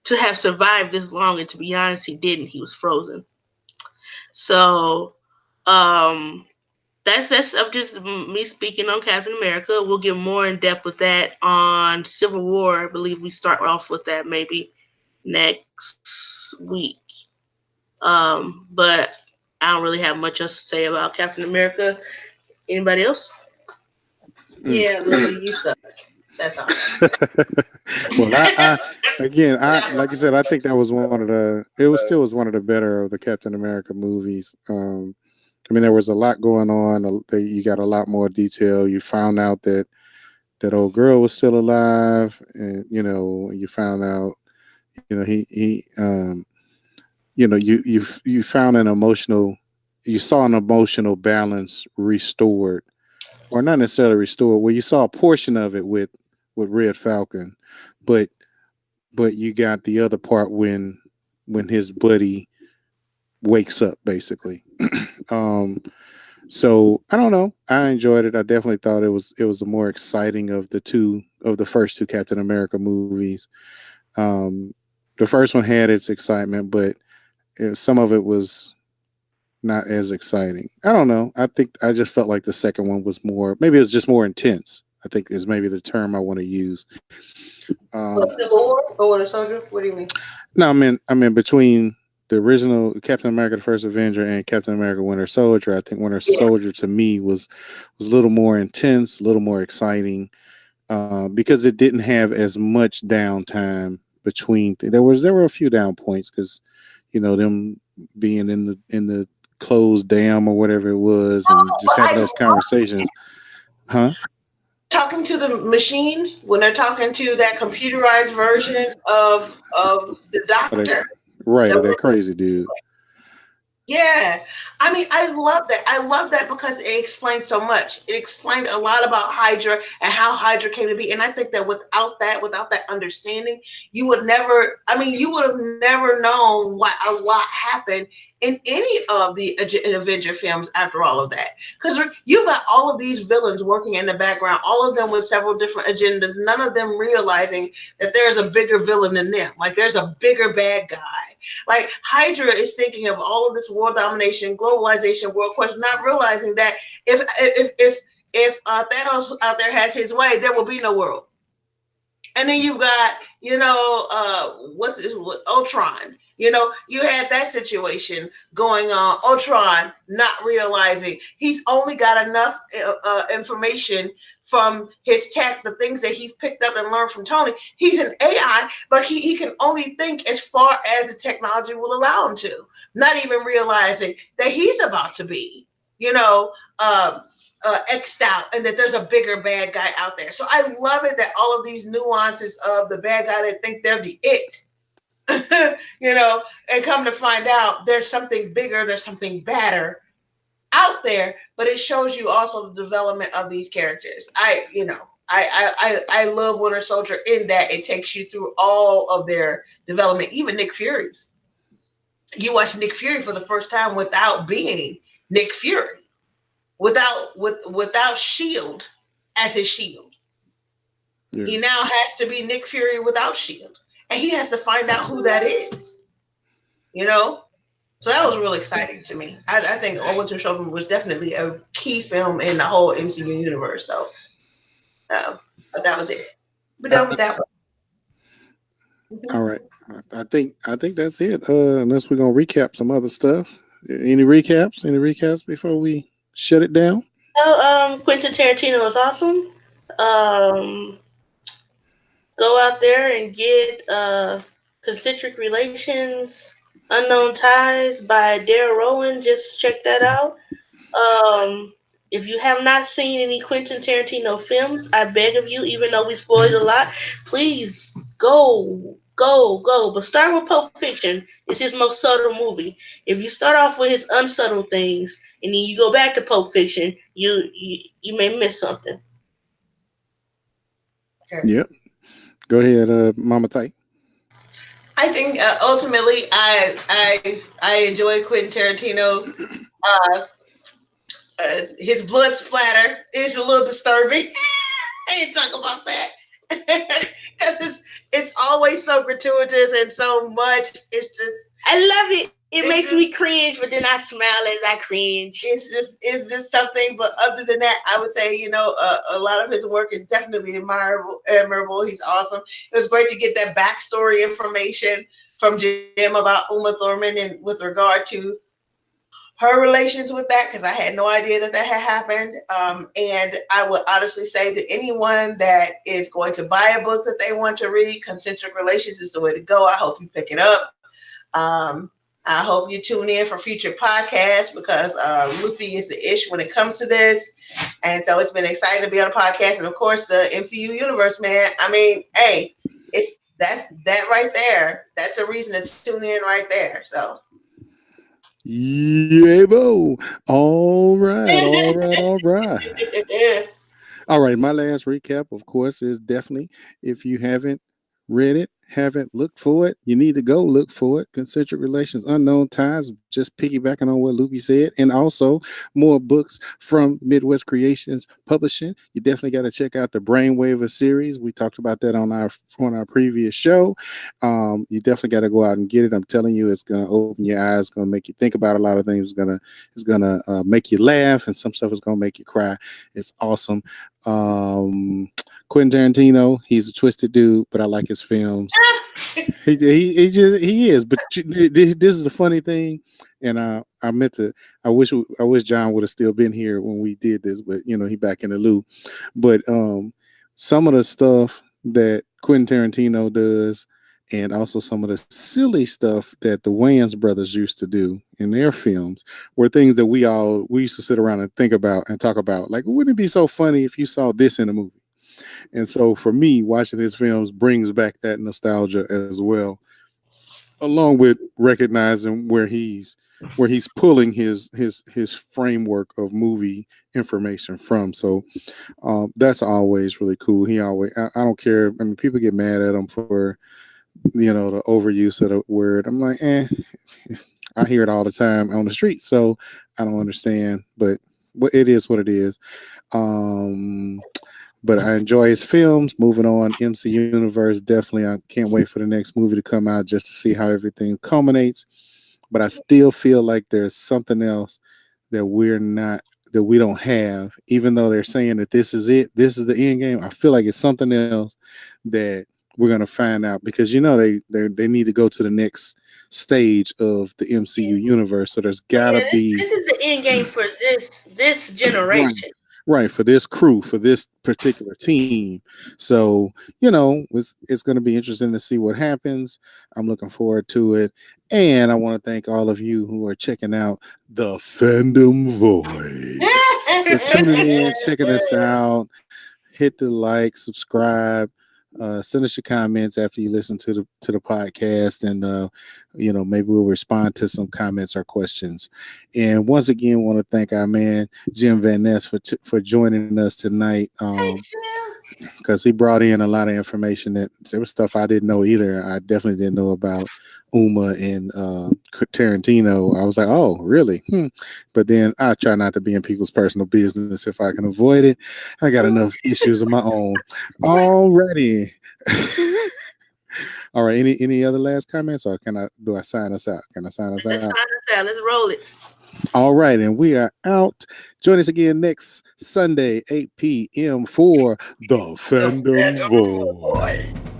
to have survived this long. And to be honest, he didn't. He was frozen. So, that's of just me speaking on Captain America. We'll get more in depth with that on Civil War. I believe we start off with that maybe next week. But I don't really have much else to say about Captain America. Anybody else? Yeah, Lily, you suck. That's all. Well, I again, I like I said, I think that was one of the. It was still was one of the better of the Captain America movies. I mean, there was a lot going on. You got a lot more detail. You found out that that old girl was still alive, and you found out, you found an emotional, you saw an emotional balance restored, or not necessarily restored. Well, you saw a portion of it with Red Falcon, but you got the other part when his buddy wakes up, basically. um, So I don't know. I enjoyed it. I definitely thought it was a more exciting of the first two Captain America movies. Um, the first one had its excitement, but some of it was not as exciting. I don't know. I think I just felt like the second one was more. Maybe it was just more intense. I think is maybe the term I want to use. Civil War or Winter Soldier? What do you mean? No, I mean between the original Captain America: The First Avenger and Captain America: Winter Soldier, I think Winter Soldier to me was a little more intense, a little more exciting, because it didn't have as much downtime between. There were a few down points because them being in the closed dam or whatever it was, and just having those conversations, huh? Talking to the machine when they're talking to that computerized version of the Of that, doctor. right, of that crazy dude. Yeah, I mean, I love that. I love that because it explains so much. It explains a lot about Hydra and how Hydra came to be. And I think that without that understanding, you would never. I mean, you would have never known what a lot happened in any of the Avenger films after all of that. Because you got all of these villains working in the background, all of them with several different agendas. None of them realizing that there's a bigger villain than them. Like there's a bigger bad guy. Like Hydra is thinking of all of this world domination, globalization, world question, not realizing that if Thanos out there has his way, there will be no world. And then you've got, what's this? Ultron. You had that situation going on. Ultron not realizing he's only got enough information from his tech, the things that he's picked up and learned from Tony. He's an AI, but he can only think as far as the technology will allow him to, not even realizing that he's about to be, X'd out, and that there's a bigger bad guy out there. So I love it that all of these nuances of the bad guy that think they're the it, and come to find out there's something bigger, there's something badder out there. But it shows you also the development of these characters. I love Winter Soldier in that it takes you through all of their development, even Nick Fury's. You watch Nick Fury for the first time without being Nick Fury. Without Shield as his shield. Yeah. He now has to be Nick Fury without Shield. And he has to find out who that is. So that was really exciting to me. I think Winter Soldier was definitely a key film in the whole MCU universe. So but that was it. We're done with that one. All right. I think that's it. Unless we're gonna recap some other stuff. Any recaps before we shut it down? Quentin Tarantino is awesome. Go out there and get Concentric Relations, Unknown Ties by Adair Rowan. Just check that out. If you have not seen any Quentin Tarantino films, I beg of you, even though we spoiled a lot, please go. But start with Pulp Fiction. It's his most subtle movie. If you start off with his unsubtle things and then you go back to Pulp Fiction, you may miss something. Okay. Yep. Go ahead, Momma Tay. I think ultimately I enjoy Quentin Tarantino. His blood splatter is a little disturbing. I ain't talk about that because it's always so gratuitous and so much. It's just I love it. It makes me cringe, but then I smile as I cringe. It's just something. But other than that, I would say a lot of his work is definitely admirable. He's awesome. It was great to get that backstory information from Jim about Uma Thurman and with regard to her relations with that, because I had no idea that had happened. And I would honestly say that anyone that is going to buy a book that they want to read, Concentric Relations is the way to go. I hope you pick it up. I hope you tune in for future podcasts because LoOpy is the ish when it comes to this. And so it's been exciting to be on a podcast. And of course, the MCU universe, man. I mean, hey, it's that right there. That's a reason to tune in right there. So. Yeah, bo. All right. All right. My last recap, of course, is definitely if you haven't read it, haven't looked for it, you need to go look for it. Concentric Relations, Unknown Ties, just piggybacking on what LoOpy said, and also more books from Midwest Creations Publishing. You definitely got to check out the Brainwaver series. We talked about that on our previous show. You definitely got to go out and get it. I'm telling you, it's gonna open your eyes, going to make you think about a lot of things. It's gonna make you laugh, and some stuff is gonna make you cry. It's awesome. Quentin Tarantino, he's a twisted dude, but I like his films. He is. But this is the funny thing, and I wish John would have still been here when we did this, but he back in the loop. But some of the stuff that Quentin Tarantino does, and also some of the silly stuff that the Wayans brothers used to do in their films, were things that we used to sit around and think about and talk about. Like, wouldn't it be so funny if you saw this in a movie? And so for me, watching his films brings back that nostalgia as well, along with recognizing where he's pulling his framework of movie information from. So that's always really cool. I don't care. I mean, people get mad at him for the overuse of the word. I'm like, I hear it all the time on the street, so I don't understand. But it is what it is. But I enjoy his films. Moving on, MCU Universe, definitely. I can't wait for the next movie to come out just to see how everything culminates. But I still feel like there's something else that we don't have, even though they're saying that this is it, this is the end game. I feel like it's something else that we're gonna find out, because they need to go to the next stage of the MCU universe. So there's gotta be this is the end game for this generation. Right, for this crew, for this particular team. So, it's going to be interesting to see what happens. I'm looking forward to it. And I want to thank all of you who are checking out the Fandom Void. For tuning in, checking us out. Hit the like, subscribe. Send us your comments after you listen to the podcast, and maybe we'll respond to some comments or questions. And once again, want to thank our man Jim Van Ness for joining us tonight, because he brought in a lot of information that there was stuff I didn't know either. I definitely didn't know about Uma and Tarantino. I was like, oh, really? But then I try not to be in people's personal business if I can avoid it. I got enough issues of my own already. All right. Any other last comments, or do I sign us out? Can I sign us out? Let's sign us out. Let's roll it. All right, and we are out. Join us again next Sunday, 8 p.m. for the Fandom Void.